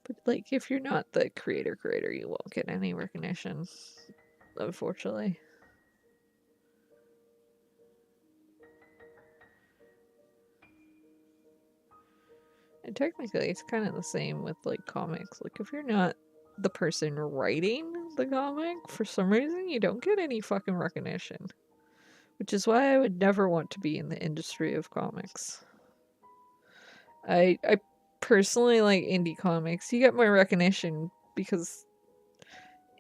But like if you're not the creator, you won't get any recognition, unfortunately. And technically it's kind of the same with like comics. Like if you're not the person writing the comic, for some reason you don't get any fucking recognition. Which is why I would never want to be in the industry of comics. I personally like indie comics. You get more recognition because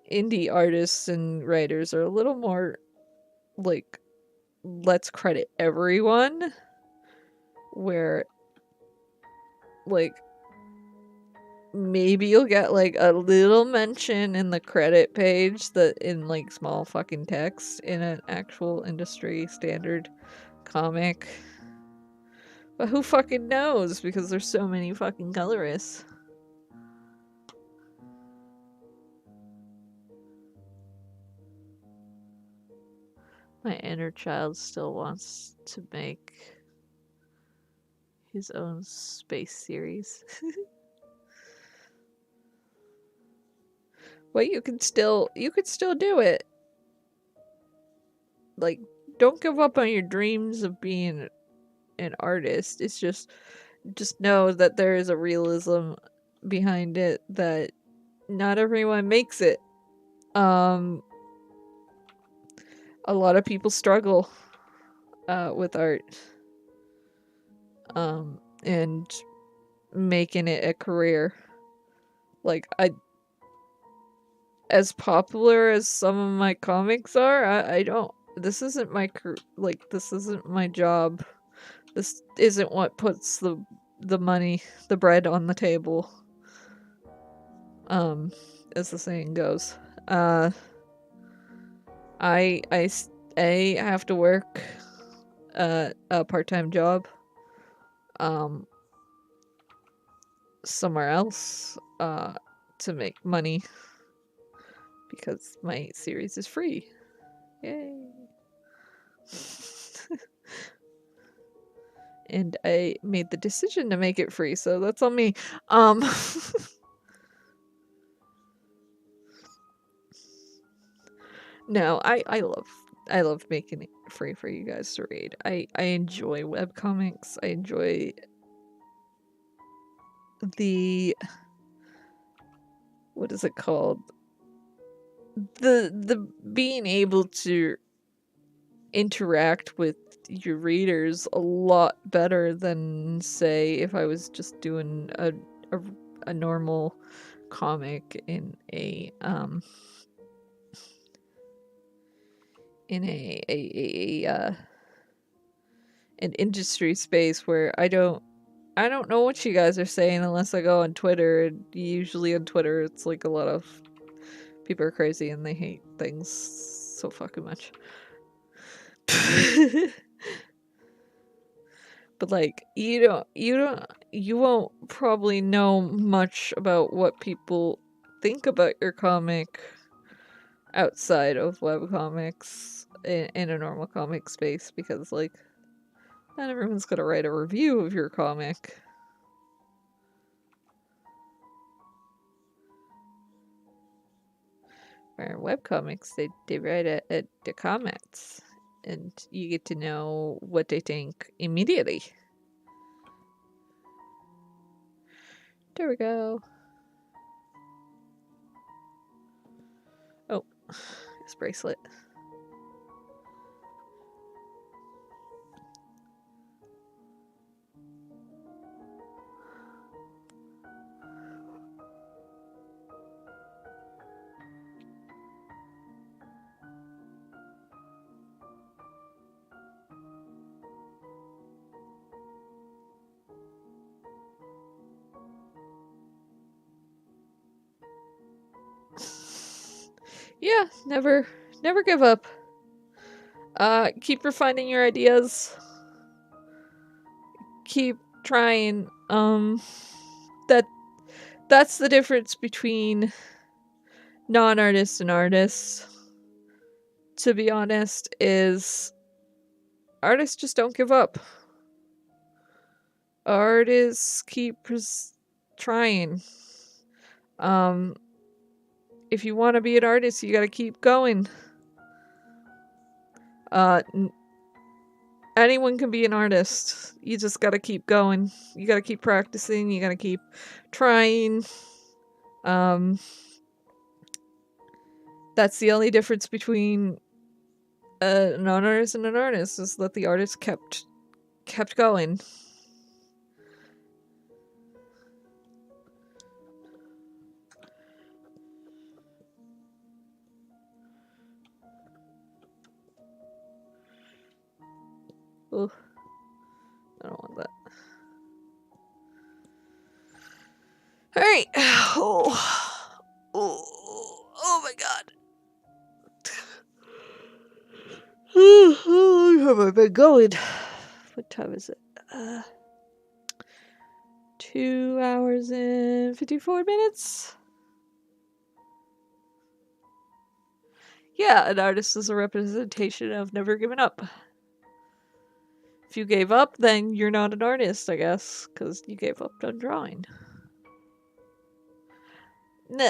indie artists and writers are a little more like, let's credit everyone, where like maybe you'll get like a little mention in the credit page that in like small fucking text in an actual industry standard comic. But who fucking knows, because there's so many fucking colorists. My inner child still wants to make his own space series. Well, you could still do it. Like, don't give up on your dreams of being an artist. It's just know that there is a realism behind it, that not everyone makes it. A lot of people struggle with art, and making it a career. Like, as popular as some of my comics are, I don't. This isn't my this isn't my job. This isn't what puts the money, the bread on the table. As the saying goes. I have to work a part-time job somewhere else to make money, because my series is free. Yay. And I made the decision to make it free, so that's on me. No, I love making it free for you guys to read. I enjoy webcomics. I enjoy the, what is it called? The being able to interact with your readers a lot better than, say, if I was just doing a normal comic in an industry space where I don't know what you guys are saying unless I go on Twitter, and usually on Twitter it's like a lot of people are crazy and they hate things so fucking much. But like you won't probably know much about what people think about your comic outside of webcomics in a normal comic space, because like not everyone's gonna write a review of your comic. Where in webcomics, they write at the comments, and you get to know what they think immediately. There we go. Oh, this bracelet. Yeah, never give up. Keep refining your ideas. Keep trying. That's the difference between non-artists and artists. To be honest, is artists just don't give up. Artists keep trying. If you want to be an artist, you got to keep going. Anyone can be an artist. You just got to keep going. You got to keep practicing. You got to keep trying. That's the only difference between a non-artist and an artist, is that the artist kept going. Ugh. I don't want that. Alright. Oh my god. How long have I been going? What time is it? 2 hours and 54 minutes? Yeah, an artist is a representation of never giving up. If you gave up, then you're not an artist, I guess, because you gave up on drawing.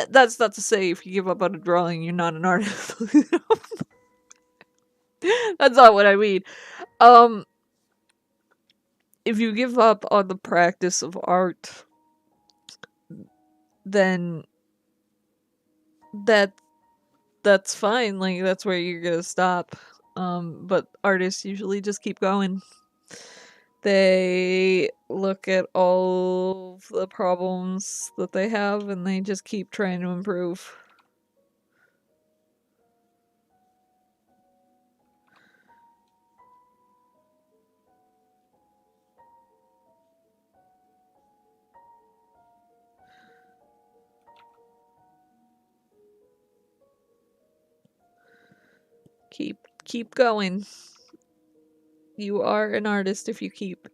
That's not to say if you give up on a drawing, you're not an artist. That's not what I mean. If you give up on the practice of art, then that's fine. Like, that's where you're gonna stop. But artists usually just keep going. They look at all of the problems that they have and they just keep trying to improve. Keep going. You are an artist if you keep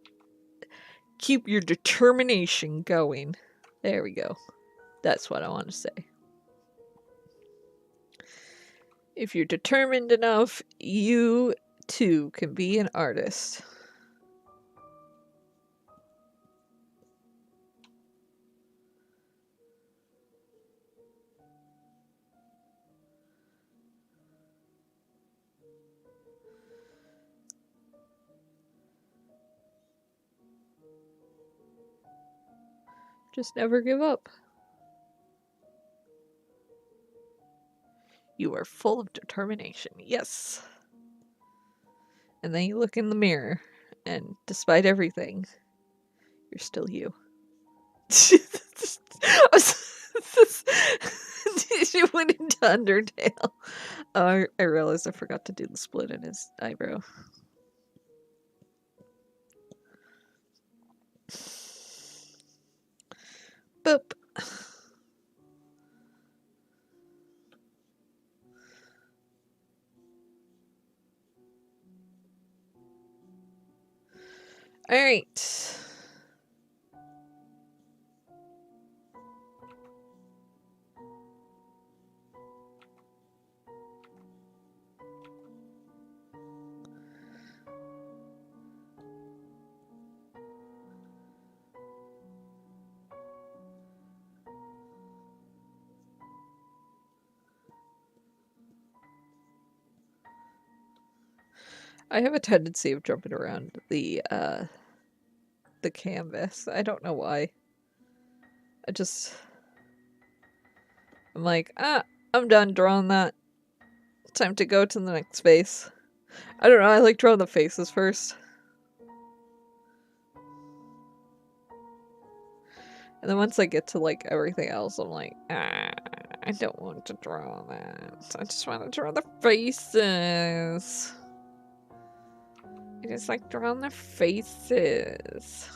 your determination going. There we go. That's what I want to say. If you're determined enough, you too can be an artist. Just never give up. You are full of determination. Yes. And then you look in the mirror, and despite everything, you're still you. You went into Undertale. Oh, I realized I forgot to do the split in his eyebrow. Boop. Alright. I have a tendency of jumping around the canvas. I don't know why. I'm like, I'm done drawing that. Time to go to the next face. I don't know, I like drawing the faces first. And then once I get to like everything else, I'm like, I don't want to draw that. I just want to draw the faces. I just like drawing the faces.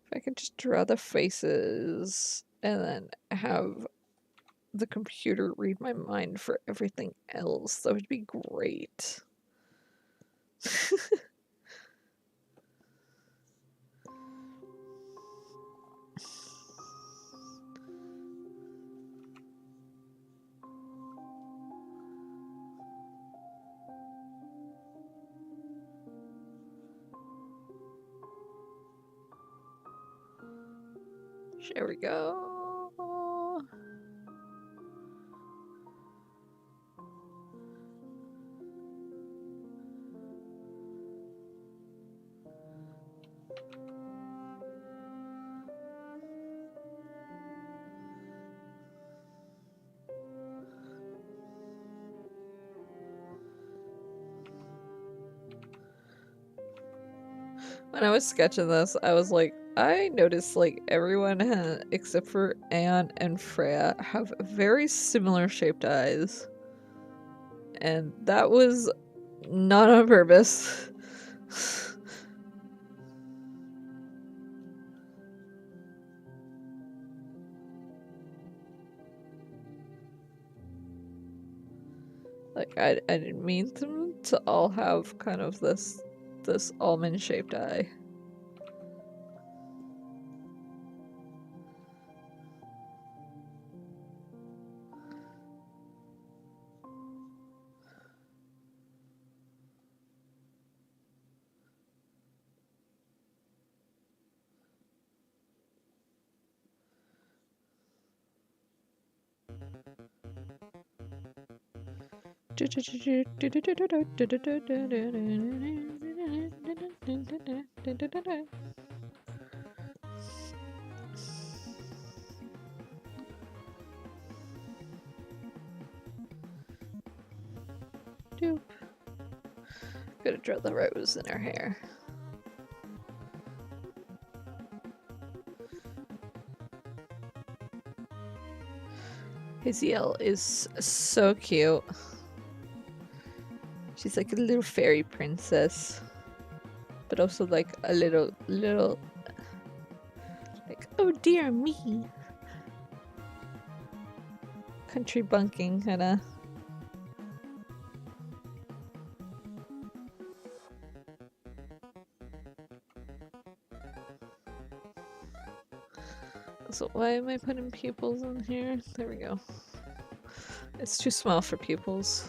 If I could just draw the faces and then have the computer read my mind for everything else, that would be great. There we go. When I was sketching this, I was like, I noticed like everyone except for Anne and Freya have very similar shaped eyes. And that was not on purpose. Like I didn't mean them to all have kind of this almond shaped eye. Doop. Gotta draw the rose in her hair. Haziel is so cute. She's like a little fairy princess, but also like a little like, oh dear me, country bunking kinda. So why am I putting pupils in here? There we go. It's too small for pupils.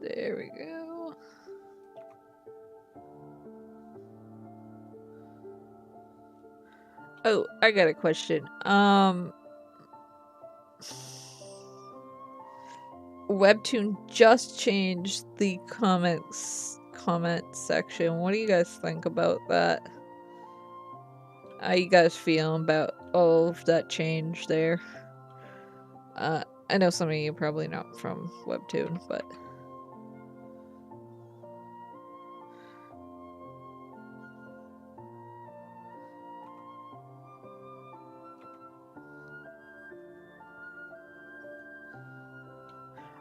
There we go. Oh, I got a question. Webtoon just changed the comment section. What do you guys think about that? How you guys feel about all of that change there? I know some of you probably not from Webtoon, but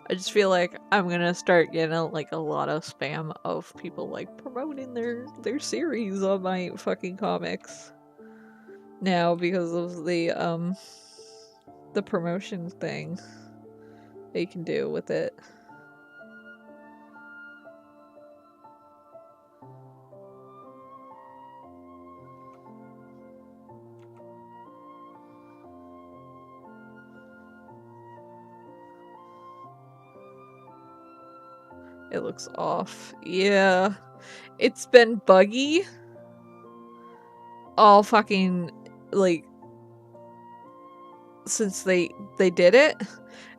I just feel like I'm gonna start getting like a lot of spam of people like promoting their series on my fucking comics now because of the promotion thing they can do with it. It looks off. Yeah. It's been buggy all fucking like since they did it.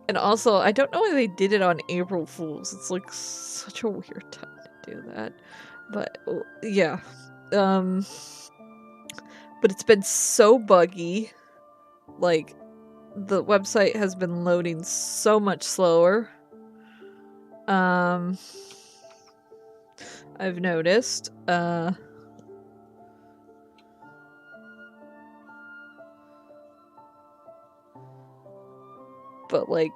And also, I don't know why they did it on April Fools. It's like such a weird time to do that. But yeah. But it's been so buggy. Like the website has been loading so much slower. I've noticed. But like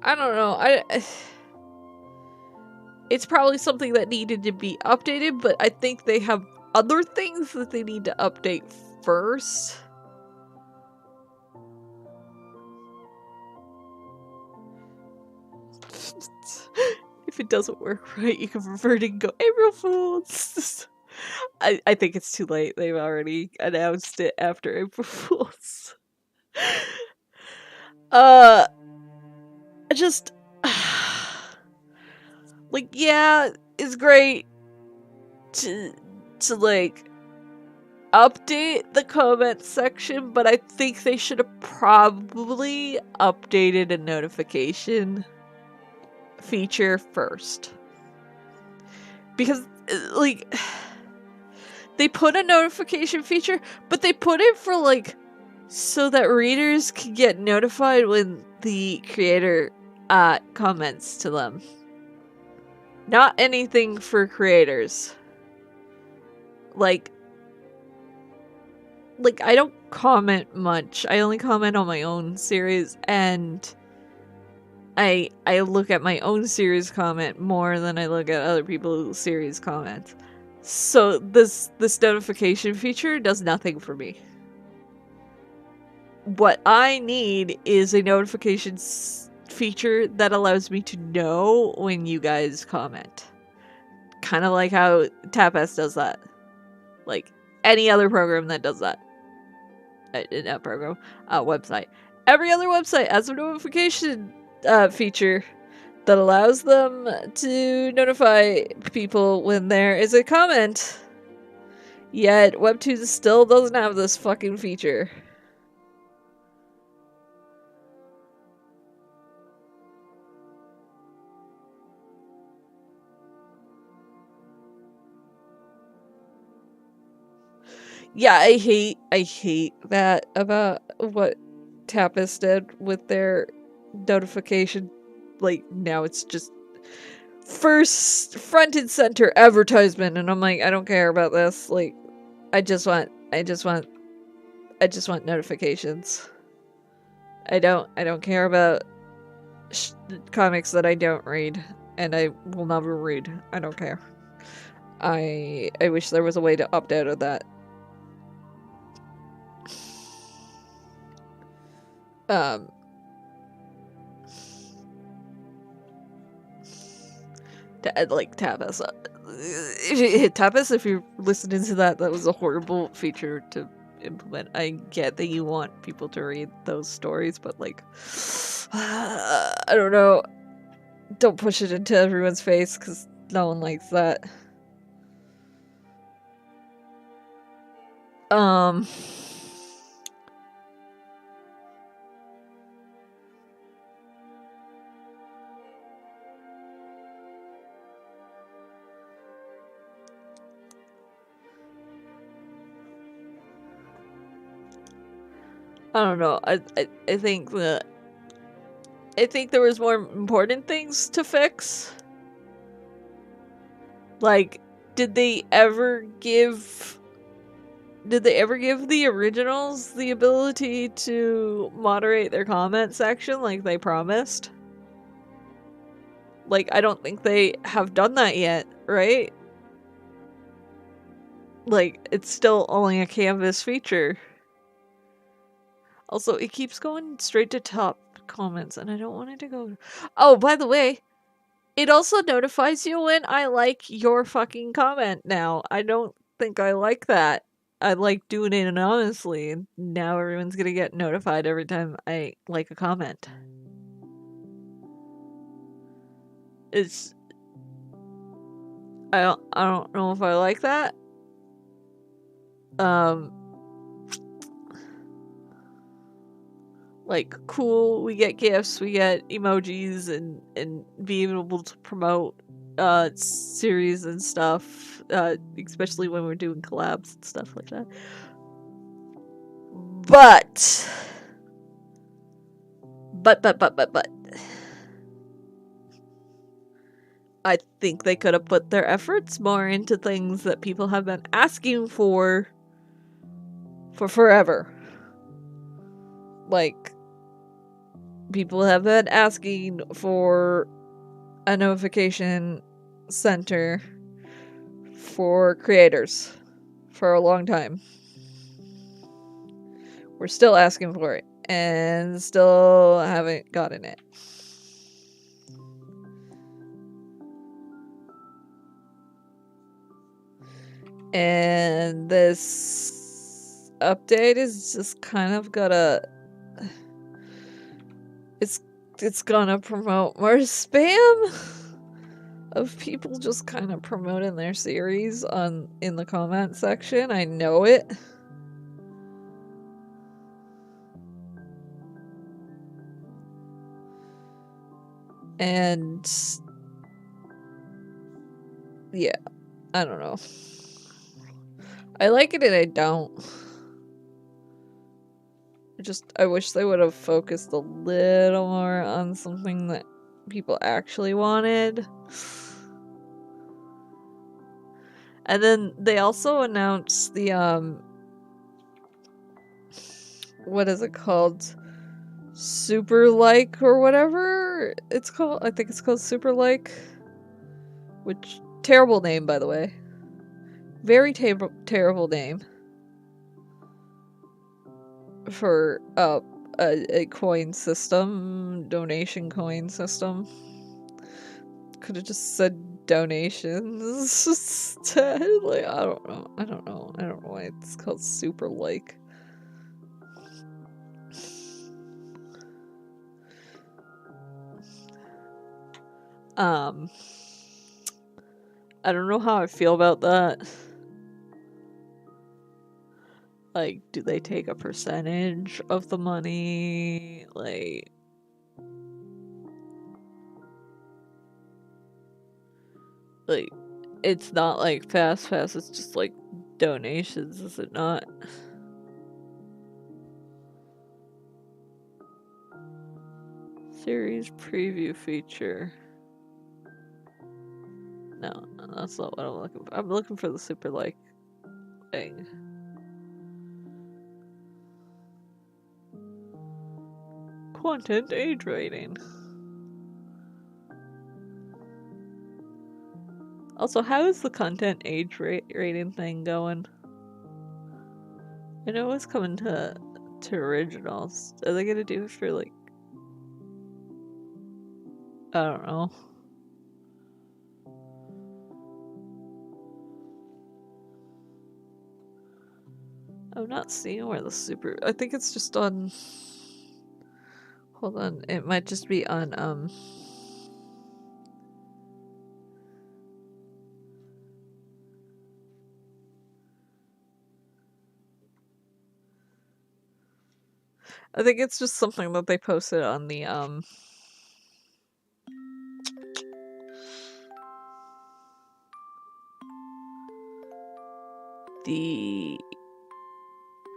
I don't know. It's probably something that needed to be updated, but I think they have other things that they need to update first. If it doesn't work right, you can revert and go, April Fools! I think it's too late. They've already announced it after April Fools. Just... like, yeah, it's great to like, update the comment section, but I think they should have probably updated a notification feature first. Because, like, they put a notification feature, but they put it for, like, so that readers can get notified when the creator comments to them. Not anything for creators. Like, I don't comment much. I only comment on my own series, and I look at my own series comment more than I look at other people's series comments. So this notification feature does nothing for me. What I need is a notification feature that allows me to know when you guys comment. Kind of like how Tapas does that. Like any other program that does that. Not program, website. Every other website has a notification feature that allows them to notify people when there is a comment. Yet Webtoon still doesn't have this fucking feature. Yeah, I hate that about what Tapas did with their notification. Like, now it's just first front and center advertisement, and I'm like, I don't care about this. Like, I just want notifications. I don't care about comics that I don't read, and I will never read. I don't care. I wish there was a way to opt out of that. Like Tapas. Tapas, if you're listening to that, that was a horrible feature to implement. I get that you want people to read those stories, but like, I don't know. Don't push it into everyone's face, because no one likes that. I don't know. I think that there was more important things to fix. Like, did they ever give the originals the ability to moderate their comment section like they promised? Like, I don't think they have done that yet, right? Like, it's still only a Kamvas feature. Also, it keeps going straight to top comments, and I don't want it to go... Oh, by the way, it also notifies you when I like your fucking comment now. I don't think I like that. I like doing it anonymously, and now everyone's gonna get notified every time I like a comment. It's... I don't know if I like that. Like, cool, we get gifts, we get emojis, and being able to promote series and stuff, especially when we're doing collabs and stuff like that. But I think they could have put their efforts more into things that people have been asking for forever. Like, people have been asking for a notification center for creators for a long time. We're still asking for it, and still haven't gotten it. And this update is just kind of gonna... It's gonna promote more spam of people just kind of promoting their series in the comment section. I know it. And yeah, I don't know. I like it and I don't. I wish they would have focused a little more on something that people actually wanted. And then they also announced the what is it called? Super Like or whatever it's called. I think it's called Super Like. Which, terrible name, by the way. Very terrible name for a coin system, donation coin system. Could have just said donations instead. Like, I don't know why it's called Super Like. I don't know how I feel about that. Like, do they take a percentage of the money? Like, it's not like Fast Pass, it's just like donations, is it not? Series preview feature. No, that's not what I'm looking for. I'm looking for the Super Like thing. Content age rating. Also, how is the content age rating thing going? I know it's coming to originals. Are they gonna do it for, like, I don't know. I'm not seeing where the super... I think it's just on... Hold on, it might just be on, I think it's just something that they posted on the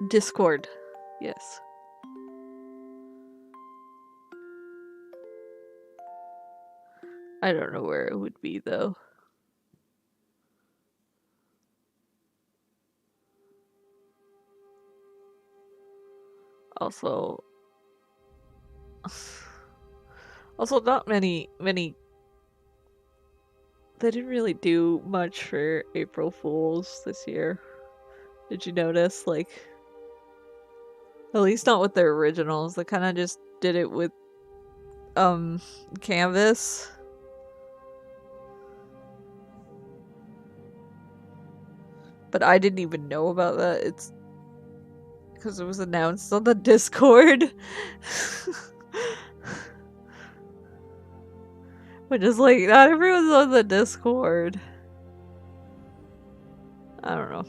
Discord. Yes. I don't know where it would be though. Also, not many. They didn't really do much for April Fools this year. Did you notice? Like, at least not with their originals. They kind of just did it with Kamvas. But I didn't even know about that. It's because it was announced on the Discord. Which is like, not everyone's on the Discord. I don't know.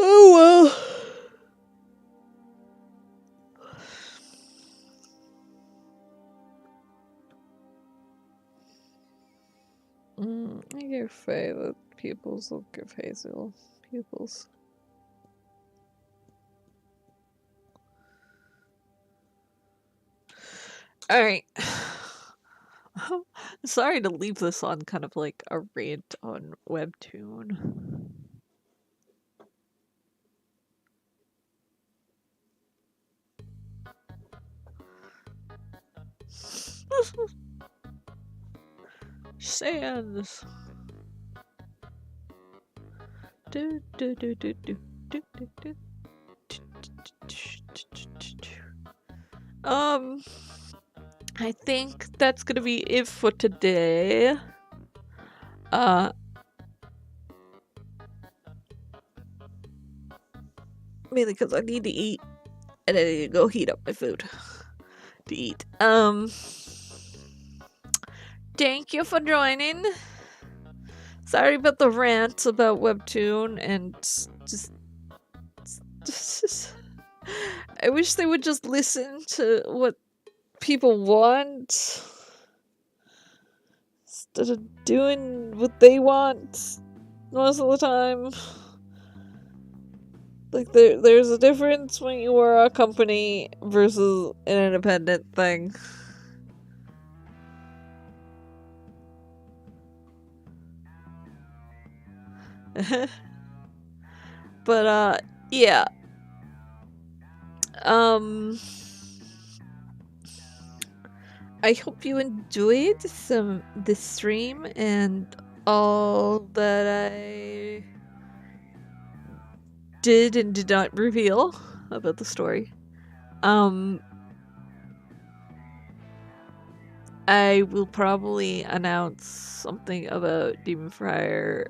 Oh well. I give Faye the pupils. I'll give Hazel pupils. Alright. Sorry to leave this on kind of like a rant on Webtoon. Sands. I think that's gonna be it for today. Mainly because I need to eat, and I need to go heat up my food to eat. Thank you for joining. Sorry about the rant about Webtoon, and just I wish they would just listen to what people want instead of doing what they want most of the time. Like, there's a difference when you are a company versus an independent thing. But, yeah. I hope you enjoyed the stream and all that I did and did not reveal about the story. I will probably announce something about Demon Friar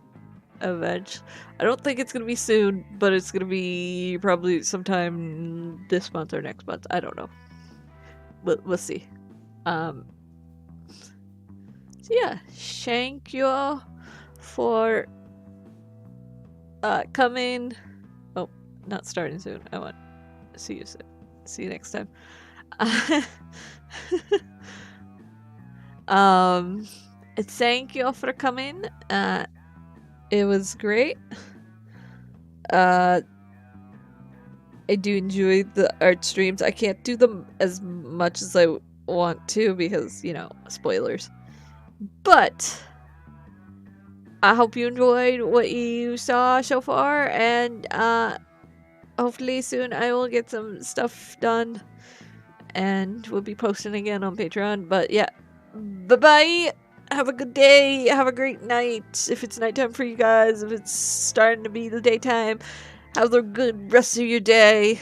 eventually. I don't think it's gonna be soon, but it's gonna be probably sometime this month or next month. I don't know. But we'll see. So yeah, thank you for coming. Oh, not starting soon. I want to see you soon. See you next time. Thank you for coming. It was great. I do enjoy the art streams. I can't do them as much as I want to because, you know, spoilers. But I hope you enjoyed what you saw so far, and hopefully soon I will get some stuff done and we'll be posting again on Patreon. But yeah, bye-bye. Have a good day. Have a great night. If it's nighttime for you guys, if it's starting to be the daytime, have a good rest of your day.